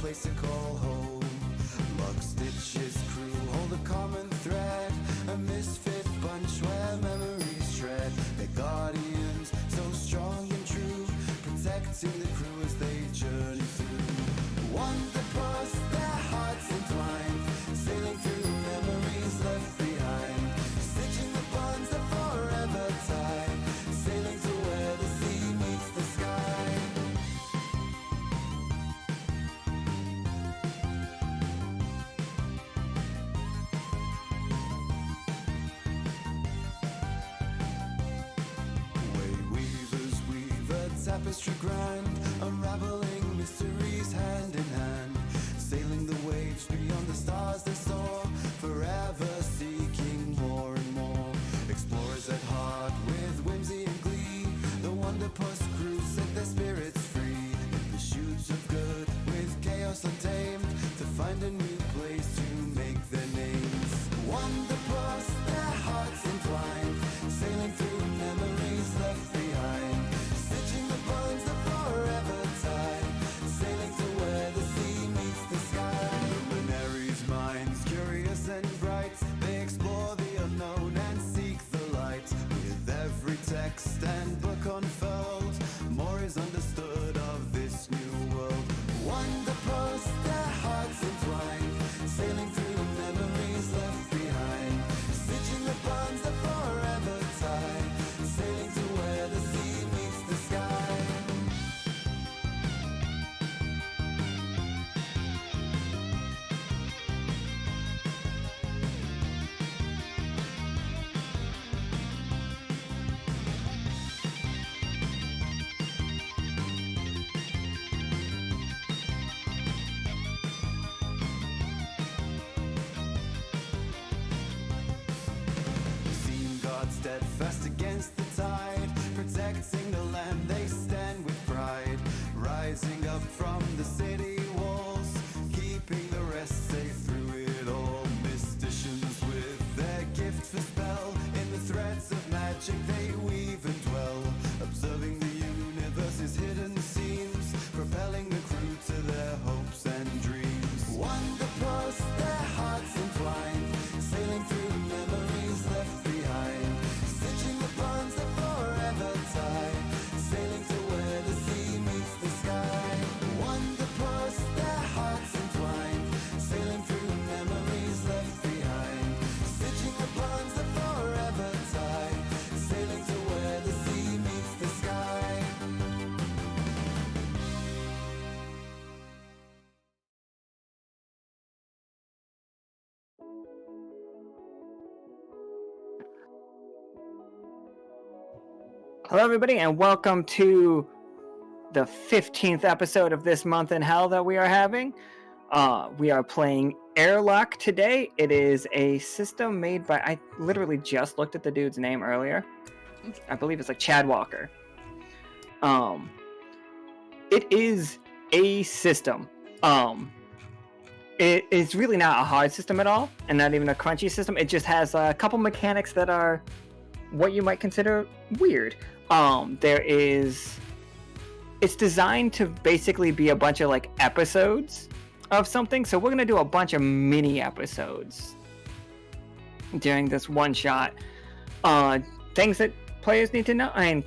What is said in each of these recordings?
place to call home. Luck Stitch's crew hold a common thread, a misfit bunch where memories tread. They're guardians, so strong and true, protecting the crew as they journey through. Wanderpus, their hearts entwined, sailing through memories left behind, stitching the bonds that forever tie, sailing to where the sea meets the sky. Way weavers weave a tapestry grand, unraveling mysteries hand in hand, sailing the waves beyond the stars they soar, forever seeking more and more. Explorers at heart with whimsy and glee, the Wanderpus crew set their spirits free, in pursuit of good with chaos untamed, to find a new place to make their names. Wanderpus, their hearts entwined, sailing through memories left behind, stitching the bonds that forever tie, sailing to where the sea meets the sky. Luminaries' minds, curious and bright, they explore the unknown and seek the light. With every text and book unfurled, more is understood of this new world. Wanderpus, their hearts entwined, sailing through memories left behind, stitching the bonds that forever tie, sailing to where the sea meets the sky. Seen God steadfast against the tide, protecting the land they stand with pride, rising up from the city walls, keeping the rest safe through it all. Mysticians with their gift for spell, in the threads of magic they weave and dwell, observing the universe's hidden seams, propelling the crew to their hopes and dreams. Wanderpus, their hearts entwined, sailing through memories left behind, stitching the bonds that forever tie, sailing to where the sea meets the sky. Wanderpus, their hearts entwined, sailing through memories left behind, stitching the bonds that forever tie, sailing to where the sea meets the sky. Hello, everybody, and welcome to the 15th episode of This Month in Hell that we are having. We are playing Airlock today. It is a system made by, I literally just looked at the dude's name earlier. I believe it's like Chad Walker. It is a system. It is really not a hard system at all, and not even a crunchy system. It just has a couple mechanics that are what you might consider weird. It's designed to basically be a bunch of like episodes of something. So we're going to do a bunch of mini episodes during this one shot. Things that players need to know,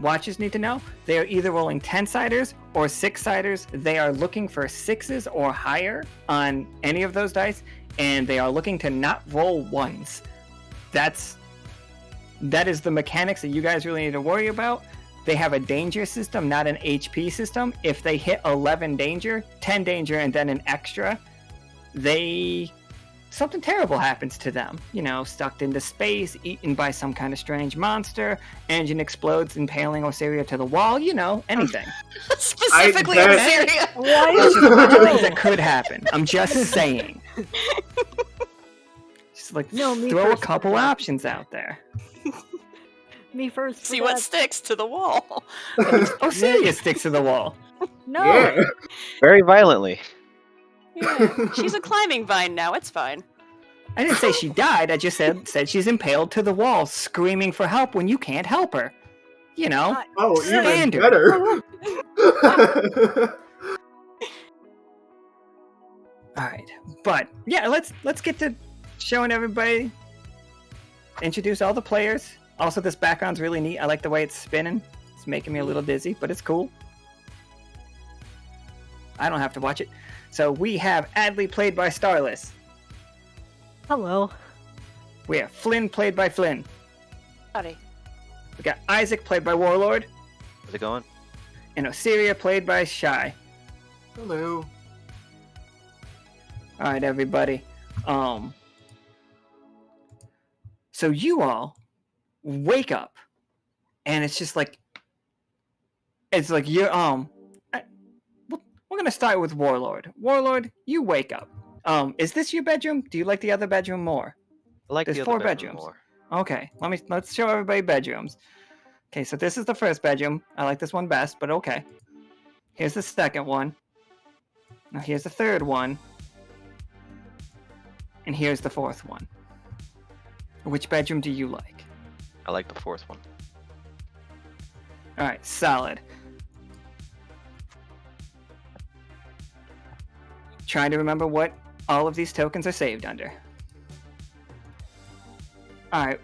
watchers need to know. They are either rolling 10-siders or 6-siders. They are looking for 6s or higher on any of those dice, and they are looking to not roll 1s. That is the mechanics that you guys really need to worry about. They have a danger system, not an HP system. If they hit 11 danger, 10 danger, and then an extra, something terrible happens to them. You know, sucked into space, eaten by some kind of strange monster, engine explodes, impaling Osiria to the wall, you know, anything. Specifically Osiria. There's just a bunch of things that could happen. I'm just saying. Just like, throw a couple options out there. Me first. See what sticks to the wall. Osiria sticks to the wall. No. Yeah. Very violently. Yeah, she's a climbing vine now. It's fine. I didn't say she died. I just said she's impaled to the wall, screaming for help when you can't help her. You know, Oh, standard. even better. All right, but yeah, let's get to showing everybody. Introduce all the players. Also, this background's really neat. I like the way it's spinning. It's making me a little dizzy, but it's cool. I don't have to watch it. So we have Adli played by Starless. Hello. We have Flynn played by Flynn. Howdy. We got Isaac played by Warlord. How's it going? And Osiria played by Shy. Hello. All right, everybody. So you all wake up, and it's just like, you're we're gonna start with Warlord. Warlord, you wake up. Is this your bedroom? Do you like the other bedroom more? I like There's the 4 other bedroom bedrooms. more. Okay, let's show everybody bedrooms. Okay, so this is the first bedroom. I like this one best, but okay. Here's the second one. Now here's the third one. And here's the fourth one. Which bedroom do you like? I like the fourth one. Alright, solid. Trying to remember what all of these tokens are saved under. Alright.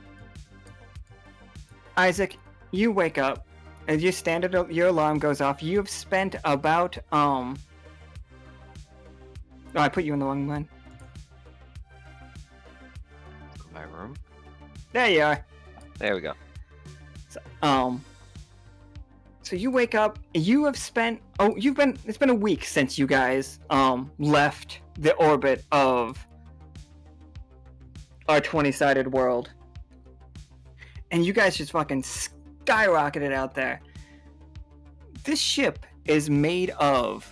Isaac, you wake up. As your alarm goes off. You've spent about, Oh, I put you in the wrong one. My room. There you are. There we go. So you wake up. You have spent. It's been a week since you guys left the orbit of our 20-sided world, and you guys just fucking skyrocketed out there. This ship is made of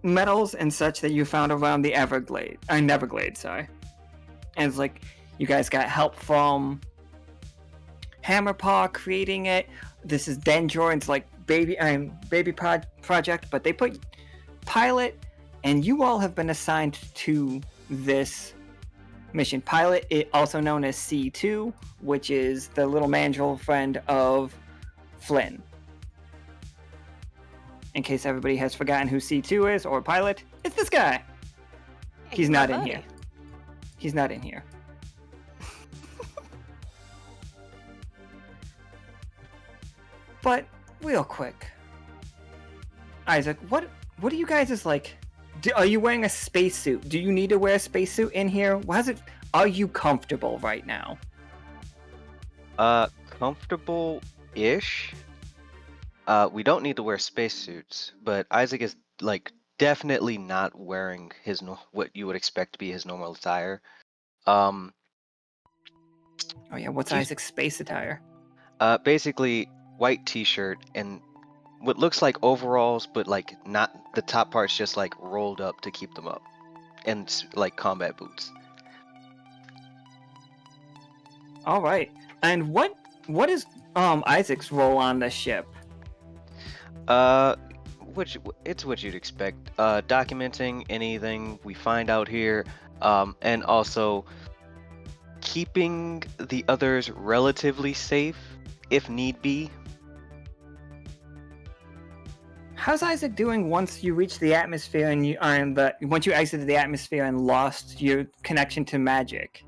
metals and such that you found around the Neverglade, sorry. And it's like you guys got help from Hammerpaw creating it. This is Dendroid's like baby project, but they put Pilot, and you all have been assigned to this mission. Pilot, also known as C2, which is the little mandrill friend of Flynn. In case everybody has forgotten who C2 is, or Pilot, it's this guy. He's not in here. He's not in here. But real quick, Isaac, what do you guys is like? Are you wearing a spacesuit? Do you need to wear a spacesuit in here? Are you comfortable right now? Comfortable-ish. We don't need to wear spacesuits, but Isaac is like definitely not wearing what you would expect to be his normal attire. Oh yeah, what's Isaac's space attire? Basically white t-shirt and what looks like overalls, but like not the top part's just like rolled up to keep them up, and like combat boots. All right, and what is Isaac's role on this ship? It's what you'd expect. Documenting anything we find out here, and also keeping the others relatively safe if need be. How's Isaac doing once you reach the atmosphere and once you exited the atmosphere and lost your connection to magic?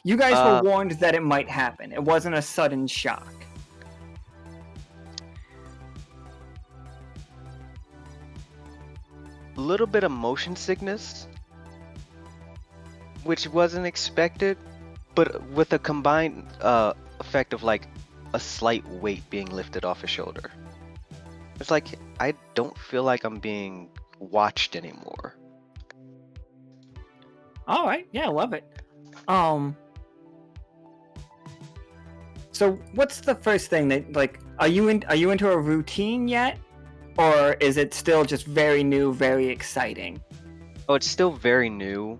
You guys were warned that it might happen. It wasn't a sudden shock. A little bit of motion sickness, which wasn't expected, but with a combined effect of like a slight weight being lifted off his shoulder. It's like I don't feel like I'm being watched anymore. All right, yeah, I love it. So what's the first thing that are you into a routine yet, or is it still just very new, very exciting? Oh, it's still very new.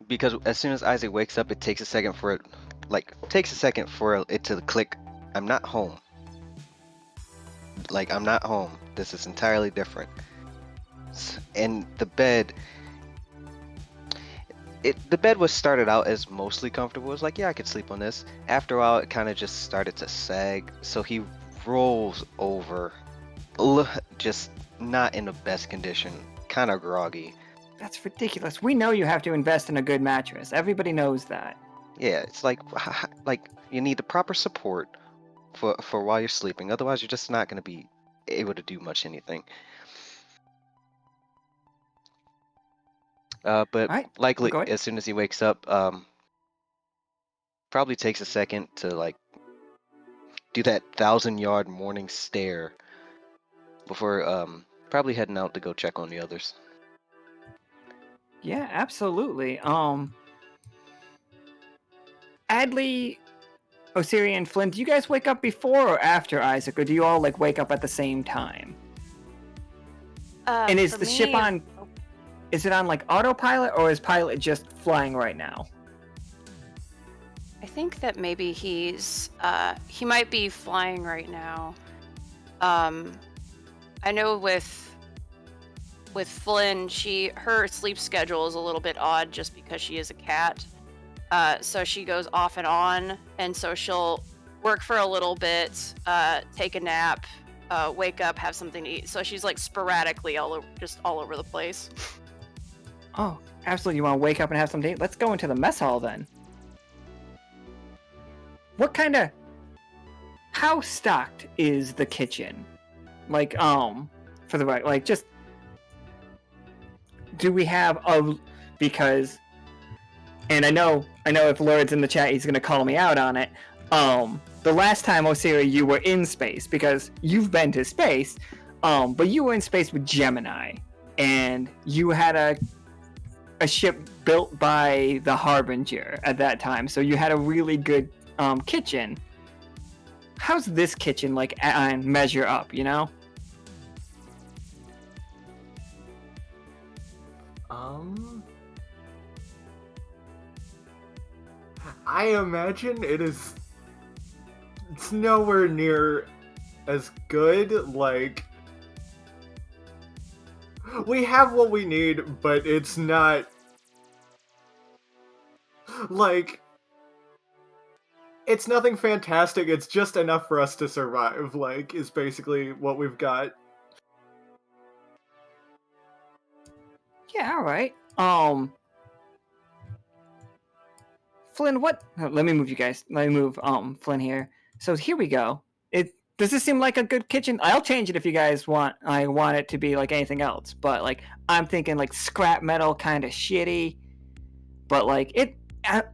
Because as soon as Isaac wakes up, it takes a second for it to click. I'm not home. I'm not home. This is entirely different. And the bed was started out as mostly comfortable. It was like, yeah, I could sleep on this. After a while, it kind of just started to sag. So he rolls over, just not in the best condition, kind of groggy. That's ridiculous. We know you have to invest in a good mattress. Everybody knows that. Yeah, it's like you need the proper support for while you're sleeping. Otherwise, you're just not going to be able to do much anything. But Alright, likely, go ahead. as soon as he wakes up, probably takes a second to like do that 1,000-yard morning stare before probably heading out to go check on the others. Yeah, absolutely. Adli, Osiria, and Flynn, do you guys wake up before or after Isaac, or do you all like wake up at the same time? And is the ship on? Is it on like autopilot, or is pilot just flying right now? I think that maybe he might be flying right now. I know with Flynn, her sleep schedule is a little bit odd just because she is a cat. So she goes off and on, and so she'll work for a little bit, take a nap, wake up, have something to eat. So she's like sporadically all over the place. Oh, absolutely. You want to wake up and have something to eat? Let's go into the mess hall then. How stocked is the kitchen? Like, for the right, like, just, do we have because, and I know if Lord's in the chat, he's gonna call me out on it. The last time, Osiria, you were in space, because you've been to space, but you were in space with Gemini, and you had a ship built by the Harbinger at that time, so you had a really good kitchen. How's this kitchen like measure up, you know? I imagine it's nowhere near as good. Like, we have what we need, but it's not like, it's nothing fantastic. It's just enough for us to survive, like, is basically what we've got. Yeah, alright. Flynn, let me move you guys. Let me move Flynn here. So here we go. Does this seem like a good kitchen? I'll change it if you guys want. I want it to be like anything else, but like I'm thinking like scrap metal, kind of shitty. But like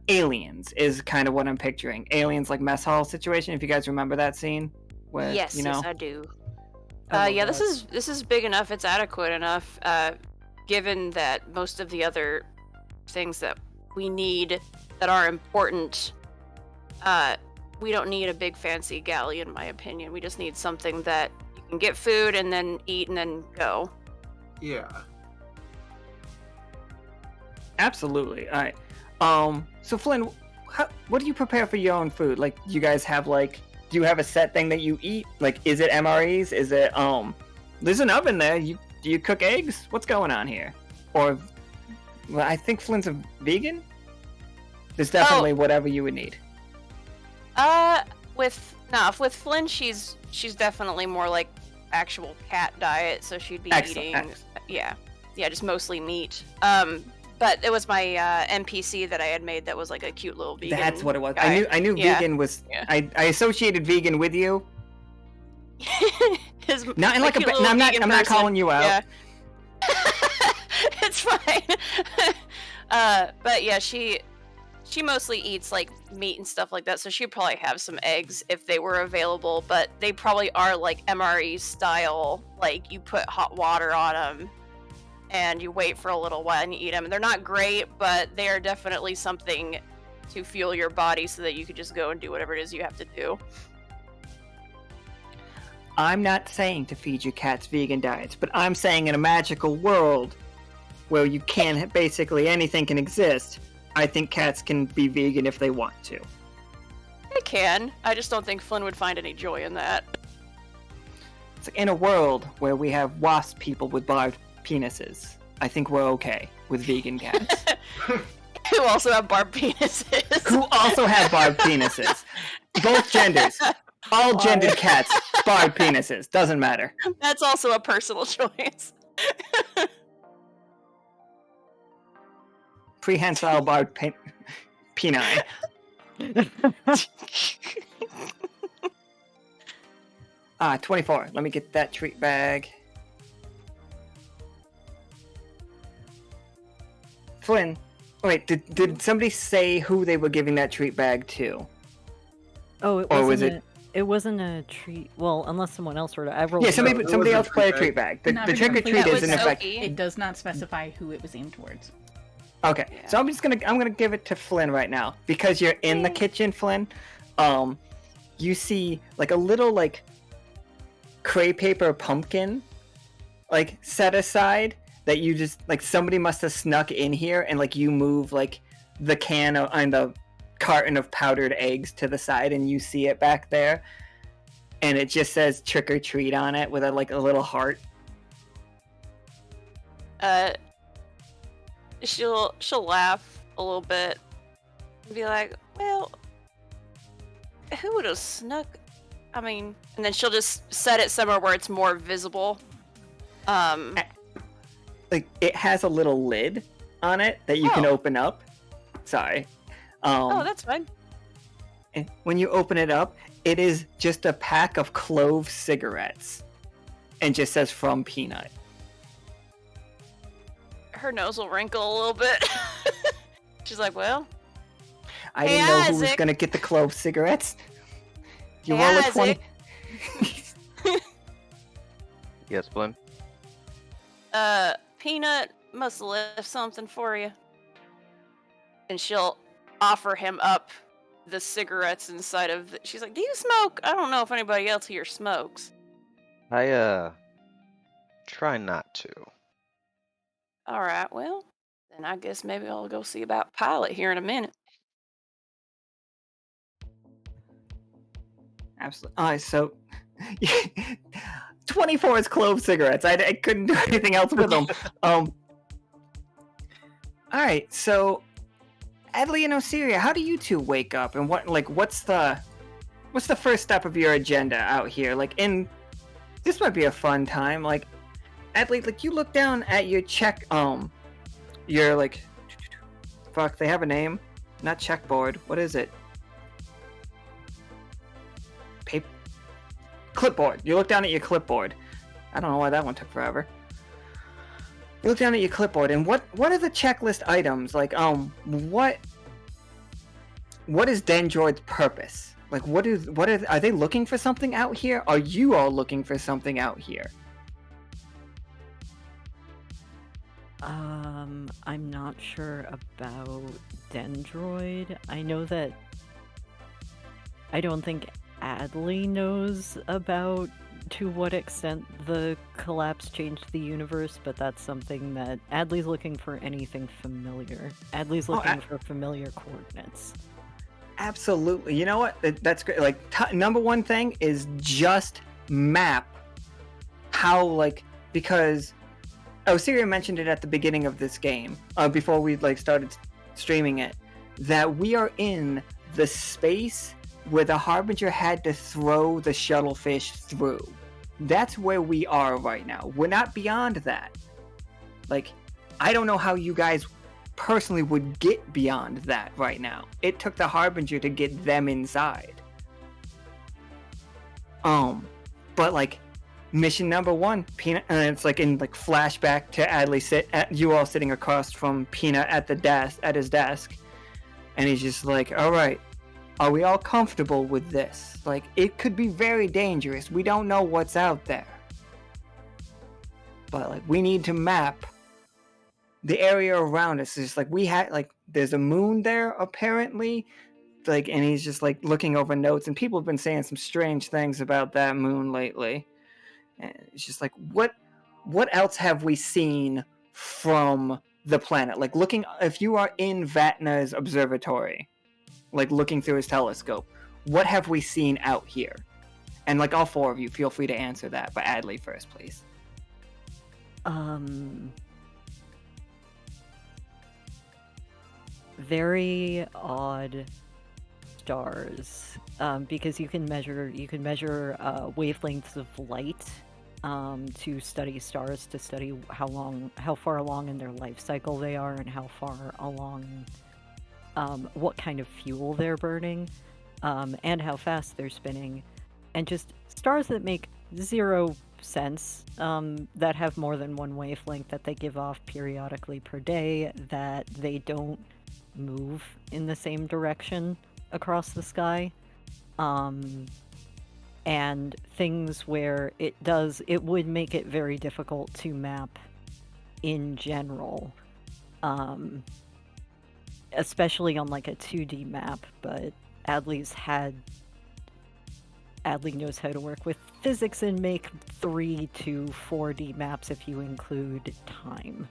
Aliens is kind of what I'm picturing. Aliens like mess hall situation. If you guys remember that scene, where Yes, you know. yes, I do. Yeah, this is big enough. It's adequate enough. Given that most of the other things that we need that are important, we don't need a big fancy galley, in my opinion. We just need something that you can get food and then eat and then go. Yeah. Absolutely. All right. So Flynn, what do you prepare for your own food? Like, do you guys have like, do you have a set thing that you eat? Like, is it MREs? Is it there's an oven there. Do you cook eggs? What's going on here? Or, well, I think Flynn's a vegan. There's definitely whatever you would need. With Flynn, she's definitely more like actual cat diet, so she'd be eating, just mostly meat. But it was my NPC that I had made that was like a cute little vegan. That's what it was. Guy. I knew vegan was. Yeah. I associated vegan with you. Not in like a. I'm not calling you out. Yeah. It's fine. But yeah, she mostly eats like meat and stuff like that, so she'd probably have some eggs if they were available, but they probably are like MRE style, like you put hot water on them and you wait for a little while and you eat them. And they're not great, but they are definitely something to fuel your body so that you could just go and do whatever it is you have to do. I'm not saying to feed your cats vegan diets, but I'm saying in a magical world where you can basically anything can exist, I think cats can be vegan if they want to. They can. I just don't think Flynn would find any joy in that. It's like in a world where we have wasp people with barbed penises, I think we're okay with vegan cats. Who also have barbed penises. Who also have barbed penises. Both genders. All gendered cats, barbed penises. Doesn't matter. That's also a personal choice. prehensile barred peni. 24. Let me get that treat bag. Flynn, wait, did somebody say who they were giving that treat bag to? Oh, Or was it wasn't a treat. Well, unless someone else wrote it. I wrote Yeah, it. somebody else play a treat bag. The Not trick or particularly. treat That is in was effect. Sophie. It does not specify who it was aimed towards. Okay, Yeah. so I'm gonna give it to Flynn right now because you're in the kitchen, Flynn. You see like a little like crepe paper pumpkin, like set aside that you just like somebody must have snuck in here and like you move like the can and the carton of powdered eggs to the side and you see it back there, and it just says trick or treat on it with a little heart. She'll laugh a little bit and be like, well, who would have snuck? I mean, and then she'll just set it somewhere where it's more visible. Like it has a little lid on it that you can Oh. open up. Sorry. Oh, that's fine. And when you open it up, it is just a pack of clove cigarettes, and just says "from Peanut." Her nose will wrinkle a little bit. She's like, well, I Hey, didn't know who was Isaac. gonna get the clove cigarettes. You Hey, roll a Isaac. 20. Yes, Flynn. Peanut must have left something for you. And she'll offer him up the cigarettes inside of she's like, do you smoke? I don't know if anybody else here smokes. I try not to. Alright, well, then I guess maybe I'll go see about Pilot here in a minute. Absolutely. Alright, so 24 is clove cigarettes. I couldn't do anything else with them. Alright, so Adli and Osiria, how do you two wake up, and what's the first step of your agenda out here? This might be a fun time. Like, Adli, like you look down at your check. You're like, fuck. They have a name, not checkboard. What is it? Clipboard. You look down at your clipboard. I don't know why that one took forever. You look down at your clipboard, and what are the checklist items? Like, what is Dendroid's purpose? Like, are they looking for something out here? Are you all looking for something out here? I'm not sure about Dendroid. I know that I don't think Adli knows about to what extent the collapse changed the universe, but that's something that Adli's looking for anything familiar. Adli's looking for familiar coordinates. Absolutely. You know what? That's great. Like, number one thing is just map how, because Osiria mentioned it at the beginning of this game, before we started streaming it, that we are in the space where the Harbinger had to throw the shuttlefish through. That's where we are right now. We're not beyond that. Like, I don't know how you guys personally would get beyond that right now. It took the Harbinger to get them inside. But mission number one, Peanut, it's in flashback to Adli you all sitting across from Peanut at his desk, and he's just like, all right, are we all comfortable with this? It could be very dangerous. We don't know what's out there. But we need to map the area around us. Is there's a moon there apparently, and he's just looking over notes, and people have been saying some strange things about that moon lately. And it's just what else have we seen from the planet? Looking, if you are in Vatna's observatory, looking through his telescope, what have we seen out here? And all four of you, feel free to answer that. But Adli first, please. Very odd stars, because you can measure wavelengths of light to study stars, to study how far along in their life cycle they are, and how far along, what kind of fuel they're burning, and how fast they're spinning, and just stars that make zero sense, that have more than one wavelength, that they give off periodically per day, that they don't move in the same direction across the sky, and things where it would make it very difficult to map in general, especially on like a 2D map, but Adli knows how to work with physics and make 3 to 4D maps if you include time.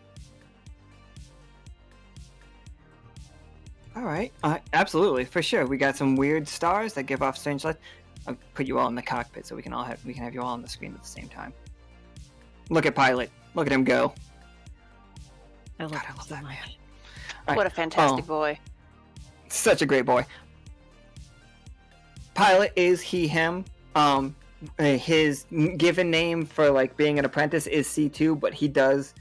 All right, absolutely, for sure. We got some weird stars that give off strange light. I'll put you all in the cockpit so we can have you all on the screen at the same time. Look at Pilot. Look at him go. I love that much. man. All What right. a fantastic boy. Such a great boy. Pilot is he, him. His given name for like being an apprentice is C2, but he does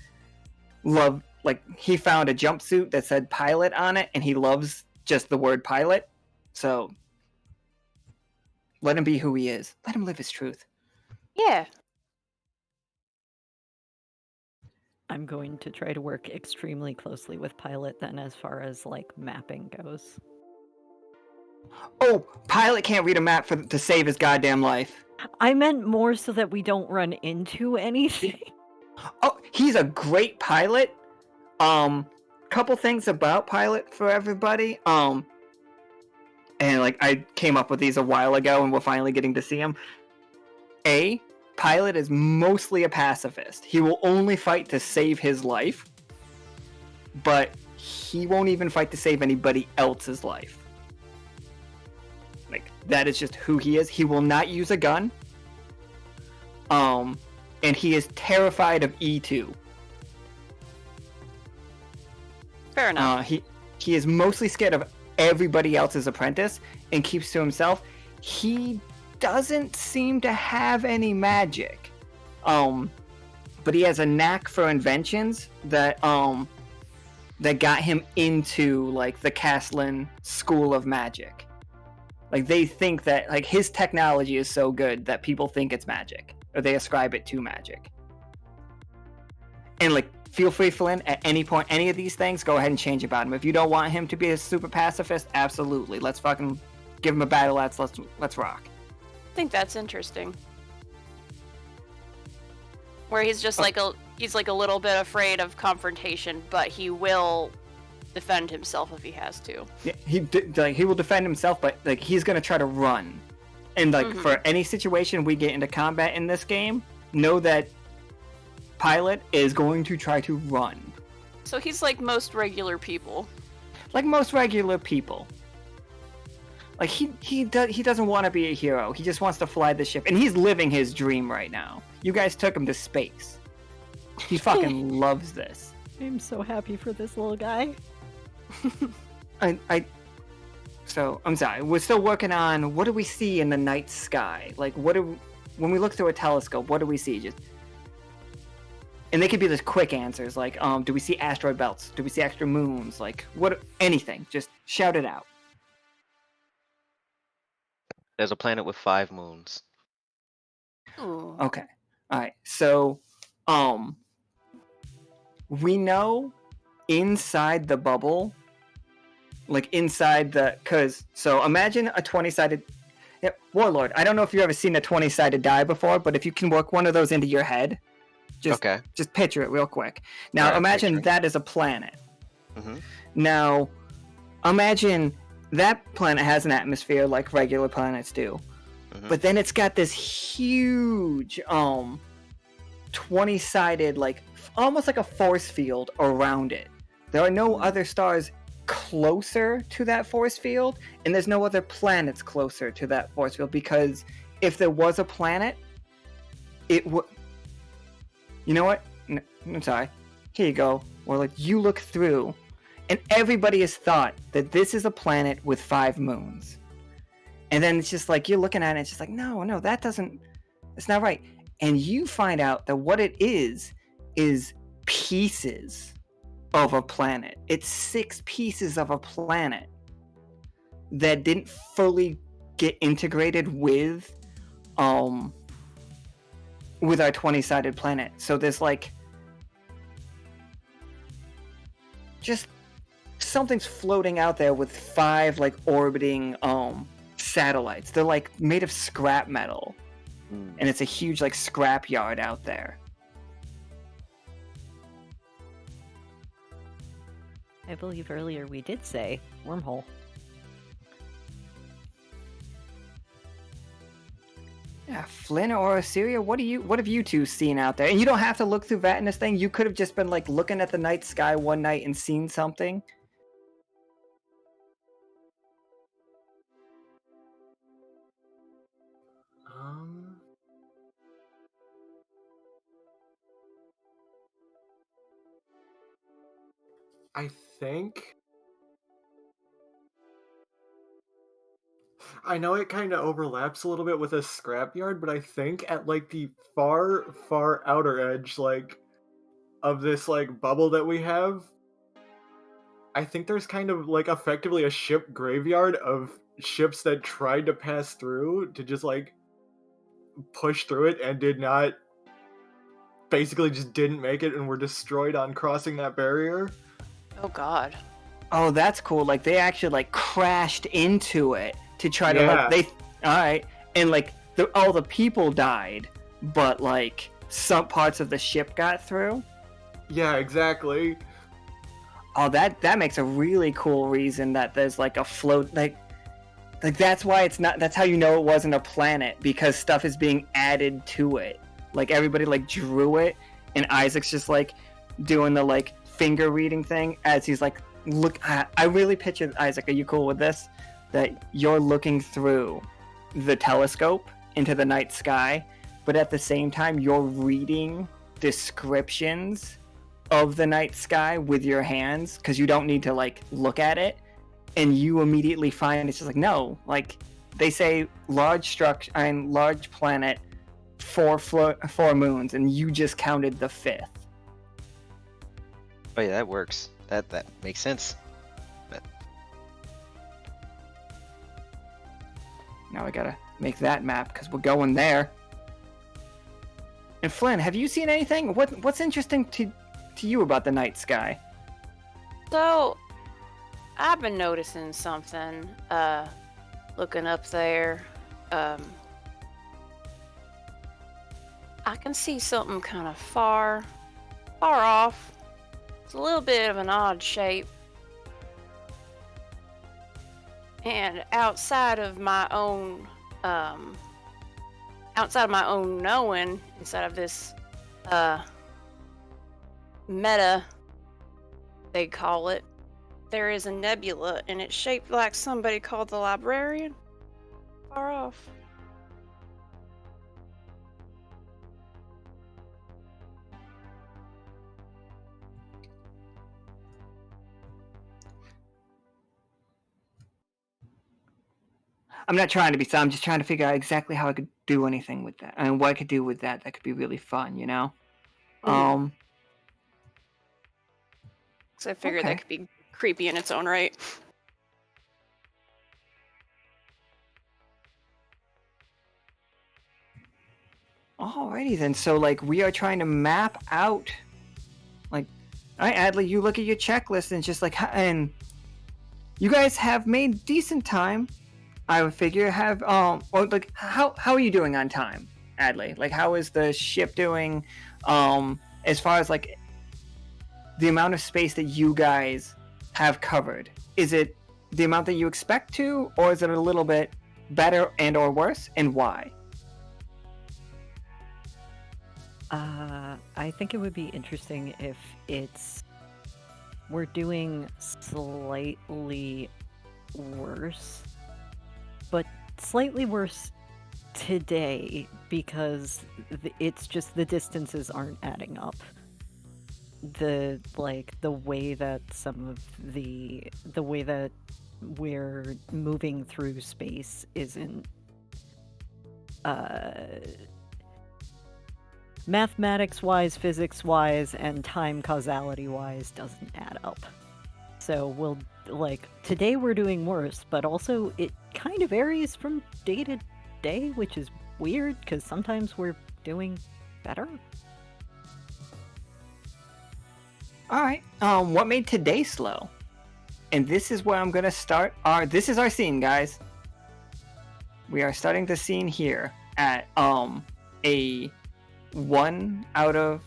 love, like, he found a jumpsuit that said pilot on it, and he loves just the word pilot. So let him be who he is. Let him live his truth. Yeah. I'm going to try to work extremely closely with Pilot then, as far as like mapping goes. Oh, Pilot can't read a map to save his goddamn life. I meant more so that we don't run into anything. Oh, he's a great pilot. Couple things about Pilot for everybody. And like I came up with these a while ago, and we're finally getting to see them. Pilot is mostly a pacifist. He will only fight to save his life, but he won't even fight to save anybody else's life. Like, that is just who he is. He will not use a gun. And he is terrified of E2. Fair enough. He is mostly scared of everybody else's apprentice and keeps to himself. He doesn't seem to have any magic. But he has a knack for inventions that got him into like the Caslin School of Magic. Like, they think that like his technology is so good that people think it's magic, or they ascribe it to magic. And like, feel free, Flynn, at any point, any of these things, go ahead and change about him. If you don't want him to be a super pacifist, absolutely. Let's fucking give him a battle axe. Let's rock. I think that's interesting. Where he's just like a little bit afraid of confrontation, but he will defend himself if he has to. Yeah, he will defend himself, but like he's gonna try to run. And like for any situation we get into combat in this game, know that Pilot is going to try to run. So he's like most regular people. Like most regular people. Like he doesn't want to be a hero. He just wants to fly the ship, and he's living his dream right now. You guys took him to space. He fucking loves this. I'm so happy for this little guy. So I'm sorry. We're still working on what do we see in the night sky? Like when we look through a telescope, what do we see? And they could be just quick answers, like do we see asteroid belts? Do we see extra moons? Like anything? Just shout it out. There's a planet with 5 moons. Ooh. Okay. All right. So, we know inside the bubble, like inside so imagine a 20-sided, Warlord. I don't know if you've ever seen a 20-sided die before, but if you can work one of those into your head, just picture it real quick. Now, Right, imagine picturing. that is a planet. Mm-hmm. Now, imagine that planet has an atmosphere like regular planets do. Mhm. But then it's got this huge 20-sided, like almost like a force field around it. There are no other stars closer to that force field, and there's no other planets closer to that force field, because if there was a planet, it would... You know what? I'm sorry. Here you go. Or like, you look through, and everybody has thought that this is a planet with 5 moons. And then it's just like, you're looking at it, and it's just like, no, that doesn't... It's not right. and you find out that what it is pieces of a planet. It's 6 pieces of a planet that didn't fully get integrated with our 20-sided planet. So there's like just something's floating out there with 5 like orbiting satellites. They're like made of scrap metal, and it's a huge like scrap yard out there. I believe earlier we did say wormhole. Yeah, Flynn or Osiria, what have you two seen out there? And you don't have to look through that in this thing. You could have just been like looking at the night sky one night and seen something. I think I know it kind of overlaps a little bit with a scrapyard, but I think at like the far outer edge, like of this like bubble that we have, I think there's kind of like effectively a ship graveyard of ships that tried to pass through to just like push through it and basically just didn't make it and were destroyed on crossing that barrier. Oh god. Oh, that's cool. Like they actually like crashed into it to try to like alright. And like all the people died, but like some parts of the ship got through. Yeah, exactly. Oh, that makes a really cool reason that there's like a float like that's why it's not, that's how you know it wasn't a planet, because stuff is being added to it. Like everybody like drew it, and Isaac's just like doing the like finger reading thing as he's like, look, I really pictured, Isaac, are you cool with this? That you're looking through the telescope into the night sky, but at the same time you're reading descriptions of the night sky with your hands, because you don't need to like look at it, and you immediately find it's just like, no, like they say large structure and large planet, 4 moons, and you just counted the 5th. Oh yeah, that works. That makes sense. Now I gotta make that map because we're going there. And Flynn, have you seen anything? What's interesting to you about the night sky? So, I've been noticing something, looking up there. I can see something kind of far off. It's a little bit of an odd shape. And outside of my own knowing, inside of this meta, they call it, there is a nebula, and it's shaped like somebody called the librarian. Far off. I'm not trying to be, so I'm just trying to figure out exactly how I could do anything with that, and what I could do with that could be really fun, you know? So I figured Okay. that could be creepy in its own right. Alrighty then, so like we are trying to map out, like, alright Adli, you look at your checklist and just like, and you guys have made decent time, I would figure. Have or like how are you doing on time, Adli? Like how is the ship doing as far as like the amount of space that you guys have covered? Is it the amount that you expect to, or is it a little bit better and or worse, and why? I think it would be interesting if we're doing slightly worse, but slightly worse today because it's just the distances aren't adding up. The way that the way that we're moving through space isn't mathematics-wise, physics-wise, and time causality-wise doesn't add up. So we'll, like, today we're doing worse, but also it kind of varies from day to day, which is weird, because sometimes we're doing better. Alright, what made today slow? And this is where I'm gonna start this is our scene, guys. We are starting the scene here at, a 1 out of,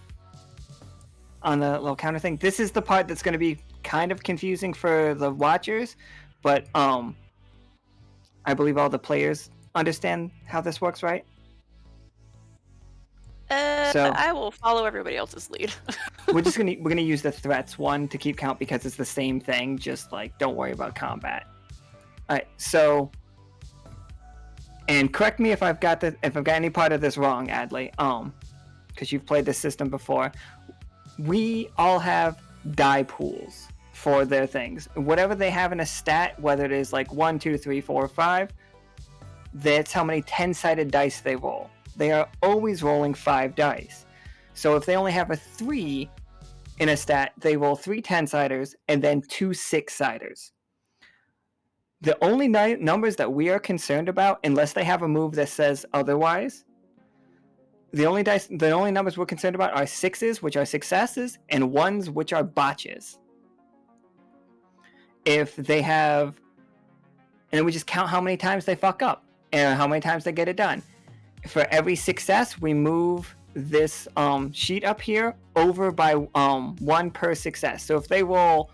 on the little counter thing. This is the part that's gonna be kind of confusing for the watchers, but, I believe all the players understand how this works, right? So- I will follow everybody else's lead. we're gonna use the threats one to keep count because it's the same thing. Just like, don't worry about combat. All right. So, and correct me if I've got any part of this wrong, Adli. Because you've played this system before. We all have die pools for their things. Whatever they have in a stat, whether it is like 1, 2, 3, 4, 5, that's how many 10-sided dice they roll. They are always rolling 5 dice. So if they only have a 3 in a stat, they roll 3 10-siders and then 2 6-siders. The only numbers that we are concerned about, unless they have a move that says otherwise, the only numbers we're concerned about are 6s, which are successes, and 1s, which are botches. If they have, and then we just count how many times they fuck up and how many times they get it done. For every success, we move this sheet up here over by 1 per success. So if they roll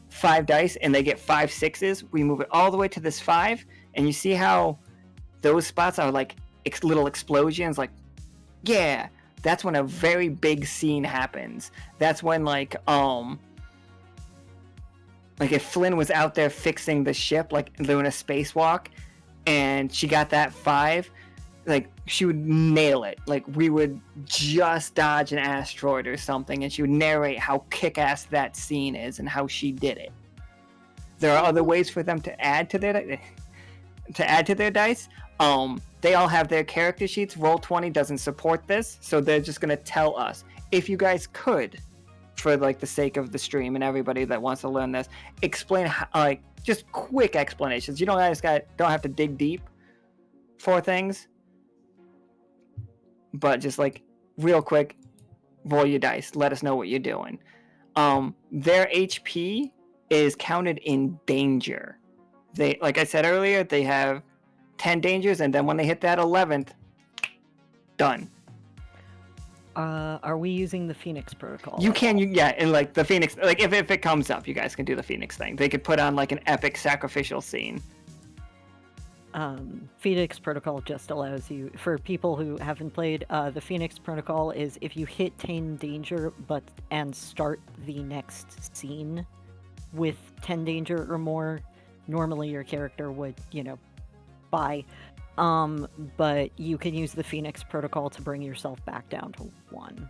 5 dice and they get 5 6s, we move it all the way to this 5, and you see how those spots are like little explosions. Like, yeah, that's when a very big scene happens. That's when like if Flynn was out there fixing the ship, like doing a spacewalk, and she got that 5. Like, she would nail it. Like, we would just dodge an asteroid or something, and she would narrate how kick-ass that scene is and how she did it. There are other ways for them to add to their dice. They all have their character sheets. Roll20 doesn't support this, so they're just gonna tell us. If you guys could, for like the sake of the stream and everybody that wants to learn this, explain how, like, just quick explanations. You don't have to dig deep for things. But just like real quick, roll your dice. Let us know what you're doing. Their HP is counted in danger. They, like I said earlier, they have 10 dangers, and then when they hit that 11th, done. Are we using the Phoenix protocol? You can, and like the Phoenix, like if it comes up, you guys can do the Phoenix thing. They could put on like an epic sacrificial scene. Phoenix protocol just allows you, for people who haven't played, the Phoenix protocol is if you hit 10 danger and start the next scene with 10 danger or more, normally your character would, bye. But you can use the Phoenix protocol to bring yourself back down to 1.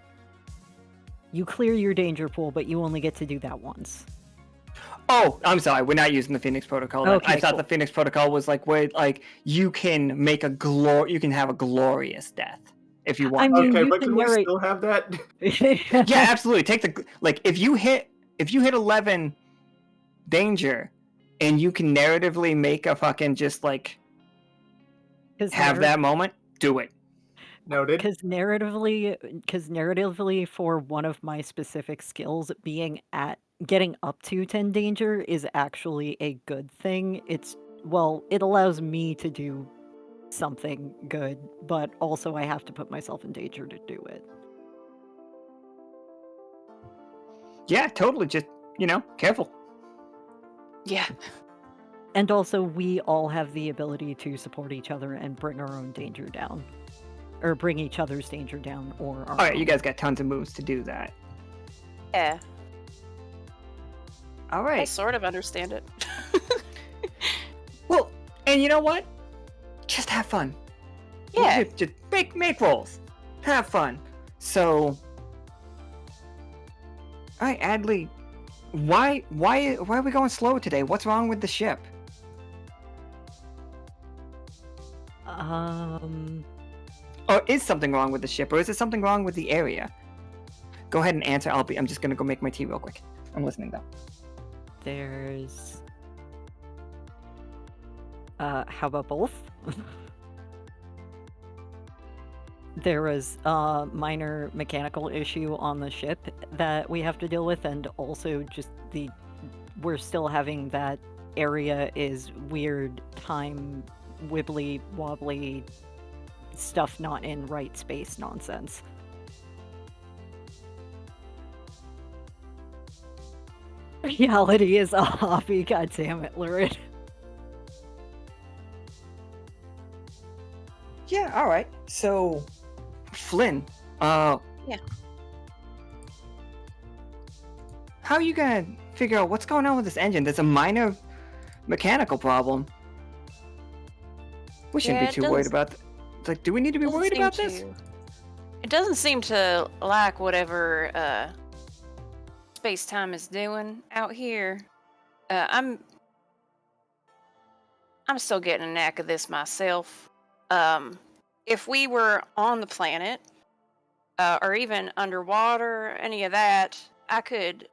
You clear your danger pool, but you only get to do that once. Oh, I'm sorry. We're not using the Phoenix protocol. Okay, I thought cool. the Phoenix protocol was like where like you can have a glorious death if you want. I mean, Okay, you but can can we narrate- still have that? Yeah, absolutely. If you hit 11 danger, and you can narratively make a fucking just like have that moment, do it. Noted. Because narratively, for one of my specific skills, getting up to 10 danger is actually a good thing. It allows me to do something good, but also I have to put myself in danger to do it. Yeah, totally. Just careful. Yeah. And also, we all have the ability to support each other and bring our own danger down. Or bring each other's danger down, or our All right, own. you guys got tons of moves to do that. Yeah. All I right. sort of understand it. Well, and you know what? Just have fun. Yeah. Just make rolls. Have fun. So, all right, Adli, why are we going slow today? What's wrong with the ship? Or is something wrong with the ship, or is it something wrong with the area? Go ahead and answer. I'm just gonna go make my tea real quick. I'm listening though. There's... how about both? There was a minor mechanical issue on the ship that we have to deal with, and also just we're still having that area is weird time wibbly wobbly stuff not in right space nonsense. Reality is a hobby, goddammit, Lurid. Yeah, alright. So, Flynn, Yeah. how are you gonna figure out what's going on with this engine? There's a minor mechanical problem. We shouldn't Yeah, be it too worried doesn't- about It's like, do we need to be Doesn't worried seem about this? It doesn't seem to like whatever space-time is doing out here. I'm still getting a knack of this myself. If we were on the planet, or even underwater, any of that, I could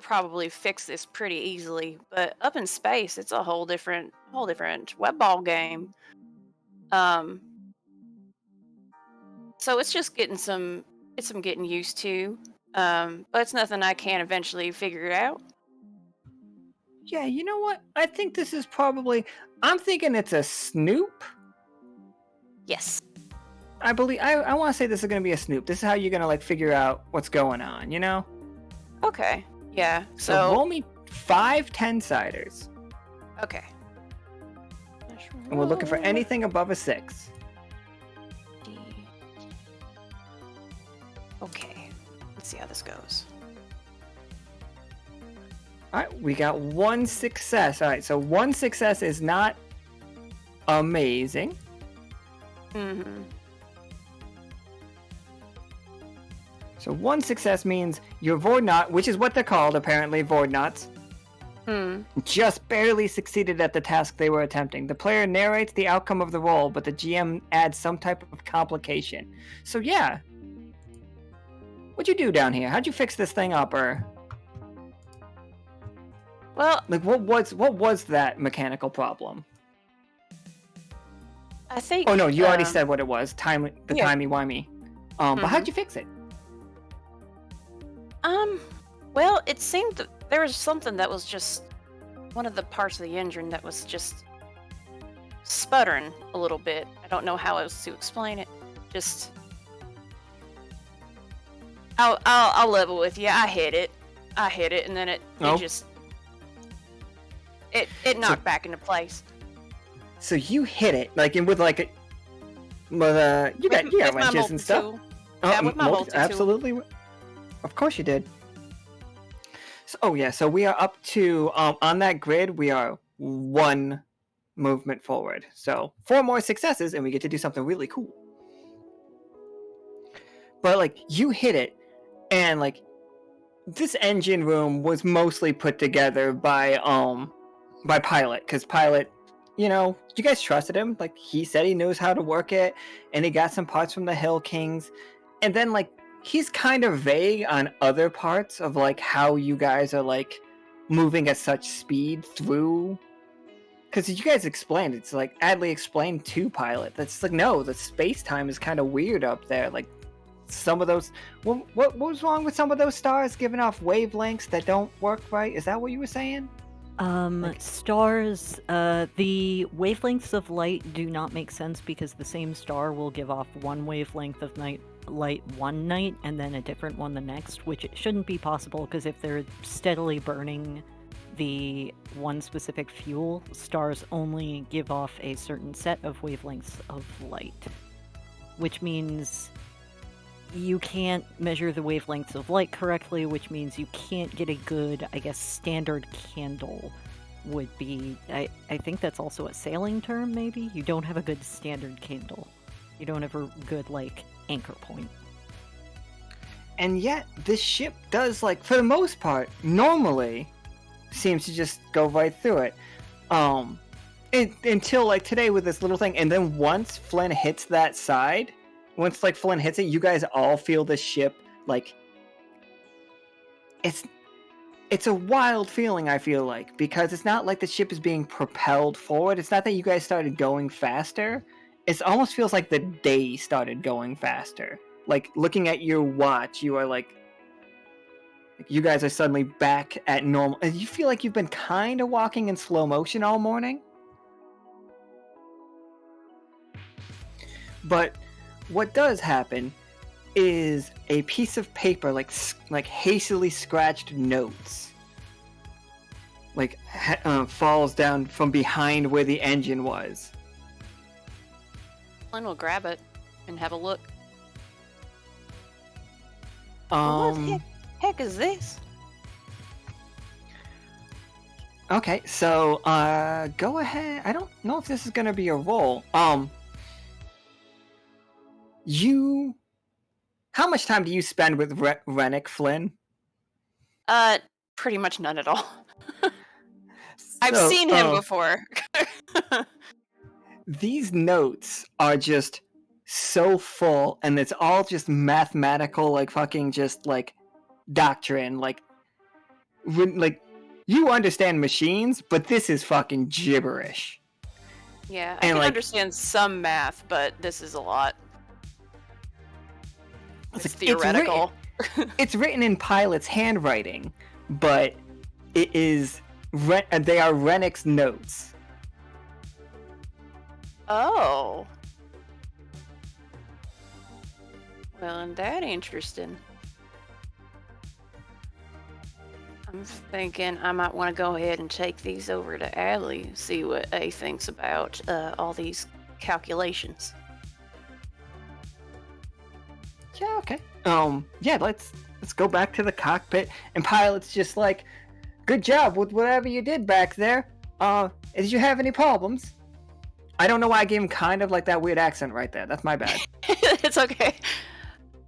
probably fix this pretty easily. But up in space, it's a whole different web ball game. So it's just getting some getting used to. But it's nothing I can't eventually figure out. Yeah, you know what? I think this is probably... I'm thinking it's a snoop. Yes. I want to say this is going to be a snoop. This is how you're going to, like, figure out what's going on, you know? Okay. Yeah. So roll me 5 10-siders. Okay. And we're looking for anything above a 6. Okay. Let's see how this goes. Alright, we got 1 success. Alright, so 1 success is not amazing. Mm-hmm. So 1 success means your Voidnaut, which is what they're called apparently, Voidnauts, just barely succeeded at the task they were attempting. The player narrates the outcome of the roll, but the GM adds some type of complication. So yeah. What'd you do down here? How'd you fix this thing up, or... Well, Like, what was that mechanical problem? I think. Oh no, you already said what it was. Yeah. Timey-wimey. But how'd you fix it? Well, it seemed that there was something that was just one of the parts of the engine that was just sputtering a little bit. I don't know how else to explain it. Just, I'll level with you. I hit it, and then it just it knocked back into place. So you hit it, like, and with like a, you got With my wrenches and stuff. multi-tool. Yeah, with my multi-tool. Absolutely. Of course you did. So, so we are up to, on that grid, we are 1 movement forward. So 4 more successes and we get to do something really cool. But, like, you hit it, and, like, this engine room was mostly put together by Pilot, because Pilot, you know, you guys trusted him. Like, he said he knows how to work it, and he got some parts from the Hill Kings. And then, like, he's kind of vague on other parts of, like, how you guys are, like, moving at such speed through. Because you guys explained, it's like, Adli explained to Pilot, that's like, no, the space-time is kind of weird up there. Like, some of those... What was wrong with some of those stars giving off wavelengths that don't work right? Is that what you were saying? Stars, the wavelengths of light do not make sense because the same star will give off one wavelength of light one night and then a different one the next, which it shouldn't be possible because if they're steadily burning the one specific fuel, stars only give off a certain set of wavelengths of light, which means you can't measure the wavelengths of light correctly, which means you can't get a good, I guess, standard candle would be... I think that's also a sailing term, maybe? You don't have a good standard candle. You don't have a good, like, anchor point. And yet, this ship does, like, for the most part, normally seems to just go right through it. Until, like, today with this little thing, and then once Flynn hits that side, like Flynn hits it, you guys all feel the ship like it's a wild feeling, I feel like, because it's not like the ship is being propelled forward. It's not that you guys started going faster. It almost feels like the day started going faster. Like, looking at your watch, you are like you guys are suddenly back at normal. You feel like you've been kind of walking in slow motion all morning. But what does happen is a piece of paper, like hastily scratched notes, falls down from behind where the engine was. Flynn will grab it and have a look. What the heck is this? Okay, so go ahead. I don't know if this is gonna be a roll. How much time do you spend with Rennick, Flynn? Pretty much none at all. I've seen him before. These notes are just so full, and it's all just mathematical, like fucking just like doctrine, like you understand machines, but this is fucking gibberish. Yeah, I can understand some math, but this is a lot. It's theoretical. It's written in Pilot's handwriting, but it is they are Rennick's notes. Oh. Well, and that interesting. I'm thinking I might want to go ahead and take these over to Adli, see what A thinks about all these calculations. Yeah, okay. Yeah, let's go back to the cockpit, and Pilot's just like, good job with whatever you did back there. Did you have any problems? I don't know why I gave him kind of like that weird accent right there. That's my bad. It's okay.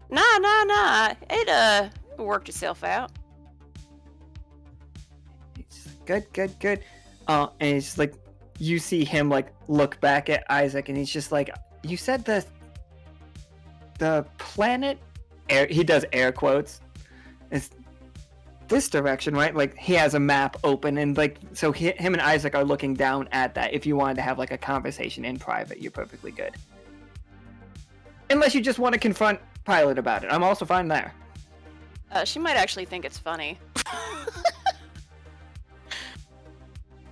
Nah. It worked itself out. Good. And it's just like, you see him like look back at Isaac, and he's just like, you said the planet, he does air quotes, it's this direction, right? Like, he has a map open, and like, so him and Isaac are looking down at that. If you wanted to have like a conversation in private, you're perfectly good. Unless you just want to confront Pilot about it. I'm also fine there. She might actually think it's funny.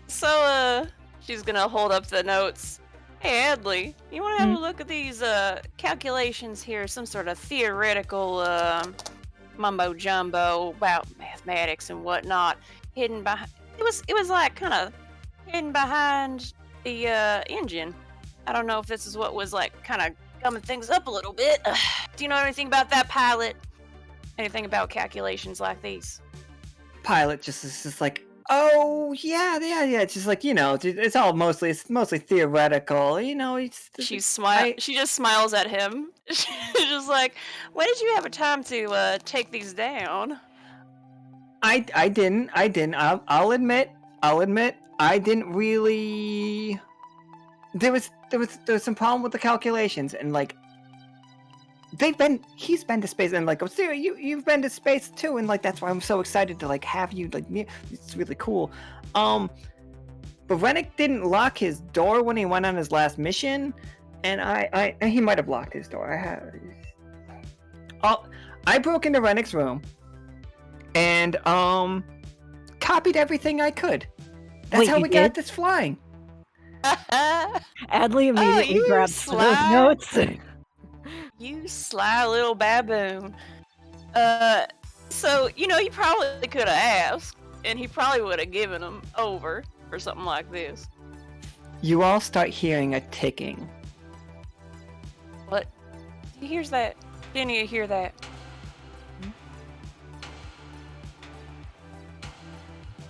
So, she's gonna hold up the notes. Hey, Adli, you want to have a look at these calculations here? Some sort of theoretical mumbo jumbo about mathematics and whatnot, hidden behind. It was like kind of hidden behind the engine. I don't know if this is what was like kind of gumming things up a little bit. Do you know anything about that, Pilot? Anything about calculations like these? Pilot just is just like, oh yeah. It's just like, it's mostly theoretical. She just smiles at him. She's just like, when did you have a time to take these down? I didn't. I'll admit. I didn't really. There was some problem with the calculations, and like, he's been to space, and like, Osiria, you've been to space too, and like, that's why I'm so excited to like have you, like, it's really cool. But Rennick didn't lock his door when he went on his last mission, and he might have locked his door. I broke into Rennick's room and copied everything I could. That's how we got this flying. Adli immediately grabs those notes. You sly little baboon. So, you probably could have asked, and he probably would have given them over for something like this. You all start hearing a ticking. What? Here's that? Didn't you hear that?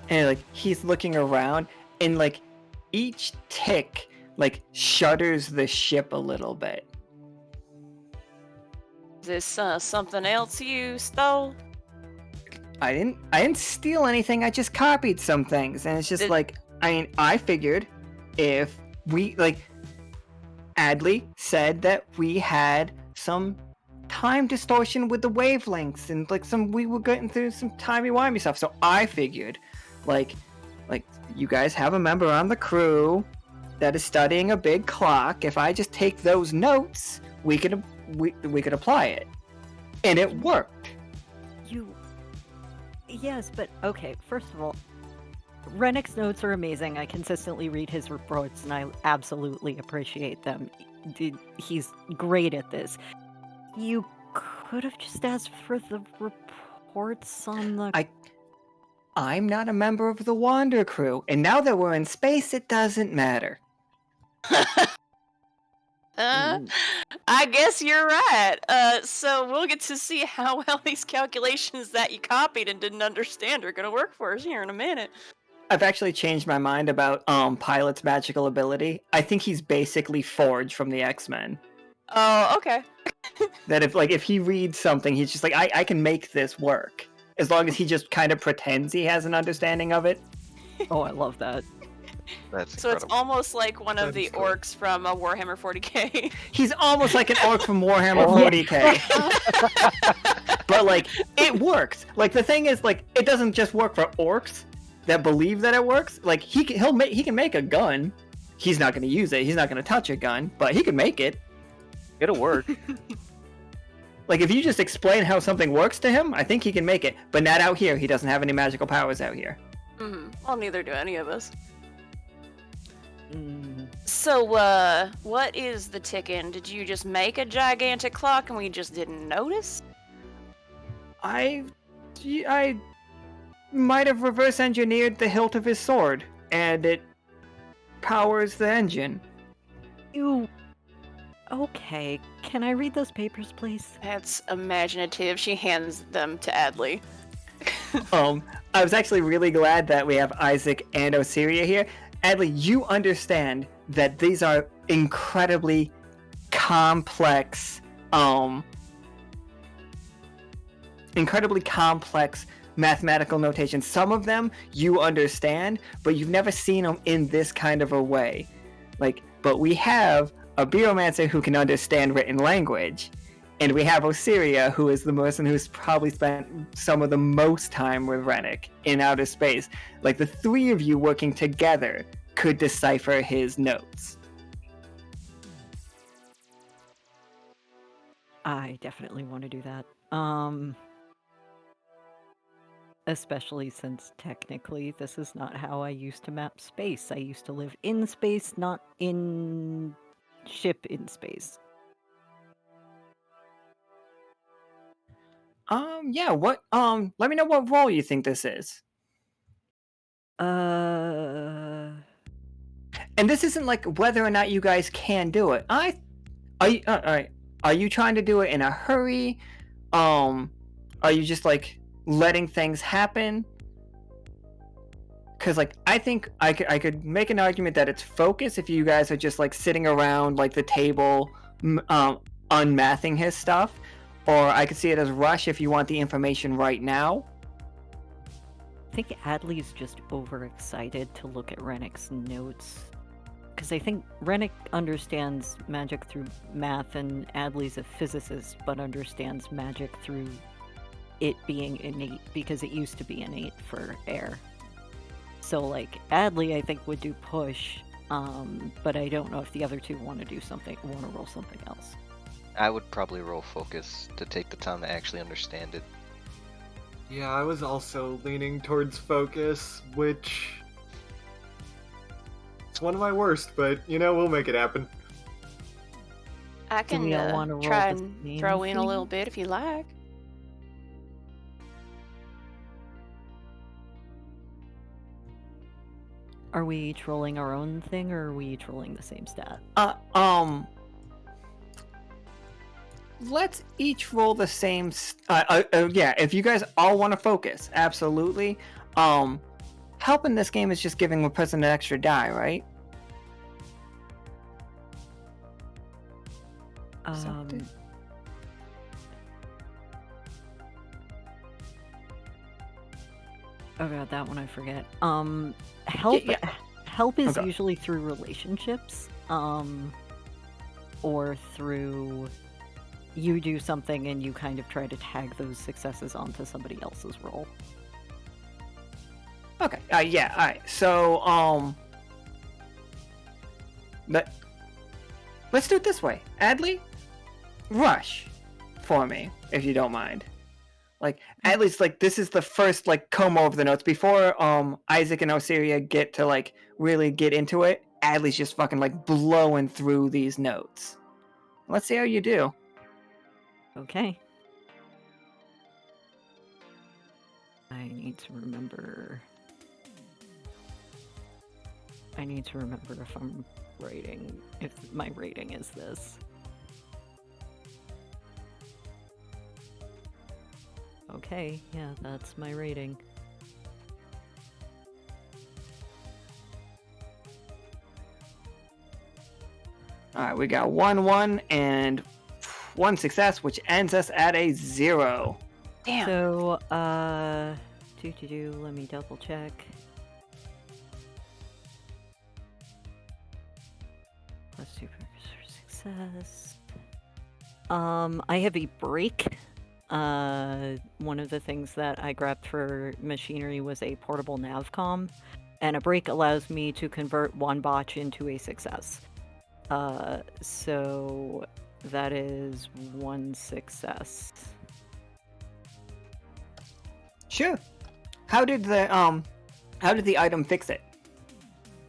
And like, he's looking around, and like, each tick like shudders the ship a little bit. Is this something else you stole? I didn't steal anything. I just copied some things, and it's just I figured if we like, Adli said that we had some time distortion with the wavelengths, and like we were getting through some timey-wimey stuff. So I figured, like you guys have a member on the crew that is studying a big clock. If I just take those notes, we could apply it, and it worked. Yes, but okay, first of all, Rennick's notes are amazing. I consistently read his reports, and I absolutely appreciate them. He's great at this. You could have just asked for the reports on the... I'm not a member of the Wander crew, and now that we're in space, it doesn't matter. I guess you're right. So we'll get to see how well these calculations that you copied and didn't understand are going to work for us here in a minute. I've actually changed my mind about Pilot's magical ability. I think he's basically Forge from the X-Men. Oh, okay. That if he reads something, he's just like, I can make this work. As long as he just kind of pretends he has an understanding of it. Oh, I love that. That's So incredible. it's almost like one of That the is cool. orcs from Warhammer 40k. He's almost like an orc from Warhammer 40k. But like, it works. Like, the thing is, like, it doesn't just work for orcs that believe that it works. Like, he can make a gun. He's not going to use it. He's not going to touch a gun, but he can make it. It'll work. Like, if you just explain how something works to him, I think he can make it. But not out here. He doesn't have any magical powers out here. Well, neither do any of us. Mm. So, what is the ticking? Did you just make a gigantic clock and we just didn't notice? I might have reverse engineered the hilt of his sword, and it powers the engine. Okay, can I read those papers, please? That's imaginative. She hands them to Adli. I was actually really glad that we have Isaac and Osiria here. Adli, you understand that these are incredibly complex, mathematical notations. Some of them you understand, but you've never seen them in this kind of a way. But we have a Beomancer who can understand written language, and we have Osiria, who is the person who's probably spent some of the most time with Rennick in outer space. Like, the three of you working together could decipher his notes. I definitely want to do that. Especially since technically this is not how I used to map space. I used to live in space, not in ship in space. Yeah, let me know what role you think this is. And this isn't like whether or not you guys can do it. Alright. Are you trying to do it in a hurry? Are you just like letting things happen? Because like, I think I could make an argument that it's focus if you guys are just like sitting around like the table, unmathing his stuff. Or I could see it as rush if you want the information right now. I think Adli's just overexcited to look at Rennick's notes. Because I think Rennick understands magic through math, and Adli's a physicist, but understands magic through it being innate, because it used to be innate for air. So, like, Adli, I think, would do push, but I don't know if the other two want to roll something else. I would probably roll focus to take the time to actually understand it. Yeah, I was also leaning towards focus, which... it's one of my worst, but, we'll make it happen. I Do can we all wanna roll try the and same throw in a thing? little bit if you like. Are we each rolling our own thing, or are we each rolling the same stat? Let's each roll the same. Yeah, if you guys all want to focus, absolutely. Help in this game is just giving a person an extra die, right? Something. Oh god, that one I forget. Help. Yeah. Help is Okay. usually through relationships, or through you do something and you kind of try to tag those successes onto somebody else's roll. Okay. Yeah. All right. So let's do it this way. Adli, rush for me if you don't mind. Like at least like this is the first like comb over the notes before Isaac and Osiria get to like really get into it. Adli's just fucking like blowing through these notes. Let's see how you do. Okay. I need to remember if I'm rating, if my rating is this. Okay, yeah, that's my rating. Alright, we got 1-1 and 1 success, which ends us at a 0. Damn. So, let me double check. Plus 2 for success. I have a break. One of the things that I grabbed for machinery was a portable navcom, and a break allows me to convert one botch into a success. So that is 1 success. Sure. How did the item fix it?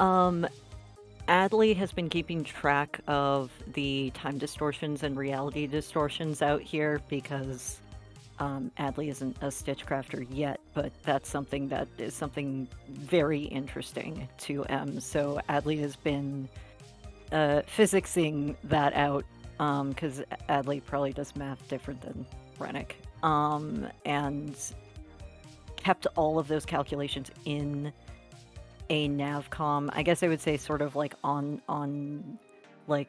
Adli has been keeping track of the time distortions and reality distortions out here because Adli isn't a stitch crafter yet, but that's something that is something very interesting to M. So Adli has been physicsing that out because Adli probably does math different than Rennick, and kept all of those calculations in a navcom. I guess I would say sort of like on like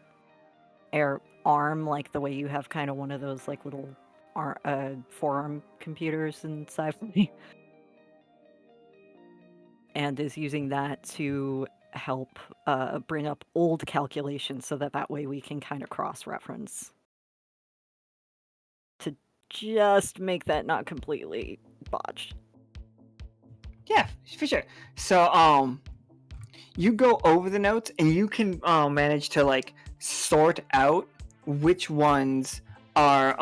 air arm, like the way you have kind of one of those like little forearm computers in sci-fi, and is using that to help bring up old calculations so that way we can kind of cross-reference to just make that not completely botched. Yeah, for sure. So you go over the notes and you can manage to like sort out which ones are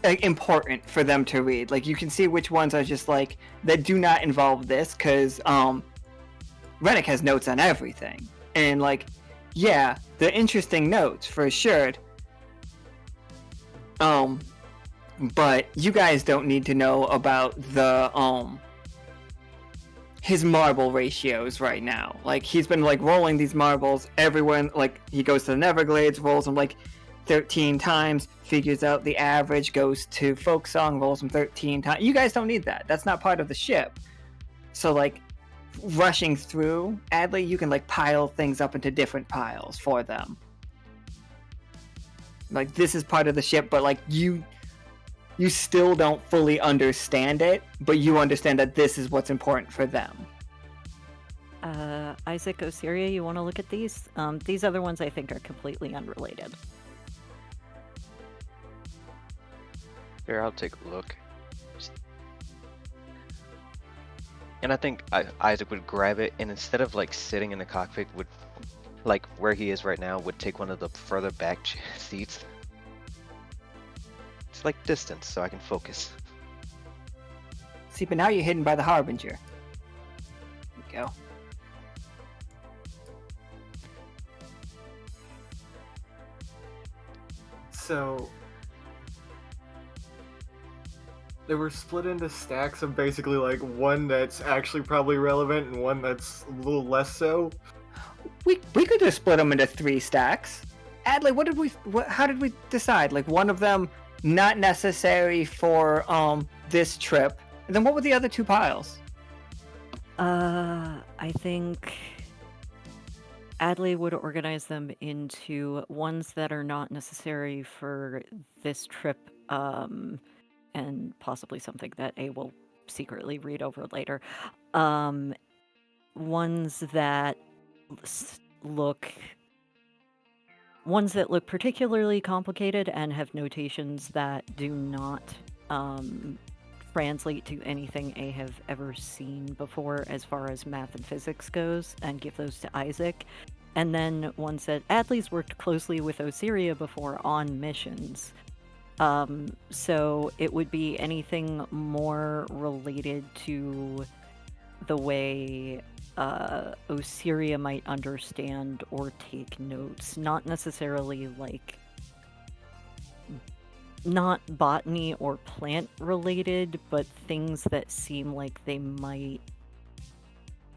important for them to read. Like you can see which ones are just like that do not involve this, because Rennick has notes on everything, and like yeah, the interesting notes for sure. But you guys don't need to know about the his marble ratios right now. Like he's been like rolling these marbles everywhere. Like he goes to the Neverglades, rolls them like 13 times, figures out the average, goes to Folksong, rolls them 13 times. You guys don't need that. That's not part of the ship. So like rushing through Adli, you can like pile things up into different piles for them. Like this is part of the ship, but like you still don't fully understand it, but you understand that this is what's important for them. Isaac, Osiria, you want to look at these? These other ones I think are completely unrelated. Here, I'll take a look. And I think Isaac would grab it, and instead of like sitting in the cockpit, would like where he is right now, would take one of the further back seats. It's like distance, so I can focus. See, but now you're hidden by the Harbinger. There you go. So they were split into stacks of basically like one that's actually probably relevant and one that's a little less so. We could just split them into 3 stacks. Adli, how did we decide? Like one of them not necessary for this trip. And then what were the other 2 piles? I think Adli would organize them into ones that are not necessary for this trip, and possibly something that A will secretly read over later. Ones that look ones that look particularly complicated and have notations that do not translate to anything I have ever seen before as far as math and physics goes, and give those to Isaac. And then ones that Adli's worked closely with Osiria before on missions. So it would be anything more related to the way Osiria might understand or take notes, not necessarily like not botany or plant related, but things that seem like they might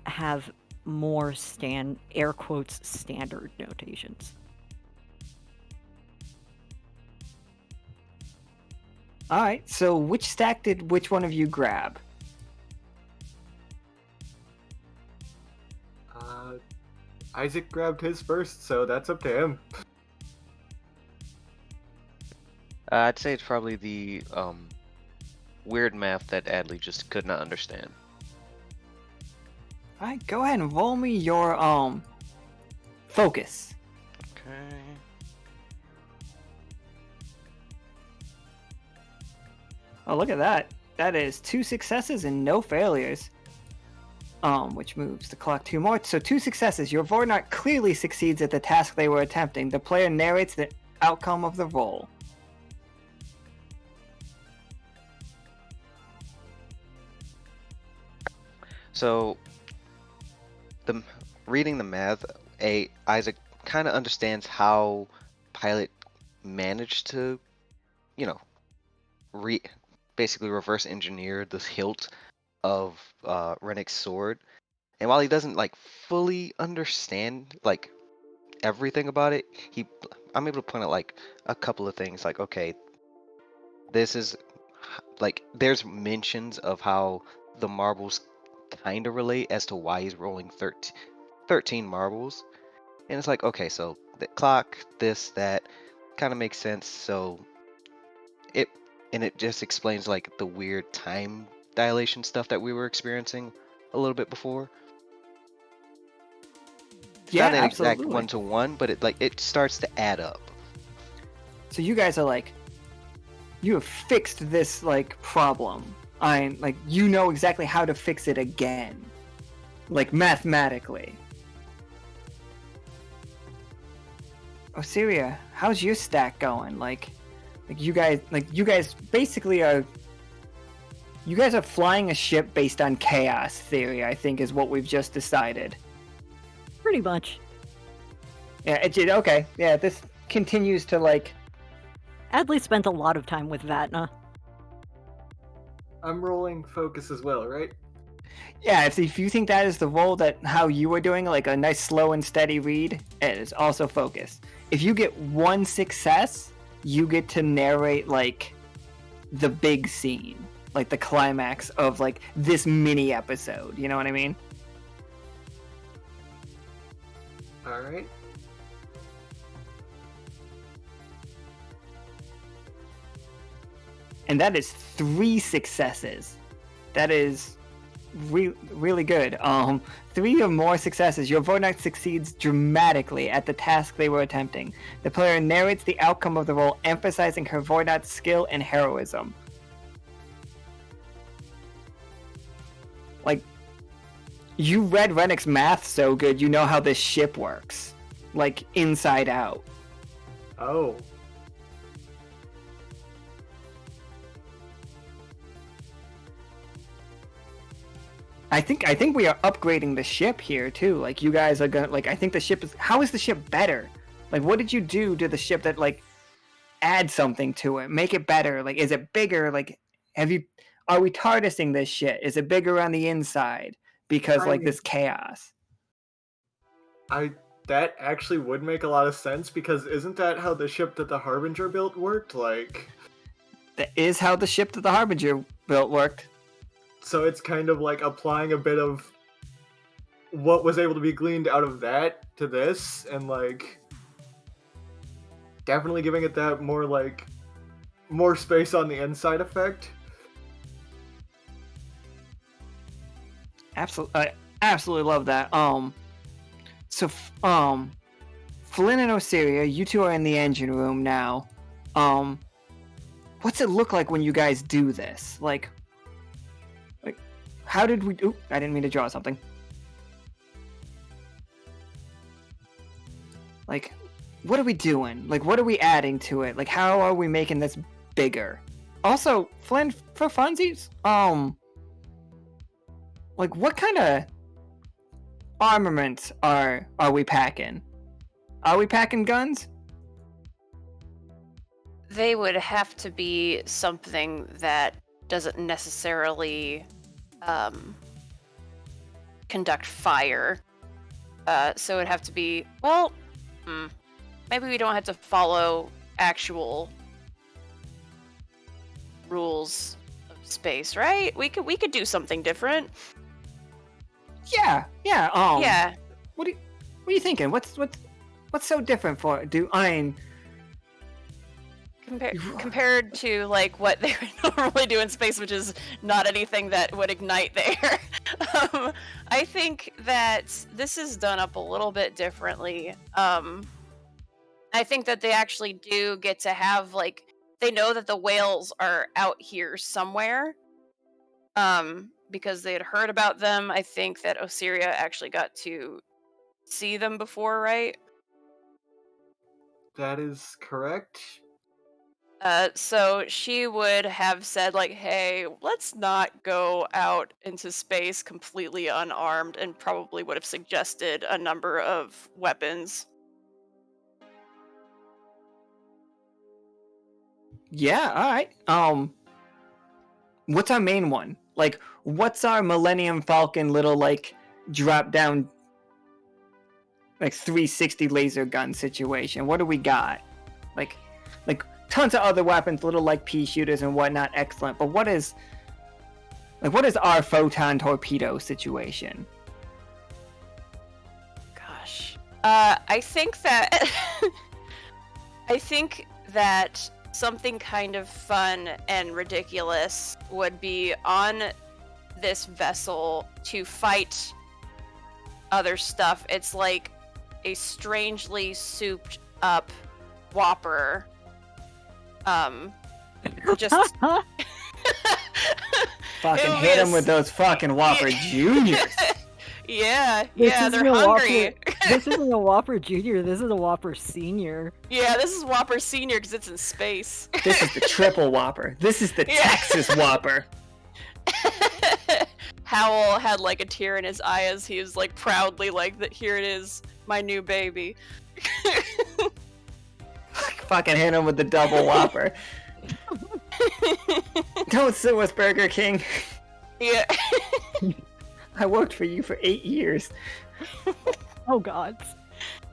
have more air quotes standard notations. All right. So which stack did which one of you grab? Isaac grabbed his first, so that's up to him. I'd say it's probably the weird math that Adli just could not understand. All right. Go ahead and roll me your focus. Okay. Oh, look at that. That is 2 successes and no failures. Which moves the clock 2 more. So 2 successes. Your Vornart clearly succeeds at the task they were attempting. The player narrates the outcome of the roll. So, reading the math, Isaac kind of understands how Pilot managed to, basically reverse engineer the hilt of Rennick's sword. And while he doesn't fully understand everything about it, I'm able to point out a couple of things. Okay, this is there's mentions of how the marbles kind of relate as to why he's rolling 13 marbles. And it's okay, so the clock, this, that, kind of makes sense. So it just explains the weird time dilation stuff that we were experiencing a little bit before. It's Yeah, not an absolutely. exact 1-to-1, but it starts to add up. So you guys are you have fixed this problem. You know exactly how to fix it again, mathematically. Osiria, how's your stack going? You guys basically are. You guys are flying a ship based on chaos theory, I think, is what we've just decided. Pretty much. Yeah, okay. Yeah, this continues to Adli spent a lot of time with Vatna. I'm rolling focus as well, right? Yeah, if you think that is the role that how you were doing, a nice slow and steady read, it is also focus. If you get 1 success, you get to narrate the big scene, the climax of this mini episode. You know what I mean? All right. And that is 3 successes. That is really good. 3 or more successes. Your Vornart succeeds dramatically at the task they were attempting. The player narrates the outcome of the roll, emphasizing her Vornart's skill and heroism. You read Rennick's math so good, you know how this ship works. Inside out. Oh. I think we are upgrading the ship here too. You guys are gonna I think the ship is. How is the ship better? What did you do to the ship that add something to it, make it better? Is it bigger? Are we TARDISing this shit? Is it bigger on the inside because this chaos? That actually would make a lot of sense, because isn't that how the ship that the Harbinger built worked? That is how the ship that the Harbinger built worked. So it's kind of applying a bit of what was able to be gleaned out of that to this, and definitely giving it that more space on the inside effect. Absolutely, I absolutely love that. So, Flynn and Osiria, you two are in the engine room now. What's it look like when you guys do this? Like how did we... Oop, I didn't mean to draw something. Like, what are we doing? Like, what are we adding to it? Like, how are we making this bigger? Also, Flynn, for funsies, like, what kind of armaments are we packing? Are we packing guns? They would have to be something that doesn't necessarily conduct fire. So it'd have to be, well, maybe we don't have to follow actual rules of space, right? We could do something different. Yeah. Yeah. What are you thinking? What's so different for it? Compared to like what they would normally do in space, which is not anything that would ignite the air. I think that this is done up a little bit differently. I think that they actually do get to have, like, they know that the whales are out here somewhere. Because they had heard about them. I think that Osiria actually got to see them before, right? That is correct. So she would have said, like, hey, let's not go out into space completely unarmed, and probably would have suggested a number of weapons. Yeah, alright. What's our main one? Like, what's our Millennium Falcon little, like, drop down, like, 360 laser gun situation? What do we got? Like, tons of other weapons, little, like, pea shooters and whatnot, excellent. But what is our photon torpedo situation? Gosh. I think that... I think that something kind of fun and ridiculous would be on this vessel to fight other stuff. It's like a strangely souped up Whopper. Just fucking hit him with those fucking Whopper Juniors. Yeah, This they're isn't a hungry. Whopper, this isn't a Whopper Junior. This is a Whopper Senior. Yeah, this is Whopper Senior because it's in space. This is the triple Whopper. This is the Texas Whopper. Howell had like a tear in his eye as he was like proudly like, that here it is, my new baby. Fucking hit him with the double Whopper. Don't sue us, Burger King. Yeah. I worked for you for 8 years. Oh God.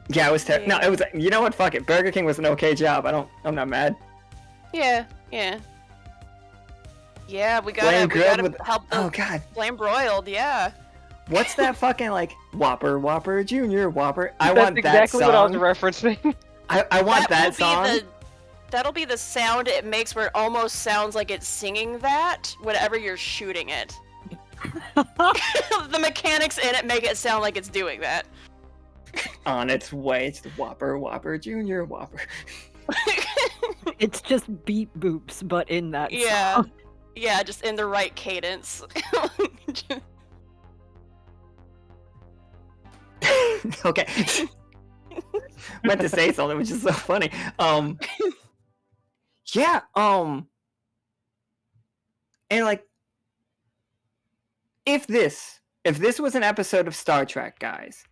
Yeah, it was terrible. No, it was. You know what? Fuck it. Burger King was an okay job. I'm not mad. Yeah. Yeah, we gotta help the Oh God. flame broiled. Yeah. What's that fucking like Whopper Junior Whopper? I That's want exactly that what I was song. referencing. I want that song. That'll be the sound it makes where it almost sounds like it's singing that whenever you're shooting it. The mechanics in it make it sound like it's doing that. On its way. It's the Whopper Junior Whopper. It's just beep boops, but in that Yeah. song. Yeah, just in the right cadence. Okay. Meant to say something, which is so funny. Yeah, and like, if this was an episode of Star Trek, guys,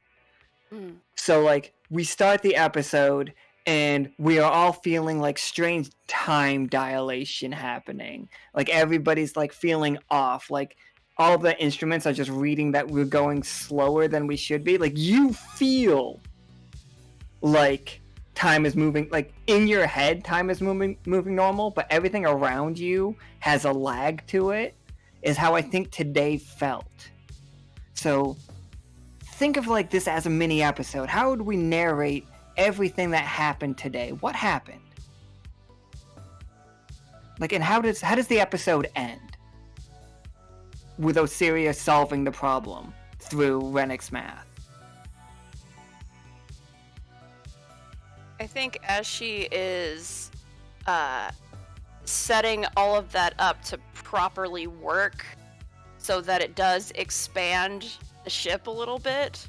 so like, we start the episode and we are all feeling like strange time dilation happening. Like, everybody's like feeling off. Like, all the instruments are just reading that we're going slower than we should be. Like, you feel like time is moving, like in your head time is moving normal, but everything around you has a lag to it, is how I think today felt. So think of like this as a mini episode. How would we narrate everything that happened today? What happened? Like, and how does the episode end? With Osiria solving the problem through Rennick's math. I think as she is setting all of that up to properly work so that it does expand the ship a little bit,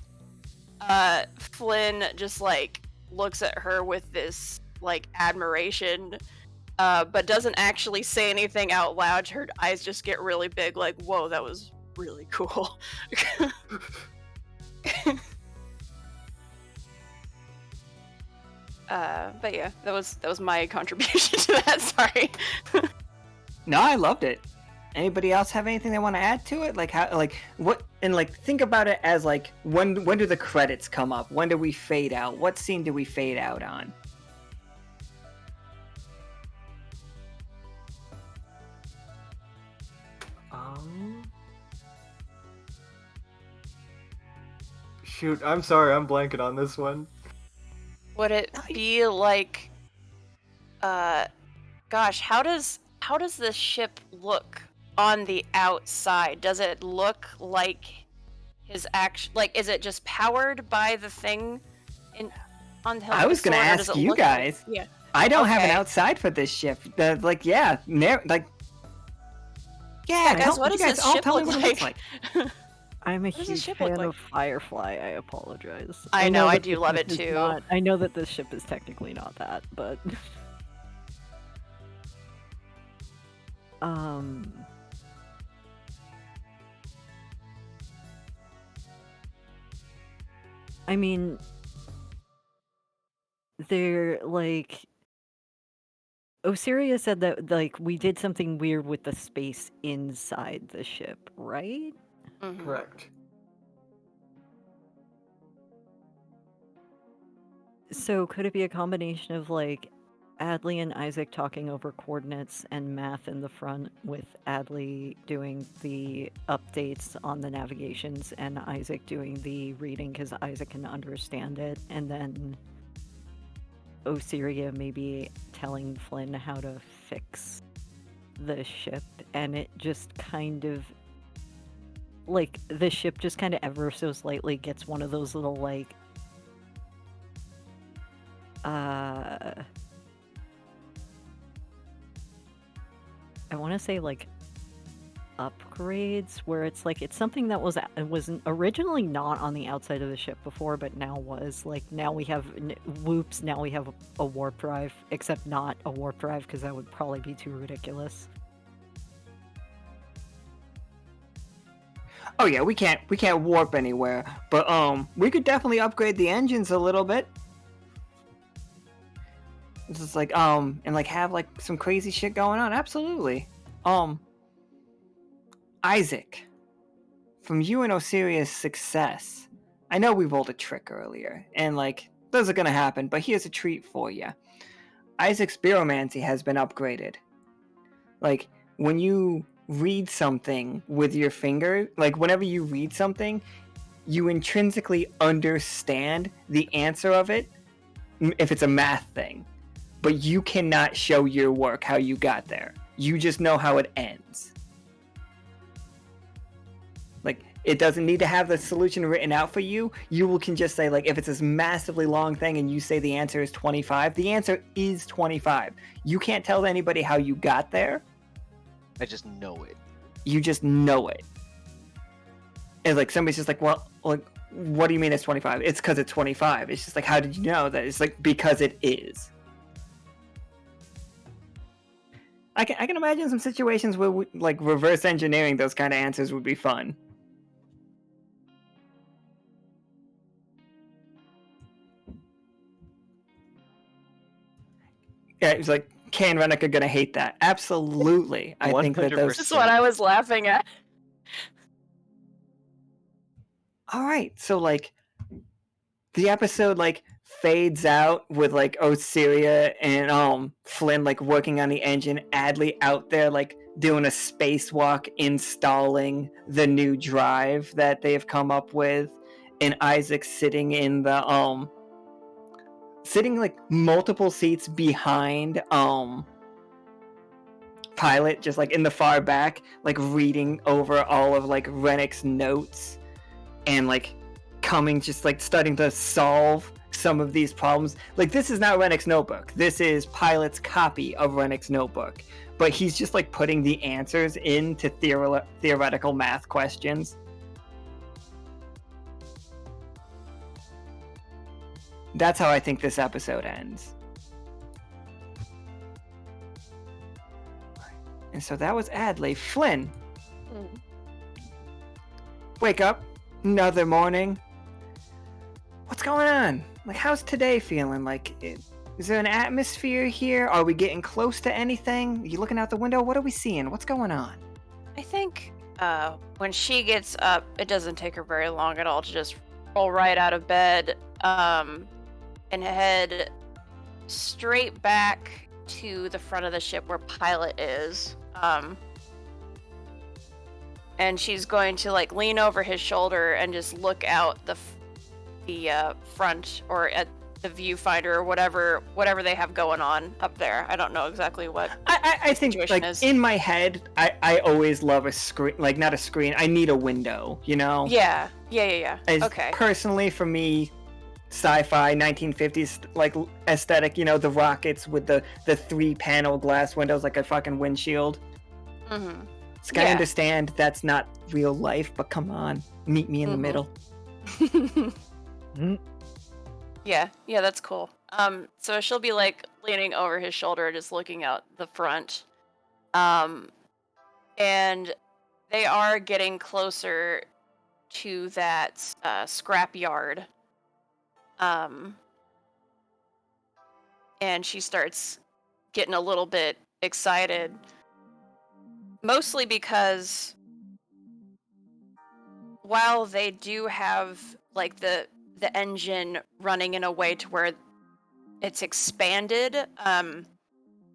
Flynn just like looks at her with this like admiration, but doesn't actually say anything out loud. Her eyes just get really big, like, whoa, that was really cool. But yeah, that was my contribution to that. Sorry. No, I loved it. Anybody else have anything they want to add to it? Like how, like what, and like think about it as like when do the credits come up? When do we fade out? What scene do we fade out on? Shoot, I'm sorry, I'm blanking on this one. Would it be like, gosh, how does this ship look on the outside? Does it look like his like, is it just powered by the thing on the I was gonna ask you guys. Yeah. I don't have an outside for this ship. Like, yeah, like, yeah, guys, what does this ship look like? I'm a What does this huge ship look fan like? of Firefly. I apologize. I know, I that do this love ship it is too. I know that this ship is technically not that, but I mean, they're like, Osiria said that like we did something weird with the space inside the ship, right? Mhm. Correct. So could it be a combination of like Adli and Isaac talking over coordinates and math in the front, with Adli doing the updates on the navigations and Isaac doing the reading because Isaac can understand it, and then Osiria maybe telling Flynn how to fix the ship, and it just kind of like the ship just kind of ever so slightly gets one of those little like I want to say like upgrades, where it's like it's something that was originally not on the outside of the ship before, but now was. Like now we have whoops, now we have a warp drive, except not a warp drive because that would probably be too ridiculous. Oh yeah, we can't warp anywhere, but we could definitely upgrade the engines a little bit. It's just like and like have like some crazy shit going on. Absolutely. Isaac, from you and Osiria's success, I know we rolled a trick earlier, and like those are gonna happen, but here's a treat for you. Isaac's Biromancy has been upgraded. Like when you read something with your finger, like whenever you read something, you intrinsically understand the answer of it if it's a math thing, but you cannot show your work how you got there. You just know how it ends. Like it doesn't need to have the solution written out for you. You can just say, like, if it's this massively long thing and you say the answer is 25, the answer is 25. You can't tell anybody how you got there. I just know it. You just know it. And like somebody's just like, well, like, what do you mean it's 25? It's because it's 25. It's just like, how did you know that? It's like, because it is. I can imagine some situations where like reverse engineering those kind of answers would be fun. Yeah, it's like Kay and Rennick are gonna hate that. Absolutely, I think that those. This is what I was laughing at. All right, so like the episode like fades out with like Osiria and Flynn like working on the engine, Adli out there like doing a spacewalk installing the new drive that they've come up with, and Isaac sitting in the sitting like multiple seats behind Pilot, just like in the far back, like reading over all of like Rennick's notes and like coming, just like starting to solve some of these problems. Like, this is not Rennick's notebook. This is Pilot's copy of Rennick's notebook. But he's just like putting the answers into theoretical math questions. That's how I think this episode ends. And so that was Adli. Flynn. Wake up. Another morning. What's going on? Like, how's today feeling? Like, is there an atmosphere here? Are we getting close to anything? You looking out the window? What are we seeing? What's going on? I think when she gets up, it doesn't take her very long at all to just roll right out of bed and head straight back to the front of the ship where Pilot is. And she's going to like lean over his shoulder and just look out the front or at the viewfinder or whatever they have going on up there. I don't know exactly what I think like is. In my head, I always love a screen, like not a screen. I need a window, you know? Yeah. As Okay. Personally, for me, sci-fi 1950s like aesthetic, you know, the rockets with the 3-panel glass windows like a fucking windshield. Mm-hmm. So I understand that's not real life, but come on, meet me in the middle. Yeah, that's cool. So she'll be like leaning over his shoulder, just looking out the front. And they are getting closer to that scrap yard. And she starts getting a little bit excited, mostly because while they do have like the engine running in a way to where it's expanded,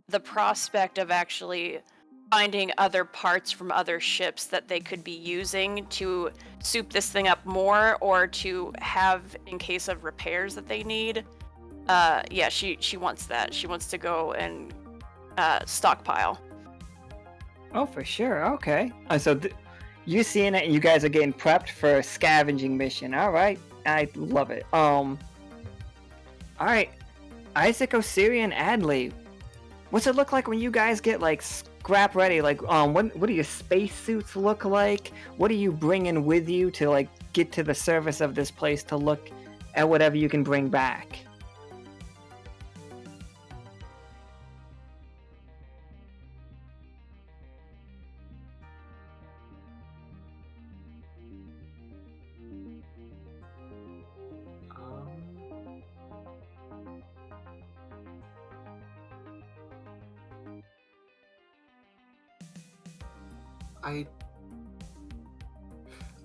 the prospect of actually finding other parts from other ships that they could be using to soup this thing up more or to have in case of repairs that they need, she wants that. She wants to go and stockpile. Oh, for sure. Okay. So you seeing it, and you guys are getting prepped for a scavenging mission. All right. I love it. All right. Isaac, Osiria, and Adli. What's it look like when you guys get like scrap ready? Like, what do your spacesuits look like? What are you bringing with you to like get to the surface of this place to look at whatever you can bring back?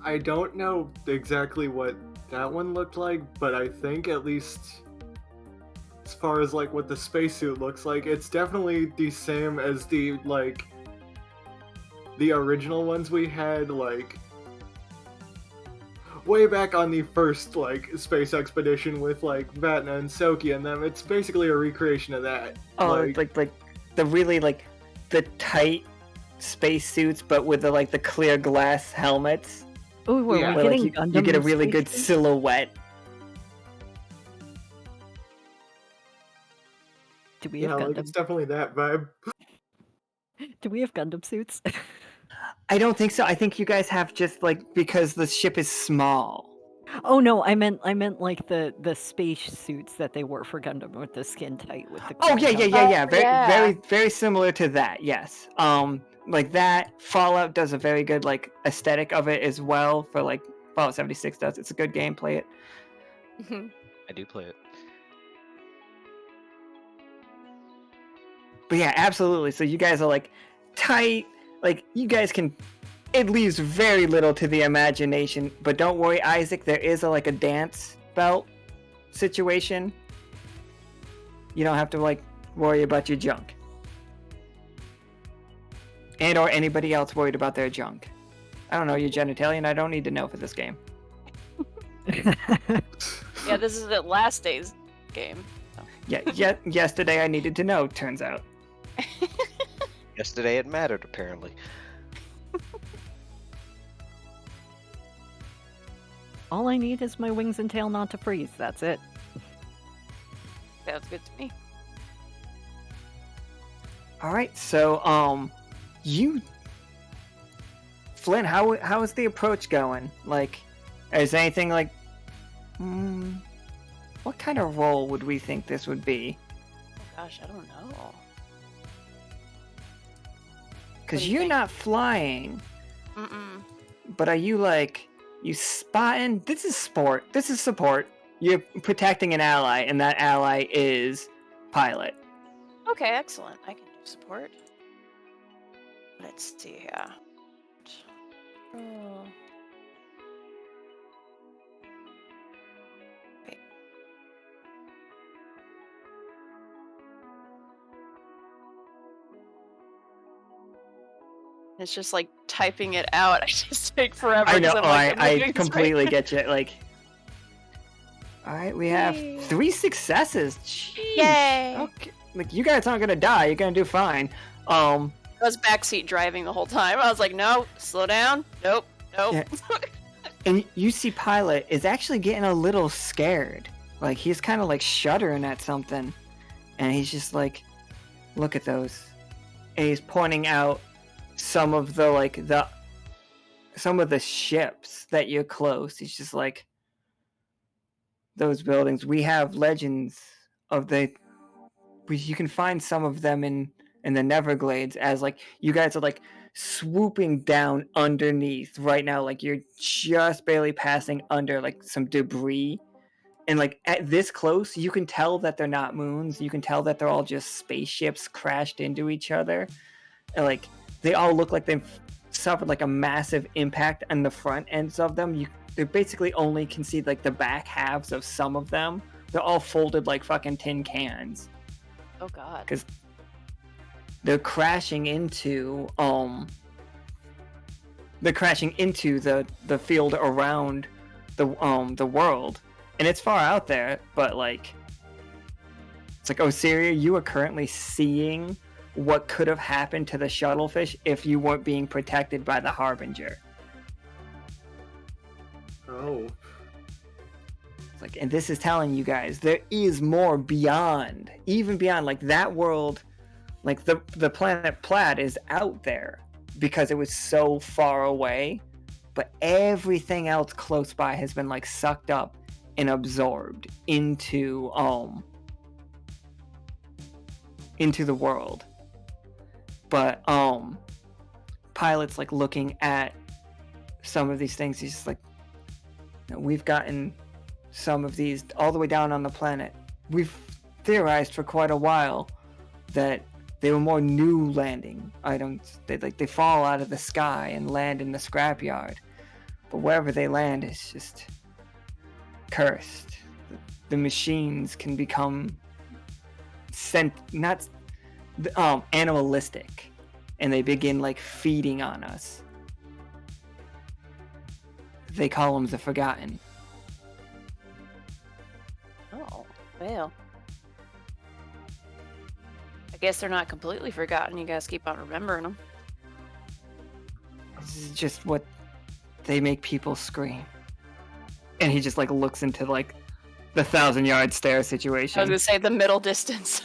I don't know exactly what that one looked like, but I think at least as far as like what the spacesuit looks like, it's definitely the same as the original ones we had like way back on the first like space expedition with like Vatna and Soki and them. It's basically a recreation of that. Oh, like the really like the tight spacesuits, but with the clear glass helmets. Oh, we're Yeah. Where, like, getting you Gundam get a really good spacesuits? silhouette. Do we Yeah, have like Gundam? it's definitely that vibe. Do we have Gundam suits? I don't think so. I think you guys have just like because the ship is small. Oh no, I meant like the space suits that they wore for Gundam with the skin tight with the. Oh clear yeah. helmet. Very yeah. very similar to that. Yes. Like that. Fallout does a very good like aesthetic of it as well. For like Fallout 76 does. It's a good game. Play it. I do play it. But yeah, absolutely. So you guys are like tight. Like you guys can. It leaves very little to the imagination. But don't worry, Isaac. There is a dance belt situation. You don't have to like worry about your junk. And or anybody else worried about their junk. I don't know, your genitalia, and I don't need to know for this game. Yeah, this is the last day's game. Yeah, yesterday I needed to know, turns out. Yesterday it mattered, apparently. All I need is my wings and tail not to freeze. That's it. Sounds good to me. All right, so Flynn, how is the approach going? Like, is anything like, what kind of role would we think this would be? Oh gosh, I don't know. Because do you you're think? not flying, but are you like, you spotting? This is sport. This is support. You're protecting an ally, and that ally is pilot. Okay, excellent. I can do support. Let's see here. Oh. Wait. It's just like typing it out. I just take forever. I know. 'cause I'm like, I'm I moving completely straight. get you. Like, all right, we have Yay. 3 successes. Jeez. Yay! Okay. Like, you guys aren't gonna die. You're gonna do fine. I was backseat driving the whole time. I was like, no, slow down. Nope. Yeah. And you see Pilot is actually getting a little scared. Like, he's kind of like shuddering at something. And he's just like, look at those. And he's pointing out some of the ships that you're close. He's just like, those buildings. We have legends of you can find some of them in the Neverglades, as like you guys are like swooping down underneath right now, like you're just barely passing under like some debris, and like at this close you can tell that they're not moons. You can tell that they're all just spaceships crashed into each other, and like they all look like they've suffered like a massive impact on the front ends of them. They basically only can see like the back halves of some of them. They're all folded like fucking tin cans. Oh god. Because they're crashing into the field around the world, and it's far out there, but like it's like, Osiria, you are currently seeing what could have happened to the shuttlefish if you weren't being protected by the Harbinger. Oh. It's like, and this is telling you guys there is more beyond, even beyond like that world. Like the planet Plaid is out there because it was so far away, but everything else close by has been like sucked up and absorbed into the world. But Pilot's like looking at some of these things. He's just like, we've gotten some of these all the way down on the planet. We've theorized for quite a while that they were more new landing items. They fall out of the sky and land in the scrapyard. But wherever they land is just cursed. The machines can become animalistic, and they begin like feeding on us. They call them the Forgotten. Oh, well. I guess they're not completely forgotten. You guys keep on remembering them. This is just what they make people scream. And he just like looks into like the 1,000-yard stare situation. I was gonna say the middle distance.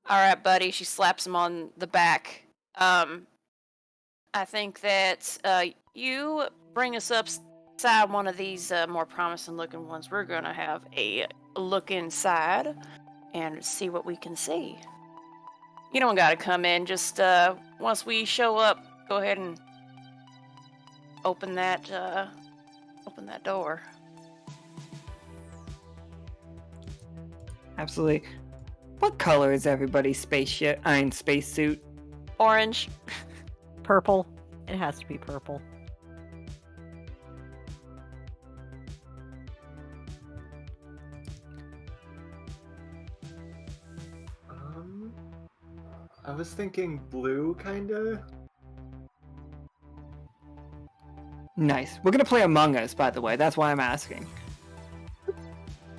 Alright, buddy. She slaps him on the back. I think that you bring us upside one of these more promising looking ones. We're gonna have a look inside and see what we can see. You don't gotta come in. Just once we show up, go ahead and open that door. Absolutely. What color is everybody's spacesuit? Orange. Purple. It has to be purple. I was thinking blue, kinda. Nice. We're gonna play Among Us, by the way. That's why I'm asking.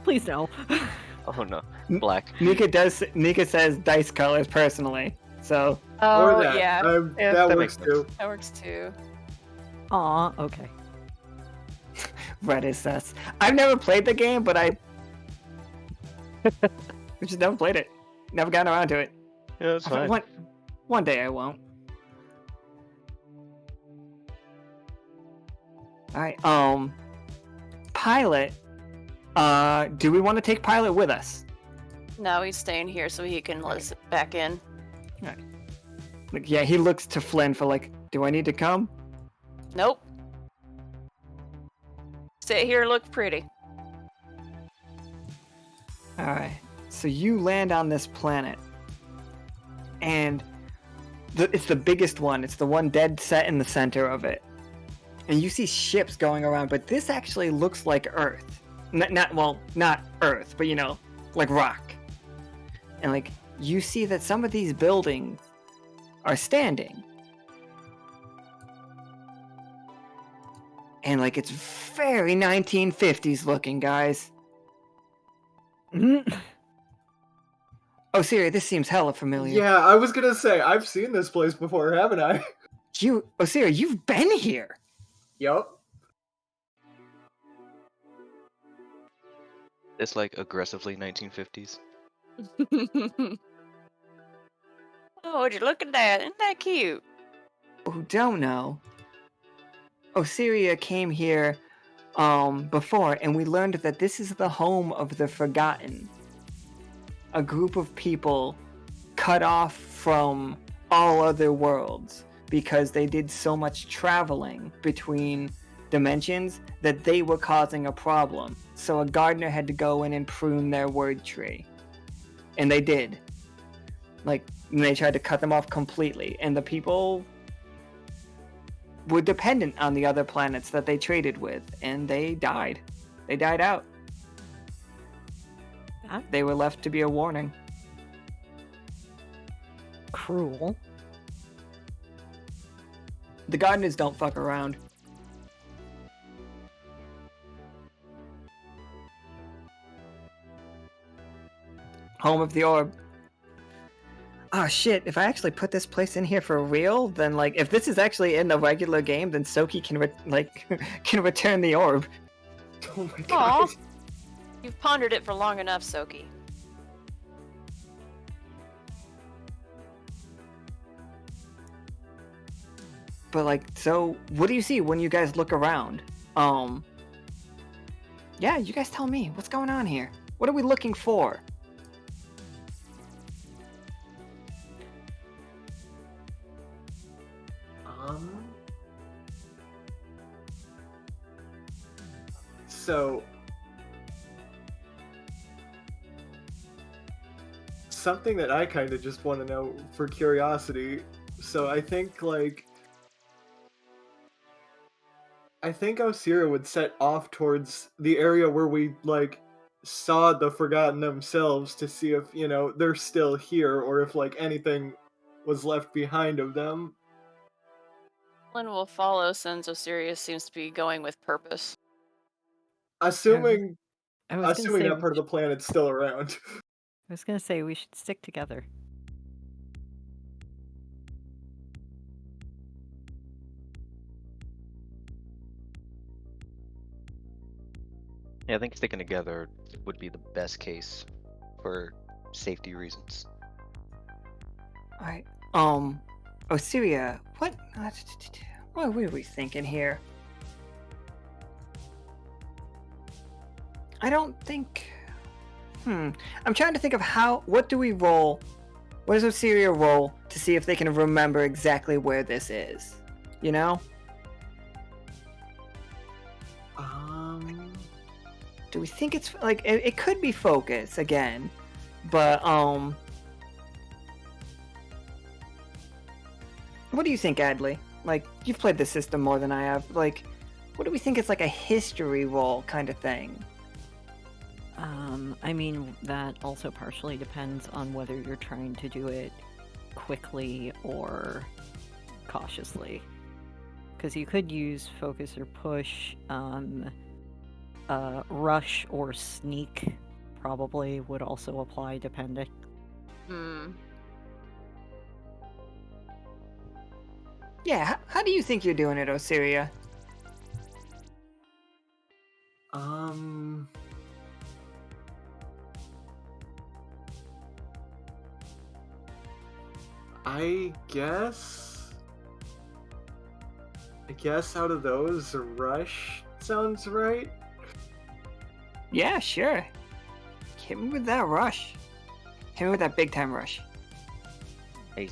Please no. Oh no, black. Nika says dice colors personally. So Oh, Or that. yeah. Yeah, that that works makes sense. too. That works too. Aw, okay. red is sus. I've never played the game, but We just never played it. Never gotten around to it. Yeah, that's fine. One day I won't. Alright, Pilot. Do we want to take Pilot with us? No, he's staying here so he can let us back in. Like, yeah, he looks to Flynn for like, do I need to come? Nope. Sit here, look pretty. Alright, so you land on this planet. And it's the biggest one. It's the one dead set in the center of it. And you see ships going around, but this actually looks like Earth. Not Earth, but like rock. And like, you see that some of these buildings are standing. And like, it's very 1950s looking, guys. Osiria, this seems hella familiar. Yeah, I was gonna say, I've seen this place before, haven't I? Osiria, you've been here. Yup. It's like aggressively 1950s. Oh, would you look at that? Isn't that cute? Who don't know, Osiria came here before, and we learned that this is the home of the Forgotten. A group of people cut off from all other worlds because they did so much traveling between dimensions that they were causing a problem. So a gardener had to go in and prune their word tree. And they did. Like, they tried to cut them off completely. And the people were dependent on the other planets that they traded with. And they died. They died out. They were left to be a warning. Cruel. The gardeners don't fuck around. Home of the orb. Oh shit, if I actually put this place in here for real, then like, if this is actually in the regular game, then Soki can can return the orb. Oh my god. You've pondered it for long enough, Soki. But like, so what do you see when you guys look around? Yeah, you guys tell me. What's going on here? What are we looking for? So something that I kind of just want to know for curiosity. So I think Osiria would set off towards the area where we saw the Forgotten themselves to see if, they're still here or if anything was left behind of them. Flynn will follow since Osiria seems to be going with purpose. Assuming I was gonna say that part of the planet's still around. I was gonna say we should stick together. Yeah, I think sticking together would be the best case for safety reasons. Alright, Osiria, what were we thinking here? I don't think... I'm trying to think of what do we roll? What does Osiria roll to see if they can remember exactly where this is? You know? Do we think it's, it could be focus, again. But, what do you think, Adli? You've played the system more than I have. What do we think it's a history roll kind of thing? I mean, that also partially depends on whether you're trying to do it quickly or cautiously. Because you could use focus or push, rush or sneak probably would also apply depending. Yeah, how do you think you're doing it, Osiria? I guess out of those, Rush sounds right. Yeah, sure. Hit me with that rush. Hit me with that big time rush. Hey,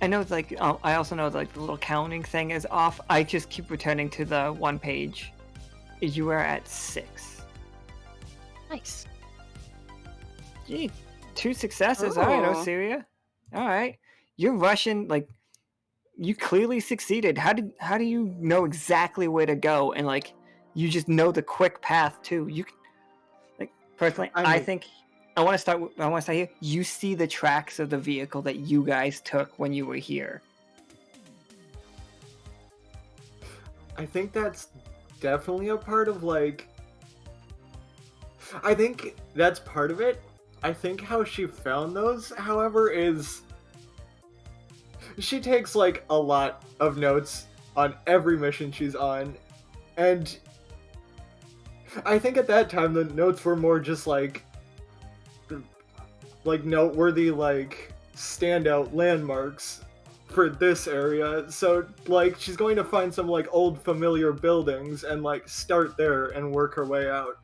I know it's like, I also know like the little counting thing is off. I just keep returning to the one page. You are at 6. Nice. Gee, 2 successes. All right, Ooh. Osiria. All right. You're Russian, like, you clearly succeeded. How do you know exactly where to go? And like, you just know the quick path too. You can, like, personally, I think I want to start here. You see the tracks of the vehicle that you guys took when you were here. I think that's definitely a part of, like... I think that's part of it. I think how she found those, however, is... She takes, like, a lot of notes on every mission she's on, and... I think at that time the notes were more just, like noteworthy, like, standout landmarks for this area. So, like, she's going to find some, like, old familiar buildings and, like, start there and work her way out.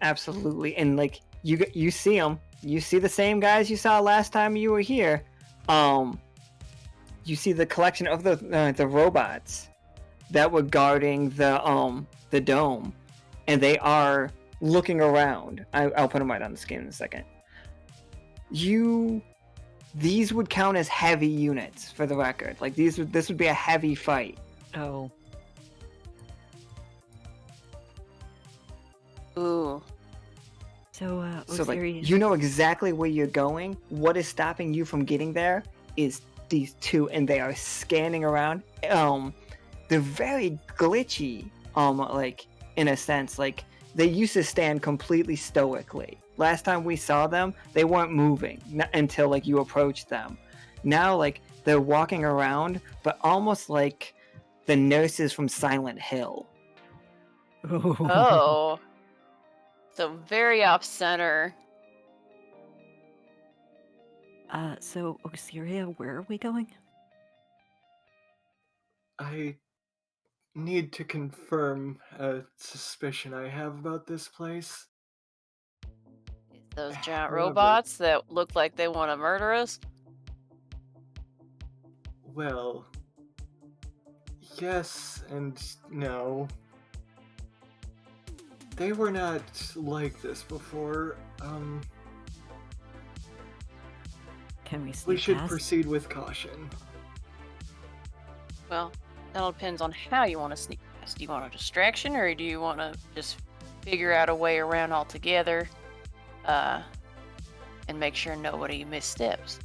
Absolutely, and like you see them. You see the same guys you saw last time you were here. You see the collection of the robots that were guarding the dome, and they are looking around. I'll put them right on the screen in a second. These would count as heavy units for the record. Like this would be a heavy fight. Oh. Ooh. So, So like Osiria... you know exactly where you're going. What is stopping you from getting there is these 2, and they are scanning around. They're very glitchy. Like in a sense, like they used to stand completely stoically. Last time we saw them, they weren't moving until like you approached them. Now, like they're walking around, but almost like the nurses from Silent Hill. Oh. So very off center. So, Osiria, where are we going? I need to confirm a suspicion I have about this place. Those giant However- robots that look like they want to murder us. Well, yes and no. They were not like this before. Can we sneak We should past? proceed with caution. Well, that all depends on how you want to sneak past. Do you want a distraction, or do you want to just figure out a way around altogether, and make sure nobody missteps?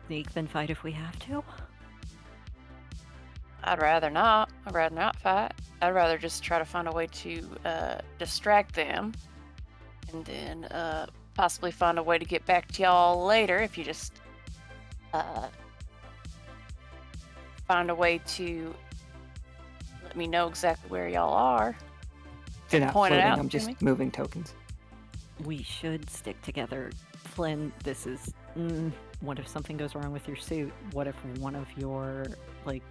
Sneak then fight if we have to? I'd rather not. I'd rather not fight. I'd rather just try to find a way to distract them, and then possibly find a way to get back to y'all later if you just find a way to let me know exactly where y'all are. They're not Point it floating, out I'm to just me. moving tokens. We should stick together. Flynn, this is... what if something goes wrong with your suit? What if one of your, like,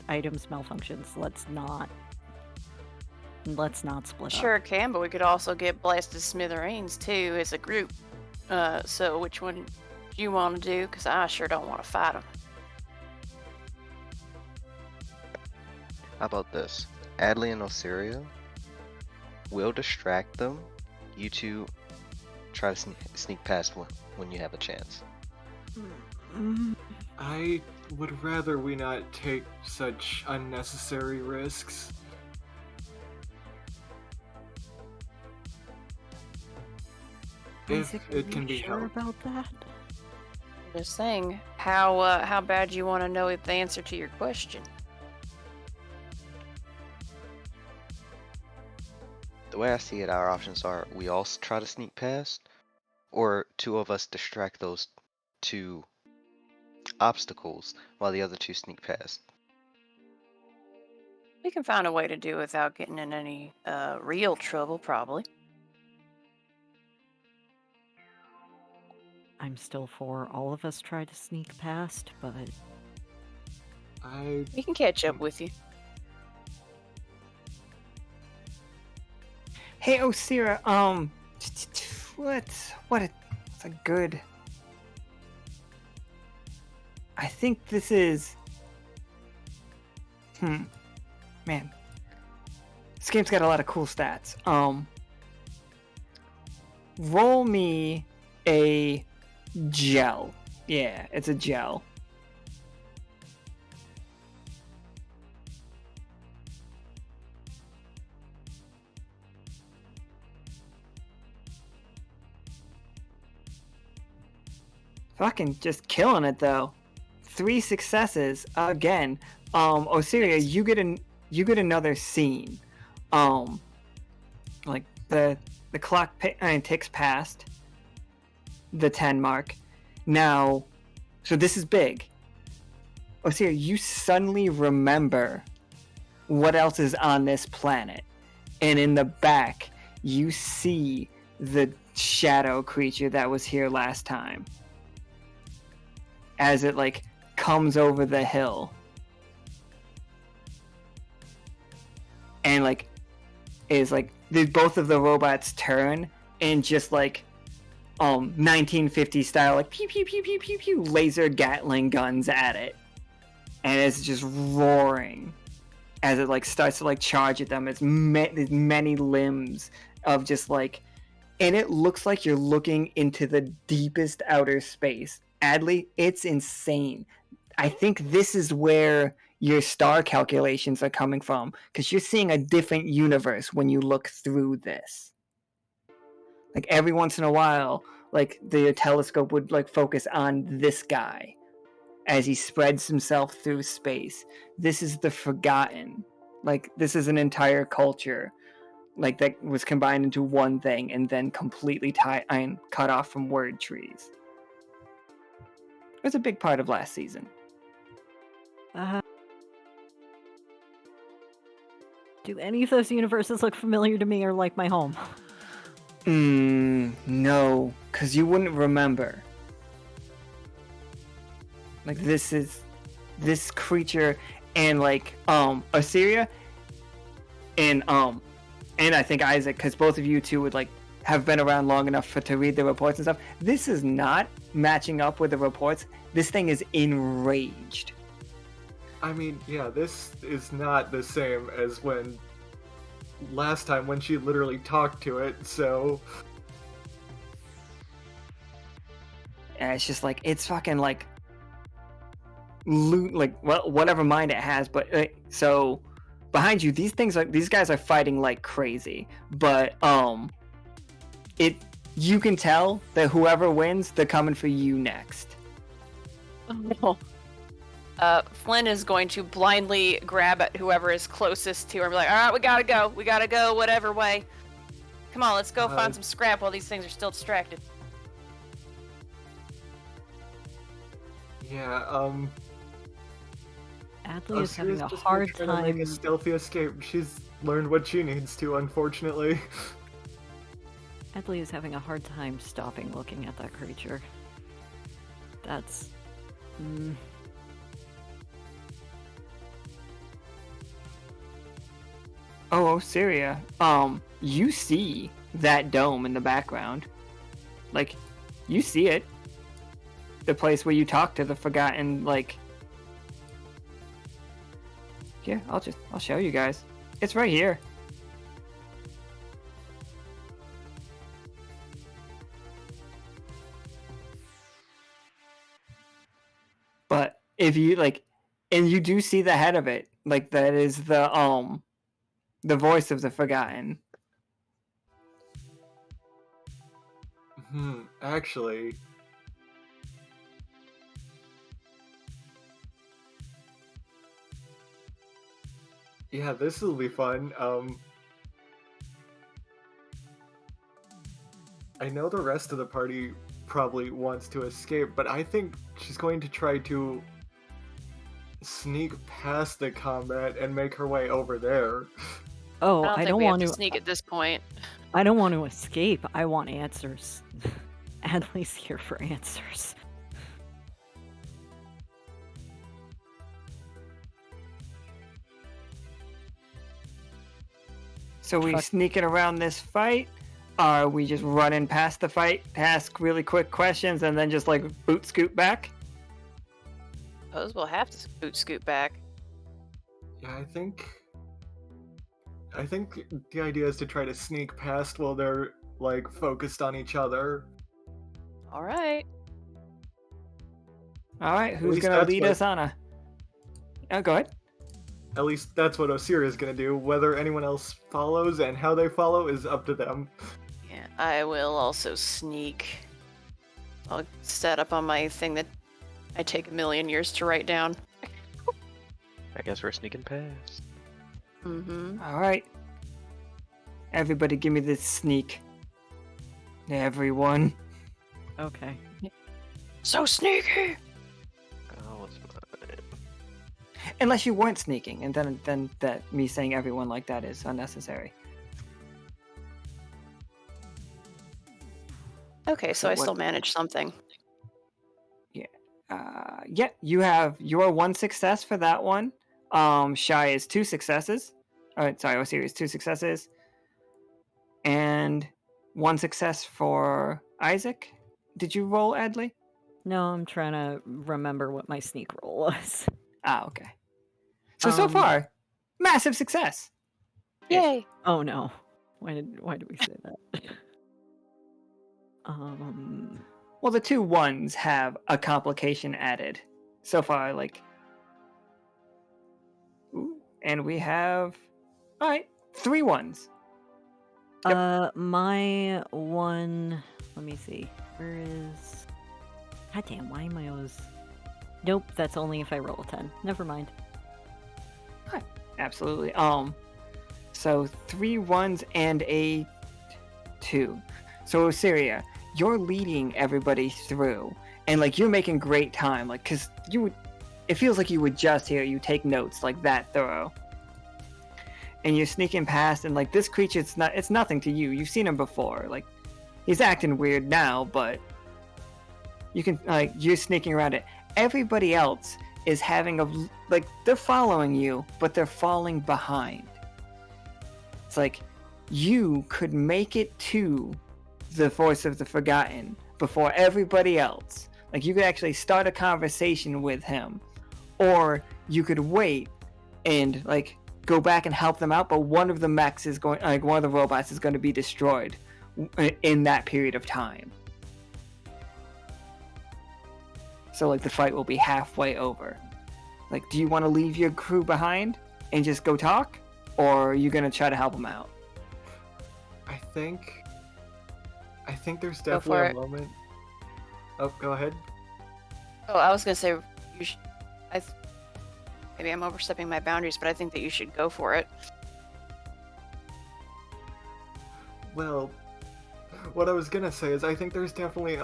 items malfunctions? Let's not split up. Sure it can, but we could also get blasted smithereens too as a group. So which one do you want to do? Because I sure don't want to fight them. how about this? Adli and Osiria, we'll distract them. You two try to sneak past when you have a chance. I would rather we not take such unnecessary risks. If Isaac, it are can you be sure helped. about that? I'm just saying, how bad you want to know the answer to your question? The way I see it, our options are we all try to sneak past, or two of us distract those two obstacles while the other two sneak past. We can find a way to do it without getting in any real trouble, probably. I'm still for all of us try to sneak past, but We can catch up with you. Hey, Osiria, what's a good... I think this is... Man. This game's got a lot of cool stats. Roll me a gel. Yeah, it's a gel. Fucking just killing it though. 3 successes again. Osiria, you get another scene. Like the clock ticks past the 10 mark. Now, so this is big. Osiria, you suddenly remember what else is on this planet, and in the back you see the shadow creature that was here last time as it like comes over the hill and like is like both of the robots turn and just like 1950 style like pew pew pew pew pew pew laser Gatling guns at it, and it's just roaring as it like starts to like charge at them. It's many limbs of just like, and it looks like you're looking into the deepest outer space. Adli, it's insane. I think this is where your star calculations are coming from, because you're seeing a different universe when you look through this. Like every once in a while, like the telescope would like focus on this guy as he spreads himself through space. This is the Forgotten. Like this is an entire culture, like that was combined into one thing and then completely cut off from word trees. It was a big part of last season. do any of those universes look familiar to me or like my home? No, because you wouldn't remember. Like this creature and like Osiria and I think Isaac, because both of you two would like have been around long enough to read the reports and stuff. This is not matching up with the reports. This thing is enraged. I mean, yeah, this is not the same as when last time when she literally talked to it, so... And it's just like, it's fucking like loot, like whatever mind it has. But so behind you, these guys are fighting like crazy. But you can tell that whoever wins, they're coming for you next. Oh. Flynn is going to blindly grab at whoever is closest to her and be like, alright, we gotta go, whatever way. Come on, let's go find some scrap while these things are still distracted. Yeah, Adli is having Osiria's a just hard trying to make a time. stealthy escape. She's learned what she needs to, unfortunately. Adli is having a hard time stopping looking at that creature. That's... Oh, Osiria, you see that dome in the background. Like, you see it. The place where you talk to the Forgotten, like... Here, I'll show you guys. It's right here. But if you, like, and you do see the head of it, like, that is the voice of the Forgotten. Actually... Yeah, this will be fun. I know the rest of the party probably wants to escape, but I think she's going to try to sneak past the combat and make her way over there. Oh, I don't I think don't we have want to to. sneak at this point. I don't want to escape. I want answers. Adli's here for answers. So we Fuck. sneaking around this fight? Are we just running past the fight, ask really quick questions, and then just like boot scoot back? Suppose we'll have to boot scoot back. Yeah, I think the idea is to try to sneak past while they're like focused on each other. All right. All right, who's least gonna that's lead what- us on a? Oh, go ahead. At least that's what Osiria is gonna do. Whether anyone else follows and how they follow is up to them. Yeah, I will also sneak. I'll set up on my thing that I take a million years to write down. I guess we're sneaking past. Mm-hmm. All right. Everybody, give me this sneak. Everyone. Okay. So sneaky! Oh, what's mine? Unless you weren't sneaking, and then that me saying everyone like that is unnecessary. Okay, so I What- still managed something. Yeah, you have your one success for that one. Shy is 2 successes. Osiria is 2 successes. And 1 success for Isaac. Did you roll, Adli? No, I'm trying to remember what my sneak roll was. Ah, okay. So far, massive success. Yay! Oh no. Why did we say that? Well, the 2 1s have a complication added. So far, like... Ooh, and we have... Alright, 3 1s. Yep. My one. Let me see. Where is? God damn! Why am I always? Nope. That's only if I roll a 10. Never mind. Absolutely. So 3 1s and a 2. So Osiria, you're leading everybody through, and like you're making great time, like because you would. It feels like you would just hear you take notes like that thorough. And you're sneaking past, and like this creature, it's nothing to you. You've seen him before. Like he's acting weird now, but you can like you're sneaking around it. Everybody else is having like they're following you, but they're falling behind. It's like you could make it to the Voice of the Forgotten before everybody else. Like you could actually start a conversation with him, or you could wait and like go back and help them out. But one of the mechs is going, like one of the robots is going to be destroyed in that period of time. So like the fight will be halfway over. Like, do you want to leave your crew behind and just go talk, or are you gonna try to help them out? I think there's Go definitely for a it. moment. Oh, go ahead. Oh, I was gonna say you should. Maybe I'm overstepping my boundaries, but I think that you should go for it. Well, what I was gonna say is I think there's definitely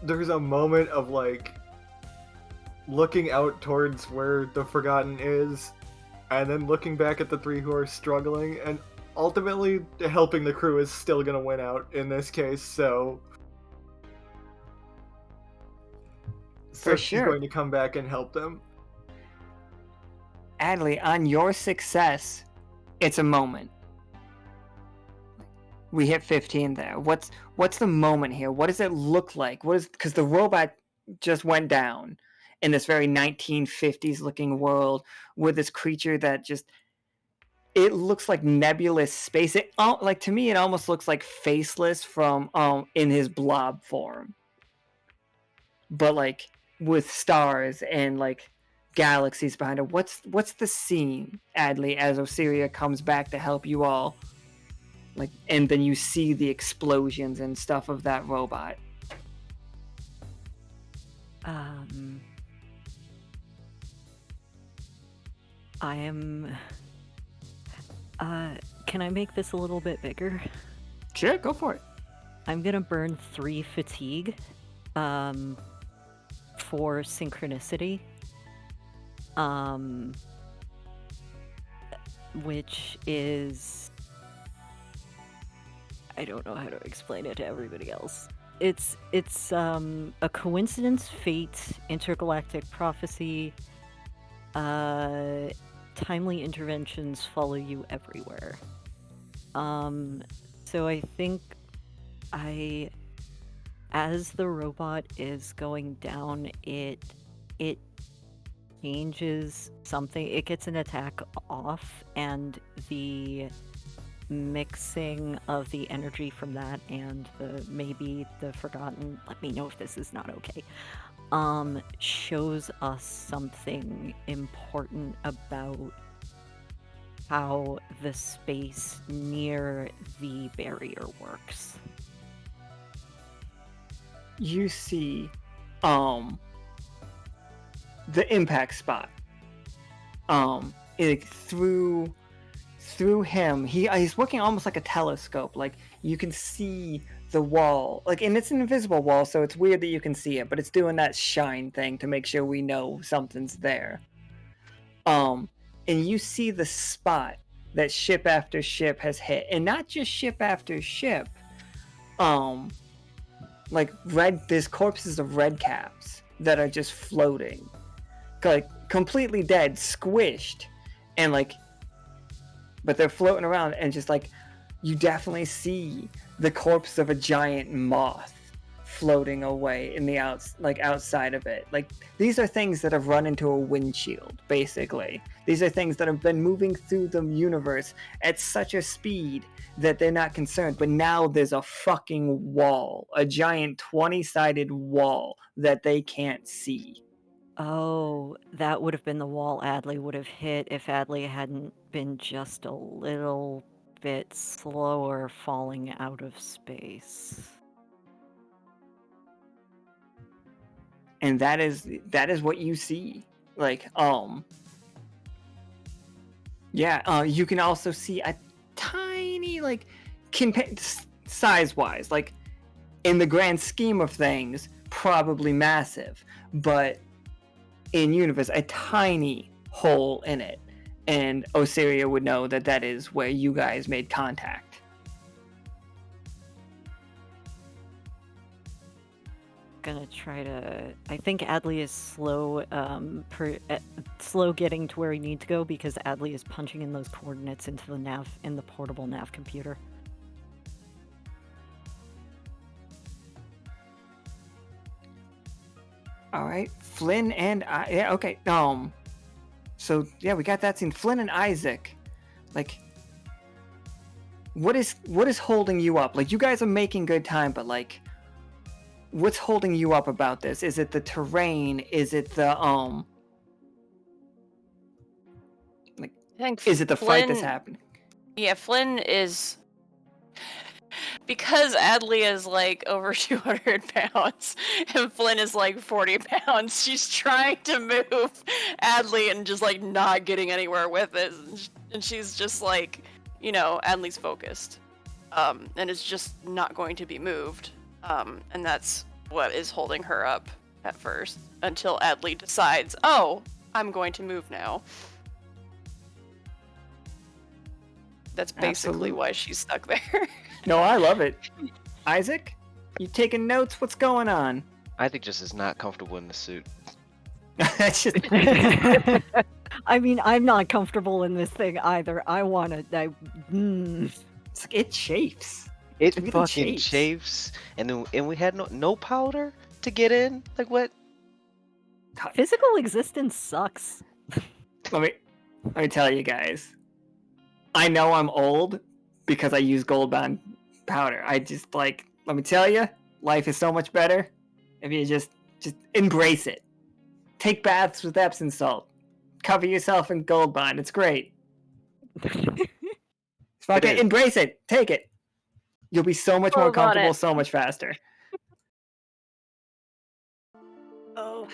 there's a moment of like looking out towards where the Forgotten is, and then looking back at the 3 who are struggling, and ultimately helping the crew is still gonna win out in this case, so she's sure. going to come back and help them. Adli, on your success, it's a moment. We hit 15 there. What's the moment here? What does it look like? Because the robot just went down in this very 1950s looking world with this creature that just it looks like nebulous space. Like to me, it almost looks like Faceless from in his blob form, but like with stars and like galaxies behind it. What's the scene, Adli, as Osiria comes back to help you all? Like, and then you see the explosions and stuff of that robot. I am. Can I make this a little bit bigger? Sure, go for it. I'm gonna burn 3 fatigue, for synchronicity, which is, I don't know how to explain it to everybody else. It's a coincidence, fate, intergalactic prophecy. Timely interventions follow you everywhere. So I think as the robot is going down, it changes something. It gets an attack off, and the mixing of the energy from that and maybe the forgotten, let me know if this is not okay, shows us something important about how the space near the barrier works. You see the impact spot. Through him, he's working almost like a telescope. Like, you can see the wall, like, and it's an invisible wall, so it's weird that you can see it, but it's doing that shine thing to make sure we know something's there. And you see the spot that ship after ship has hit, and not just ship after ship. Like, there's corpses of red caps that are just floating, like completely dead, squished, and like, but they're floating around, and just like, you definitely see the corpse of a giant moth floating away in the outside of it. Like, these are things that have run into a windshield, basically. These are things that have been moving through the universe at such a speed that they're not concerned, but now there's a fucking wall, a giant 20-sided wall that they can't see. Oh, that would have been the wall Adli would have hit if Adli hadn't been just a little bit slower falling out of space. And that is what you see. Like, yeah, you can also see a tiny, like, size-wise, like, in the grand scheme of things, probably massive, but in universe, a tiny hole in it. And Osiria would know that that is where you guys made contact. Gonna try to. I think Adli is slow, slow getting to where he needs to go because Adli is punching in those coordinates into the portable nav computer. All right, Flynn and yeah, okay. So yeah, we got that scene. Flynn and Isaac, like, what is holding you up? Like, you guys are making good time, but like, what's holding you up about this? Is it the terrain? Is it the like? I think Is it the fight that's happening? Yeah, Flynn is, because Adli is like over 200 pounds and Flynn is like 40 pounds. She's trying to move Adli and just like not getting anywhere with it, and she's just like, you know, Adli's focused, and is just not going to be moved, and that's what is holding her up at first until Adli decides, oh, I'm going to move now. That's basically why she's stuck there. No, I love it. Isaac, you taking notes? What's going on? Isaac just is not comfortable in the suit. That's just... I mean, I'm not comfortable in this thing either. I want to. It's like, it chafes. It fucking chafes, and we had no powder to get in. Like, what? Physical existence sucks. Let me tell you guys. I know I'm old because I use Gold Bond powder. I just, like, let me tell you, life is so much better if you just embrace it. Take baths with Epsom salt. Cover yourself in Gold Bond. It's great. Fucking embrace it. Take it. You'll be so much more comfortable, so much faster. Oh.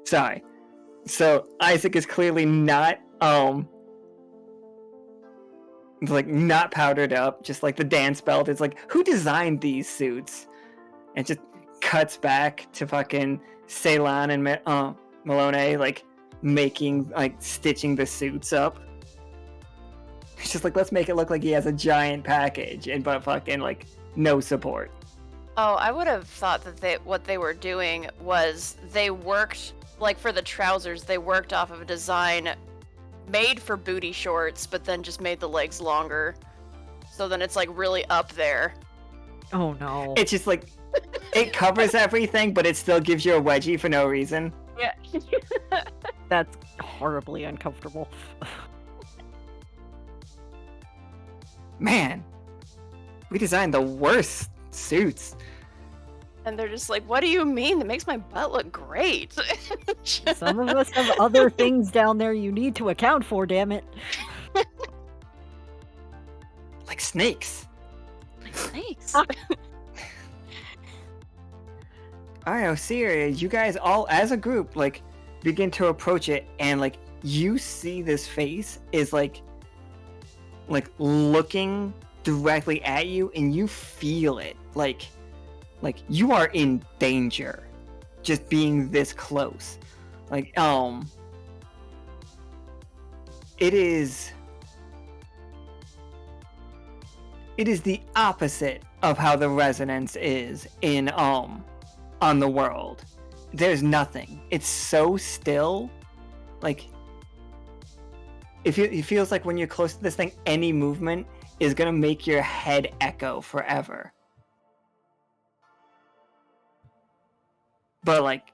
Sorry. So Isaac is clearly not It's like not powdered up, just like the dance belt. It's like, who designed these suits? And just cuts back to fucking Ceylon and Malone, like making, like stitching the suits up. It's just like, let's make it look like he has a giant package, but fucking like no support. Oh, I would have thought that what they were doing was they worked, like for the trousers, they worked off of a design made for booty shorts, but then just made the legs longer. So then it's like really up there. Oh no. It's just like, it covers everything, but it still gives you a wedgie for no reason. Yeah. That's horribly uncomfortable. Man, we designed the worst suits. And they're just like, what do you mean? That makes my butt look great. Some of us have other things down there you need to account for, damn it. Like snakes. Thanks. Alright, Osiria, you guys all, as a group, like, begin to approach it, and, like, you see this face is, like looking directly at you, and you feel it. Like, you are in danger. Just being this close. Like, it is the opposite of how the resonance is in, on the world. There's nothing. It's so still. Like, it feels like when you're close to this thing, any movement is gonna make your head echo forever. But like,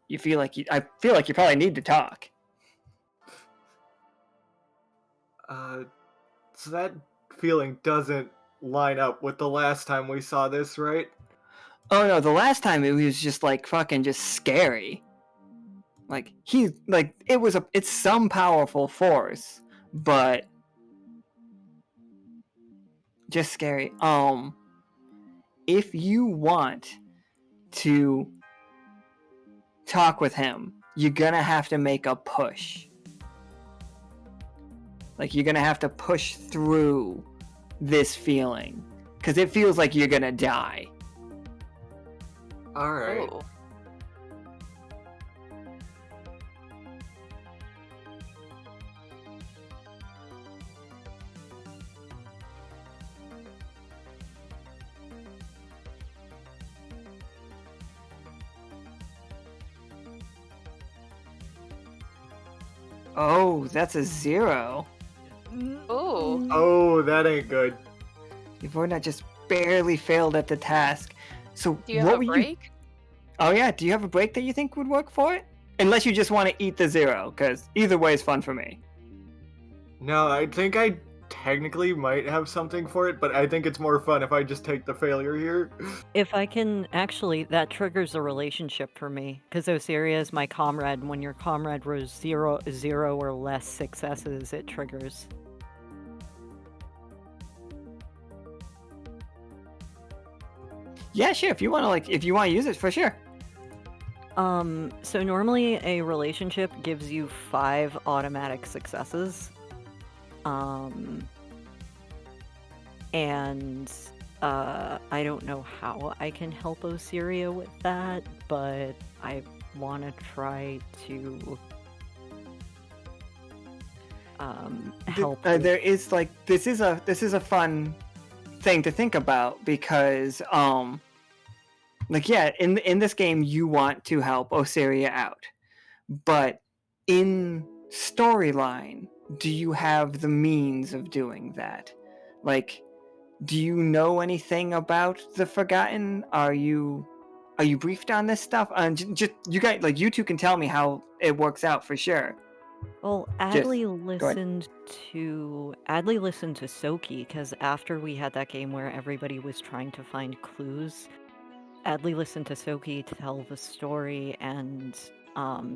I feel like you probably need to talk. So that feeling doesn't line up with the last time we saw this, right? Oh no, the last time it was just like fucking just scary. Like it's some powerful force, but just scary. If you want to talk with him, you're gonna have to make a push. Like, you're gonna have to push through this feeling, because it feels like you're gonna die. Alright. Ooh. Oh, that's a 0. Ooh. Oh, that ain't good. Livorna just barely failed at the task. So Do you what have a were break? Oh yeah, do you have a break that you think would work for it? Unless you just want to eat the 0, because either way is fun for me. No, I think I technically might have something for it, but I think it's more fun if I just take the failure here. If I can, actually, that triggers a relationship for me, because Osiria is my comrade, and when your comrade was zero or less successes, it triggers. Yeah, sure. If you want to use it, for sure. So normally a relationship gives you 5 automatic successes. And I don't know how I can help Osiria with that, but I want to try to help. There is this is a fun thing to think about, because in this game you want to help Osiria out, but in storyline, do you have the means of doing that? Like, do you know anything about the Forgotten? Are you briefed on this stuff? Just you guys, like, you two can tell me how it works out for sure. Well, Adli listened to Soki, because after we had that game where everybody was trying to find clues, Adli listened to Soki tell the story and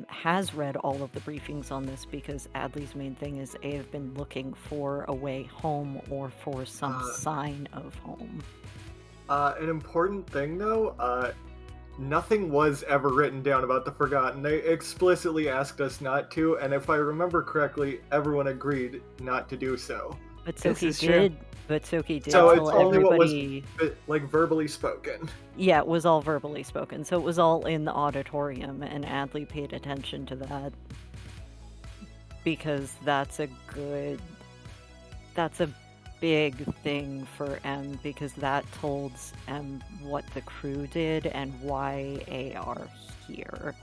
has read all of the briefings on this, because Adli's main thing is they have been looking for a way home or for some sign of home. An important thing though, nothing was ever written down about the Forgotten. They explicitly asked us not to, and if I remember correctly, everyone agreed not to do so. But This Soki is true. did. But Soki did So tell it's only what was everybody. like verbally spoken. Yeah, it was all verbally spoken, so it was all in the auditorium, and Adli paid attention to that because that's a big thing for M, because that told M what the crew did and why they are here.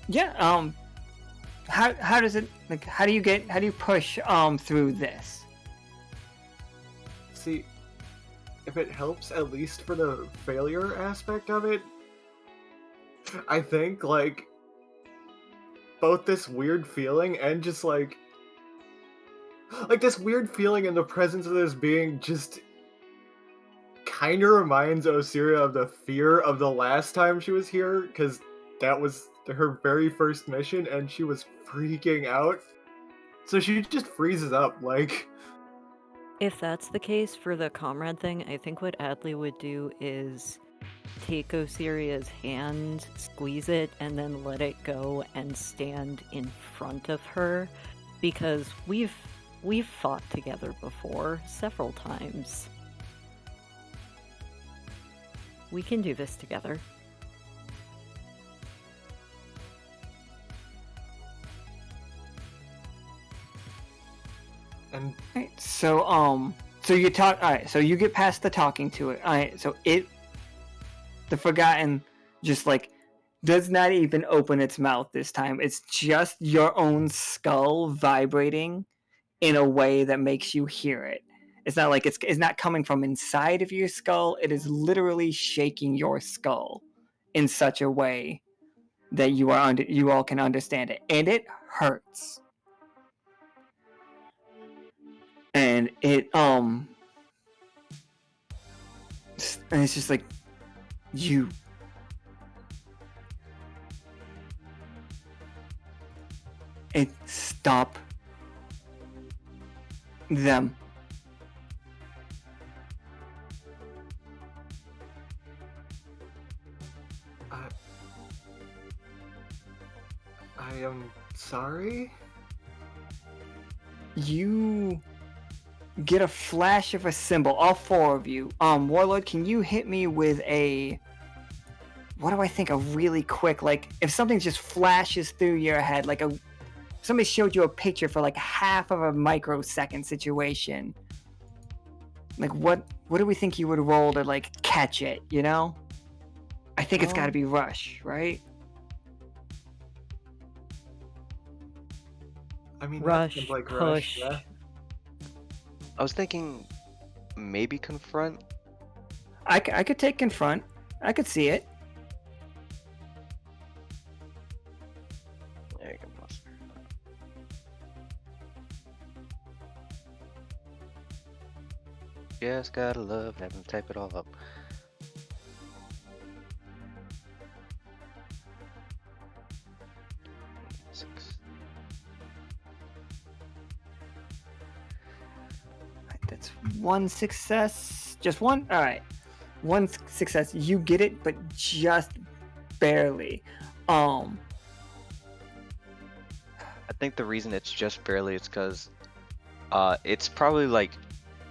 Yeah. How does it like? How do you push through this? See, if it helps at least for the failure aspect of it, I think like both this weird feeling and just like this weird feeling in the presence of this being just kind of reminds Osiria of the fear of the last time she was here, because that was her very first mission and she was freaking out. So she just freezes up, like... If that's the case for the comrade thing, I think what Adli would do is take Osiria's hand, squeeze it, and then let it go and stand in front of her, because we've fought together before several times. We can do this together. And Right, so you talk. All right, so you get past the talking to it. All right, so the Forgotten, just like does not even open its mouth this time. It's just your own skull vibrating in a way that makes you hear it. It's not like it's not coming from inside of your skull. It is literally shaking your skull in such a way that you all can understand it, and it hurts. And and it's just like you and stop them. I am sorry? You get a flash of a symbol, all four of you. Warlord, can you hit me with a... What do I think? A really quick, like, if something just flashes through your head, like somebody showed you a picture for like half of a microsecond situation. Like, what do we think you would roll to, like, catch it, you know? I think it's gotta be Rush, right? I mean, Rush, that sounds like push. Rush, yeah. I was thinking maybe confront. I could take confront. I could see it. There you go, monster. Just gotta love having to type it all up. That's one success. Just one? Alright. One success. You get it, but just barely. I think the reason it's just barely is because it's probably like,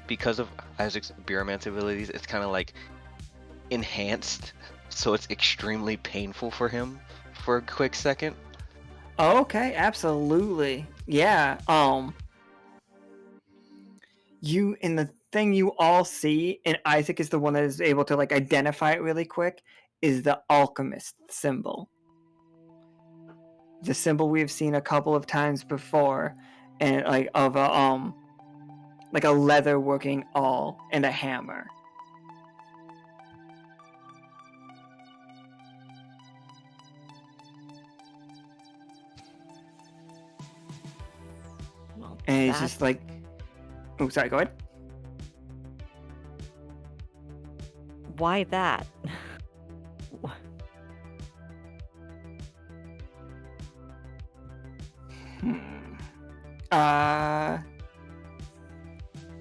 because of Isaac's Beerman's abilities, it's kind of like enhanced, so it's extremely painful for him for a quick second. Okay, absolutely. Yeah. The thing you all see, and Isaac is the one that is able to like identify it really quick, is the alchemist symbol. The symbol we've seen a couple of times before, and like of a like a leather working awl and a hammer. Well, And it's just like, oh, sorry, go ahead. why that?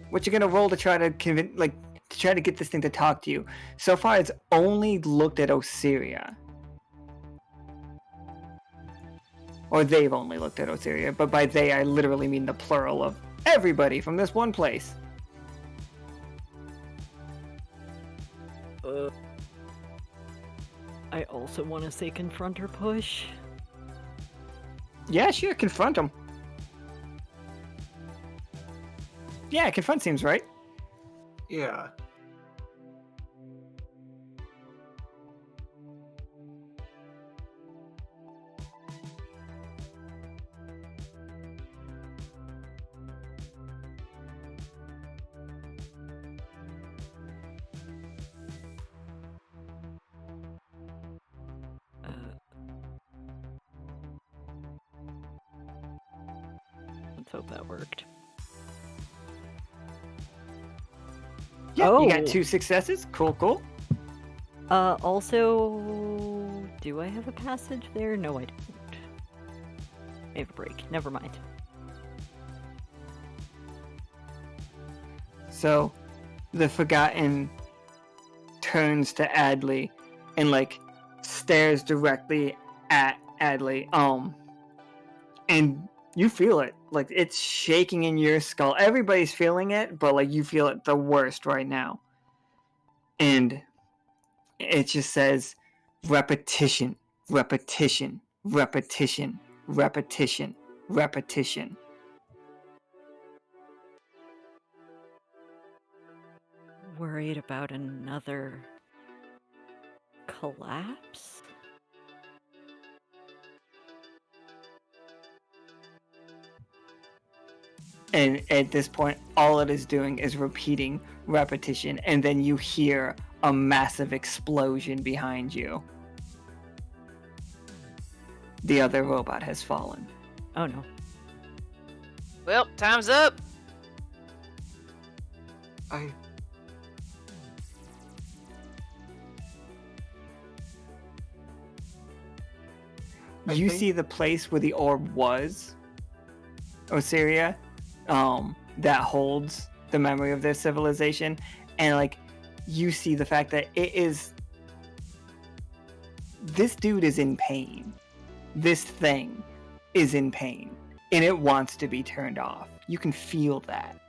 What you gonna roll to try to convince, like, to try to get this thing to talk to you? So far, it's only looked at Osiria. or they've only looked at Osiria, but by they I literally mean the plural of everybody from this one place. I also want to say confront or push. Yeah, sure, confront them. Yeah, confront seems right. Yeah. Let's hope that worked. Yeah, you got Oh. 2 successes. Cool, cool. Also, do I have a passage there? No, I don't. I have a break. Never mind. So, the Forgotten turns to Adli and like stares directly at Adli. And you feel it, like it's shaking in your skull. Everybody's feeling it, but like you feel it the worst right now. And it just says repetition, repetition, repetition, repetition, repetition. Worried about another collapse? And at this point, all it is doing is repeating repetition, and then you hear a massive explosion behind you. The other robot has fallen. Oh no. Well, time's up. I You think- see the place where the orb was, Osiria, that holds the memory of their civilization, and like you see the fact that it is. This dude is in pain. This thing is in pain, and it wants to be turned off. You can feel that.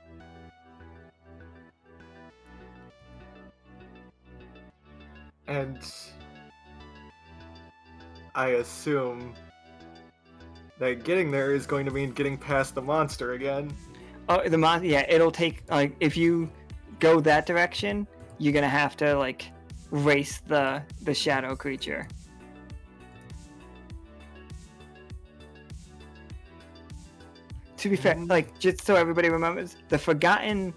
And I assume that getting there is going to mean getting past the monster again. Oh, the monster. Yeah, it'll take like if you go that direction, you're gonna have to like race the shadow creature. To be fair, like just so everybody remembers, the Forgotten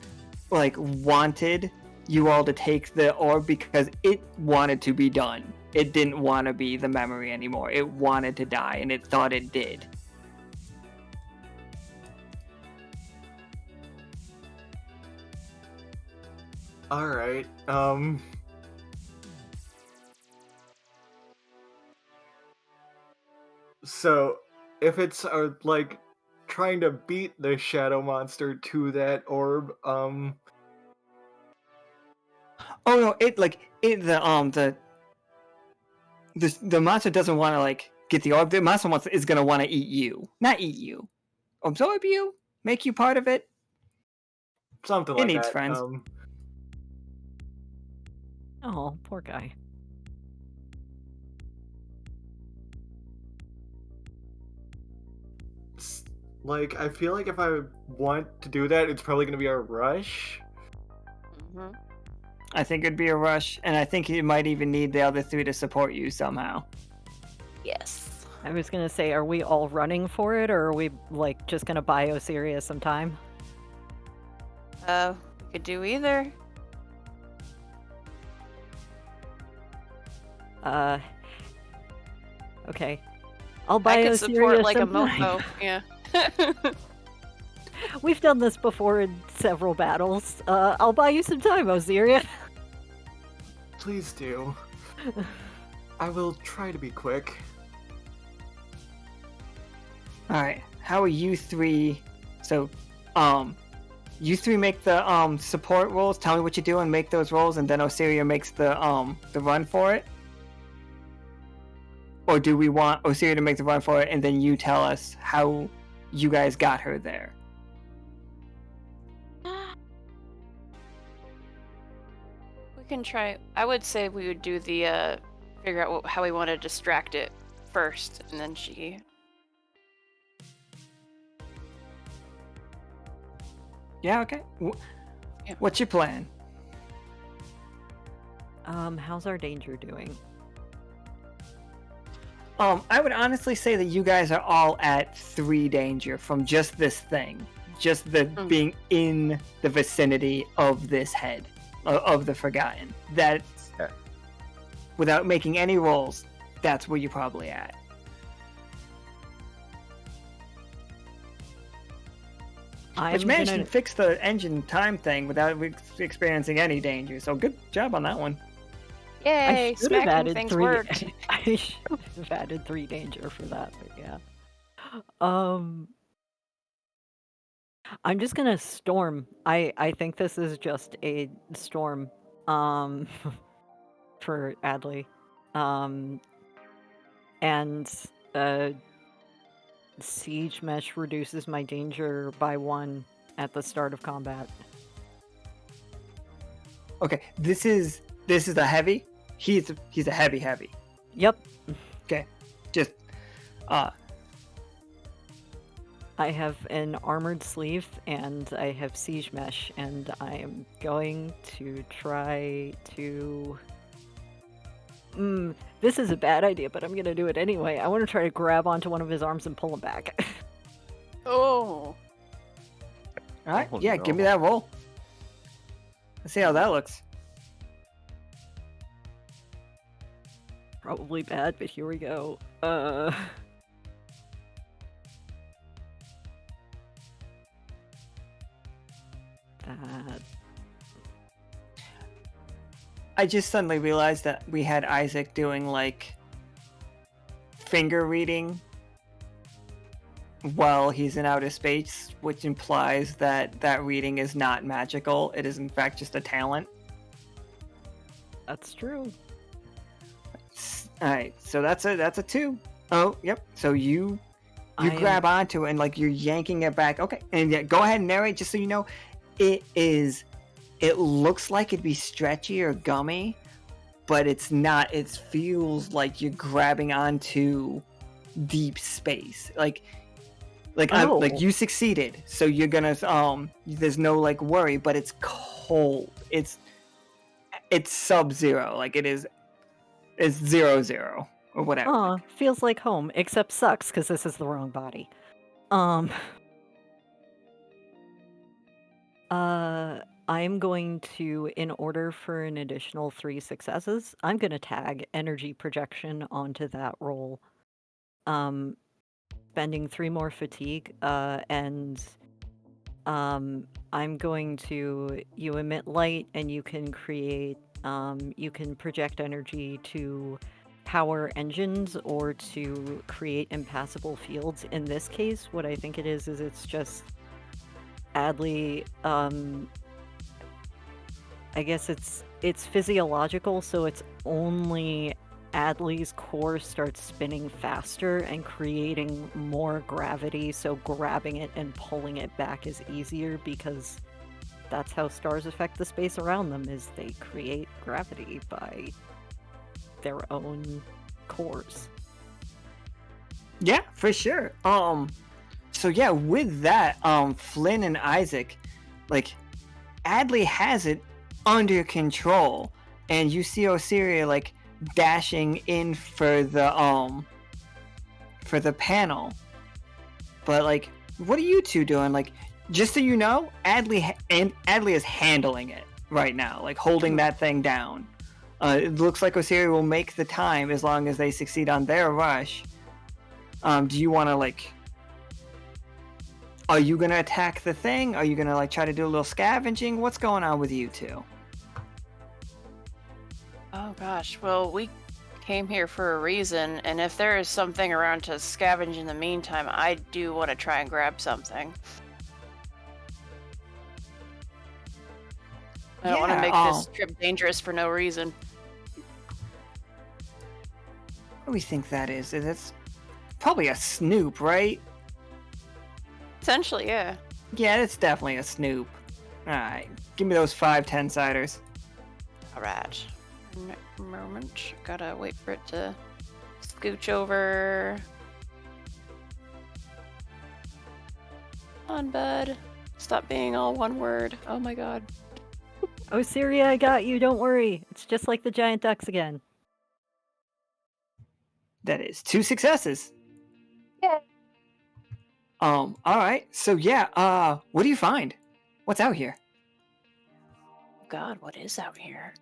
like wanted you all to take the orb because it wanted to be done. It didn't want to be the memory anymore. It wanted to die, and it thought it did. Alright, so if it's like trying to beat the shadow monster to that orb, Oh no! The monster doesn't want to like get the orb. The monster is gonna want to eat you, not eat you, absorb you, make you part of it. something It like needs that. friends. Oh, poor guy. Like, I feel like if I want to do that, it's probably going to be a rush. Mm-hmm. I think it'd be a rush, and I think you might even need the other 3 to support you somehow. Yes. I was gonna say, are we all running for it, or are we like just gonna buy Osiria some time? We could do either. Okay. I'll buy I could Osiria support like a some time. mofo. Yeah. We've done this before in several battles. I'll buy you some time, Osiria. Please do. I will try to be quick. All right. How are you 3? So, you 3 make the support rolls. Tell me what you do and make those rolls, and then Osiria makes the run for it. Or do we want Osiria to make the run for it and then you tell us how you guys got her there? We can try. I would say we would do the figure out how we want to distract it first, and then she. Yeah, okay. Yeah. What's your plan? How's our danger doing? I would honestly say that you guys are all at 3 danger from just this thing. Just the being in the vicinity of this head, of the Forgotten. That, without making any rolls, that's where you're probably at. But you managed to fix the engine time thing without experiencing any danger, so good job on that one. Yay! I should have Smacking added things 3. worked. I should have added 3 danger for that, but yeah. I'm just gonna storm. I think this is just a storm. For Adli. And siege mesh reduces my danger by 1 at the start of combat. Okay, this is a heavy. He's a heavy. Yep. Okay, just I have an armored sleeve and I have siege mesh, and I am going to try to. This is a bad idea, but I'm gonna do it anyway. I want to try to grab onto one of his arms and pull him back. Oh. all right. Oh, Yeah, no. give me that roll. Let's see how that looks. Probably bad, but here we go. That. I just suddenly realized that we had Isaac doing like finger reading while he's in outer space, which implies that that reading is not magical. It is in fact just a talent. That's true. All right, so that's a 2. Oh, yep. So you I grab onto it and like you're yanking it back. Okay, and yeah, go ahead and narrate just so you know. It looks like it'd be stretchy or gummy, but it's not. It feels like you're grabbing onto deep space. Like you succeeded, so you're gonna there's no like worry, but it's cold. It's sub-zero. Like it's 0-0 or whatever. Aw, feels like home, except sucks because this is the wrong body. I'm going to, in order for an additional 3 successes, I'm going to tag energy projection onto that roll. Spending 3 more fatigue, and I'm going to, you emit light and you can create, you can project energy to power engines or to create impassable fields. In this case, what I think it is it's just Adli, I guess it's physiological, so it's only Adli's core starts spinning faster and creating more gravity, so grabbing it and pulling it back is easier because that's how stars affect the space around them, is they create gravity by their own cores. Yeah, for sure. So yeah, with that, Flynn and Isaac, like, Adli has it under control, and you see Osiria like dashing in for the panel. But like, what are you two doing? Like, just so you know, Adli is handling it right now, like holding that thing down. It looks like Osiria will make the time as long as they succeed on their rush. Do you want to like? Are you gonna attack the thing? Are you gonna like try to do a little scavenging? What's going on with you two? Oh gosh, well, we came here for a reason, and if there is something around to scavenge in the meantime, I do want to try and grab something. I don't want to make this trip dangerous for no reason. What do we think that is? That's probably a snoop, right? Essentially, yeah. Yeah, it's definitely a snoop. Alright, give me those 5 10-siders. Alright. Moment. Gotta wait for it to scooch over. Come on, bud. Stop being all one word. Oh my god. Osiria, I got you. Don't worry. It's just like the giant ducks again. That is 2 successes. Yeah. Alright, so yeah, what do you find? What's out here? God, what is out here?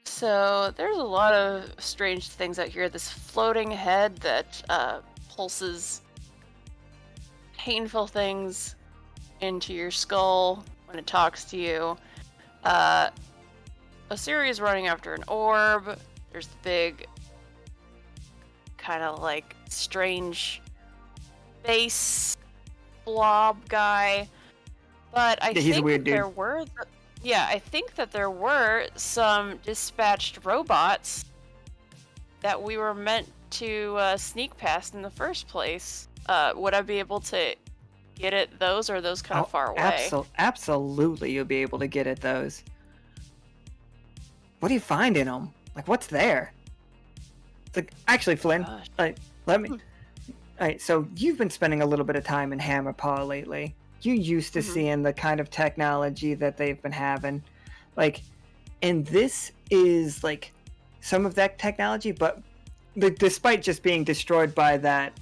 So there's a lot of strange things out here. This floating head that pulses painful things into your skull when it talks to you. Osiria is running after an orb. There's the big, kind of like strange face blob guy. But I Yeah, he's a think weird dude. there were, I think that there were some dispatched robots that we were meant to sneak past in the first place. Would I be able to get at those, or are those kind of far away? Absolutely, you'll be able to get at those. What do you find in them? Like, what's there? It's like, actually, Flynn, Gosh. let me. Alright, so you've been spending a little bit of time in Hammerpaw lately. You used to seeing the kind of technology that they've been having. Like, and this is like some of that technology, but despite just being destroyed by that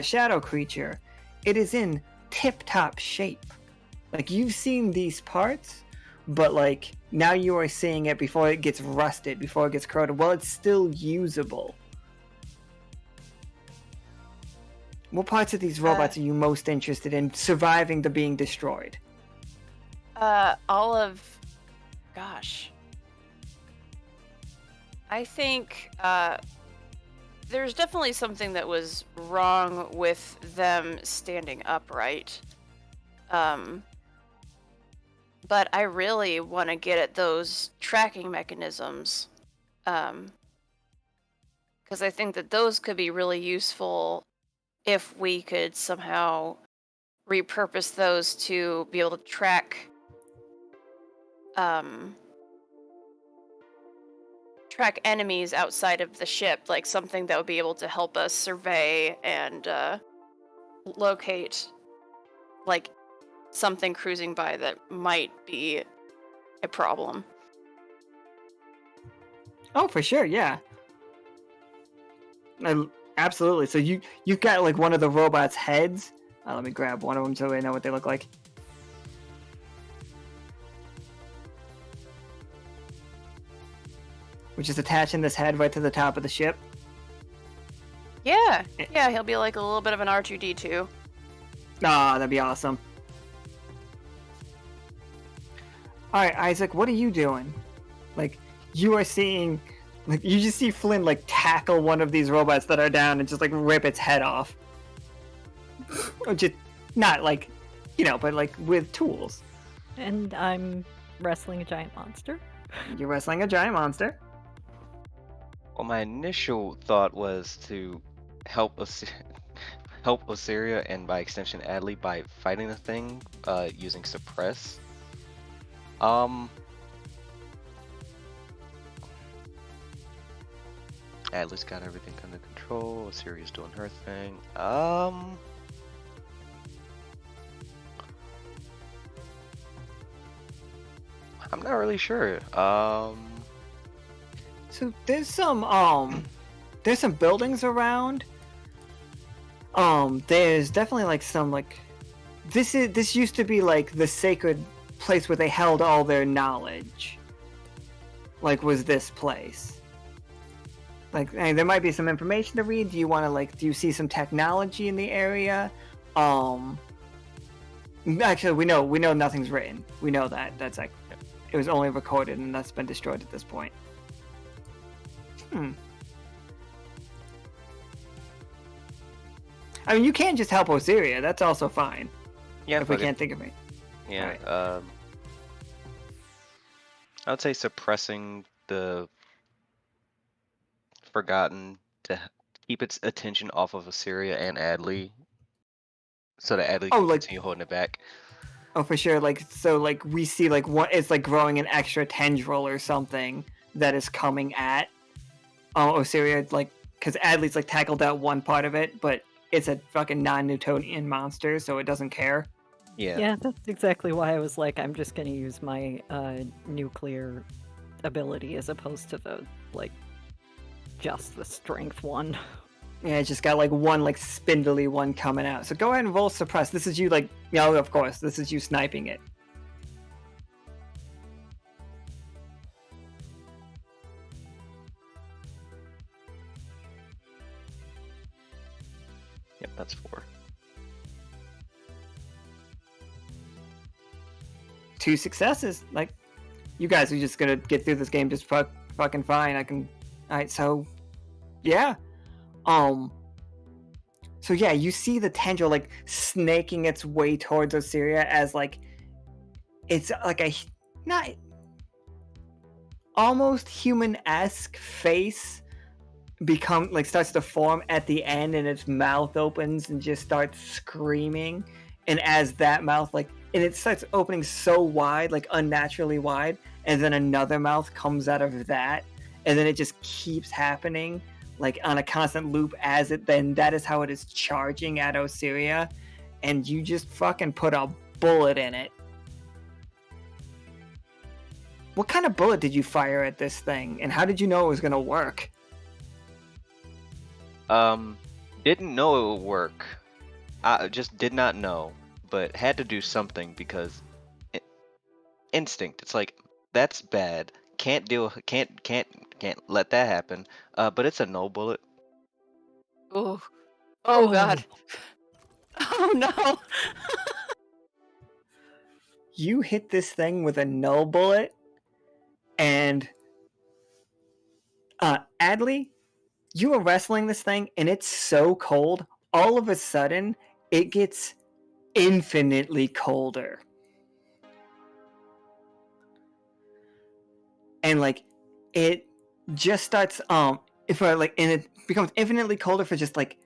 shadow creature, it is in tip-top shape. Like, you've seen these parts, but like now you are seeing it before it gets rusted, before it gets corroded. Well, it's still usable. What parts of these robots are you most interested in surviving the being destroyed? All of... Gosh. I think, there's definitely something that was wrong with them standing upright. But I really want to get at those tracking mechanisms. Because I think that those could be really useful if we could somehow repurpose those to be able to track enemies outside of the ship, like something that would be able to help us survey and locate like something cruising by that might be a problem. Oh, for sure, yeah. Absolutely. So you've got like one of the robot's heads. Let me grab one of them so I know what they look like. Which is attaching this head right to the top of the ship. Yeah, he'll be like a little bit of an R2D2. Ah, that'd be awesome. Alright, Isaac, what are you doing? Like, you are seeing... Like, you just see Flynn, like, tackle one of these robots that are down and just, like, rip its head off. Or just, not, like, you know, but, like, with tools. And I'm wrestling a giant monster. You're wrestling a giant monster. Well, my initial thought was to help Osiria and by extension Adli by fighting the thing using suppress. Adli's got everything under control. Osiria's doing her thing. I'm not really sure. So there's some buildings around. There's definitely like some like this used to be like the sacred place where they held all their knowledge. Like, was this place. Like, there might be some information to read. Do you see some technology in the area? Actually, we know nothing's written. We know that. That's like, it was only recorded and that's been destroyed at this point. I mean, you can just help Osiria. That's also fine. Yeah, if we can't think of it. Yeah. Right. I would say suppressing the Forgotten to keep its attention off of Osiria and Adli, so that Adli Oh, can like continue holding it back. oh, for sure. Like so, like we see like what it's like growing an extra tendril or something that is coming at Osiria, like because Adli's like tackled that one part of it, but it's a fucking non-Newtonian monster, so it doesn't care. Yeah. Yeah, that's exactly why I was like, I'm just gonna use my nuclear ability as opposed to the like just the strength one. Yeah, it's just got like one like spindly one coming out. So go ahead and roll suppress. This is you like, of course, this is you sniping it. Yep, that's 4. 2 successes. Like, you guys are just gonna get through this game just fucking fine. Alright, so yeah. So yeah, you see the tendril like snaking its way towards Osiria as like it's like a not almost human-esque face starts to form at the end, and its mouth opens and just starts screaming. And as that mouth and it starts opening so wide, like unnaturally wide, and then another mouth comes out of that, and then it just keeps happening like on a constant loop that is how it is charging at Osiria, and you just fucking put a bullet in it. What kind of bullet did you fire at this thing, and how did you know it was gonna work? Didn't know it would work. I just did not know, but had to do something because instinct. It's like that's bad. Can't let that happen. But it's a no bullet. Oh, oh God. Oh no. You hit this thing with a null bullet, and Adli, you are wrestling this thing, and it's so cold. All of a sudden, it gets infinitely colder. And like it just starts and it becomes infinitely colder for just like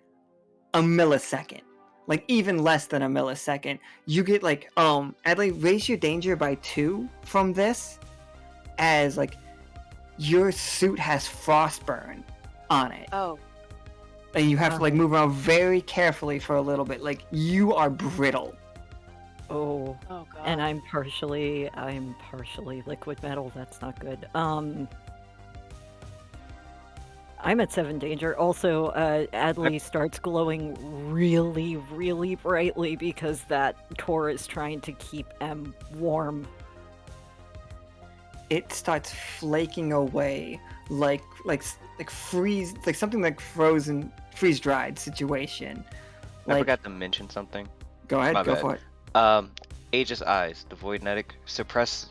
a millisecond. Like even less than a millisecond. You get like Adli, raise your danger by 2 from this, as like your suit has frostburn on it. Oh. And you have to like move around very carefully for a little bit. Like you are brittle. Oh. Oh God. And I'm partially liquid metal. That's not good. I'm at 7 danger. Also, Adli starts glowing really, really brightly because that core is trying to keep M warm. It starts flaking away like freeze, like something like frozen, freeze dried situation. I forgot to mention something. Go ahead, My go bad. for it. Aegis Eyes, the Voidnetic suppress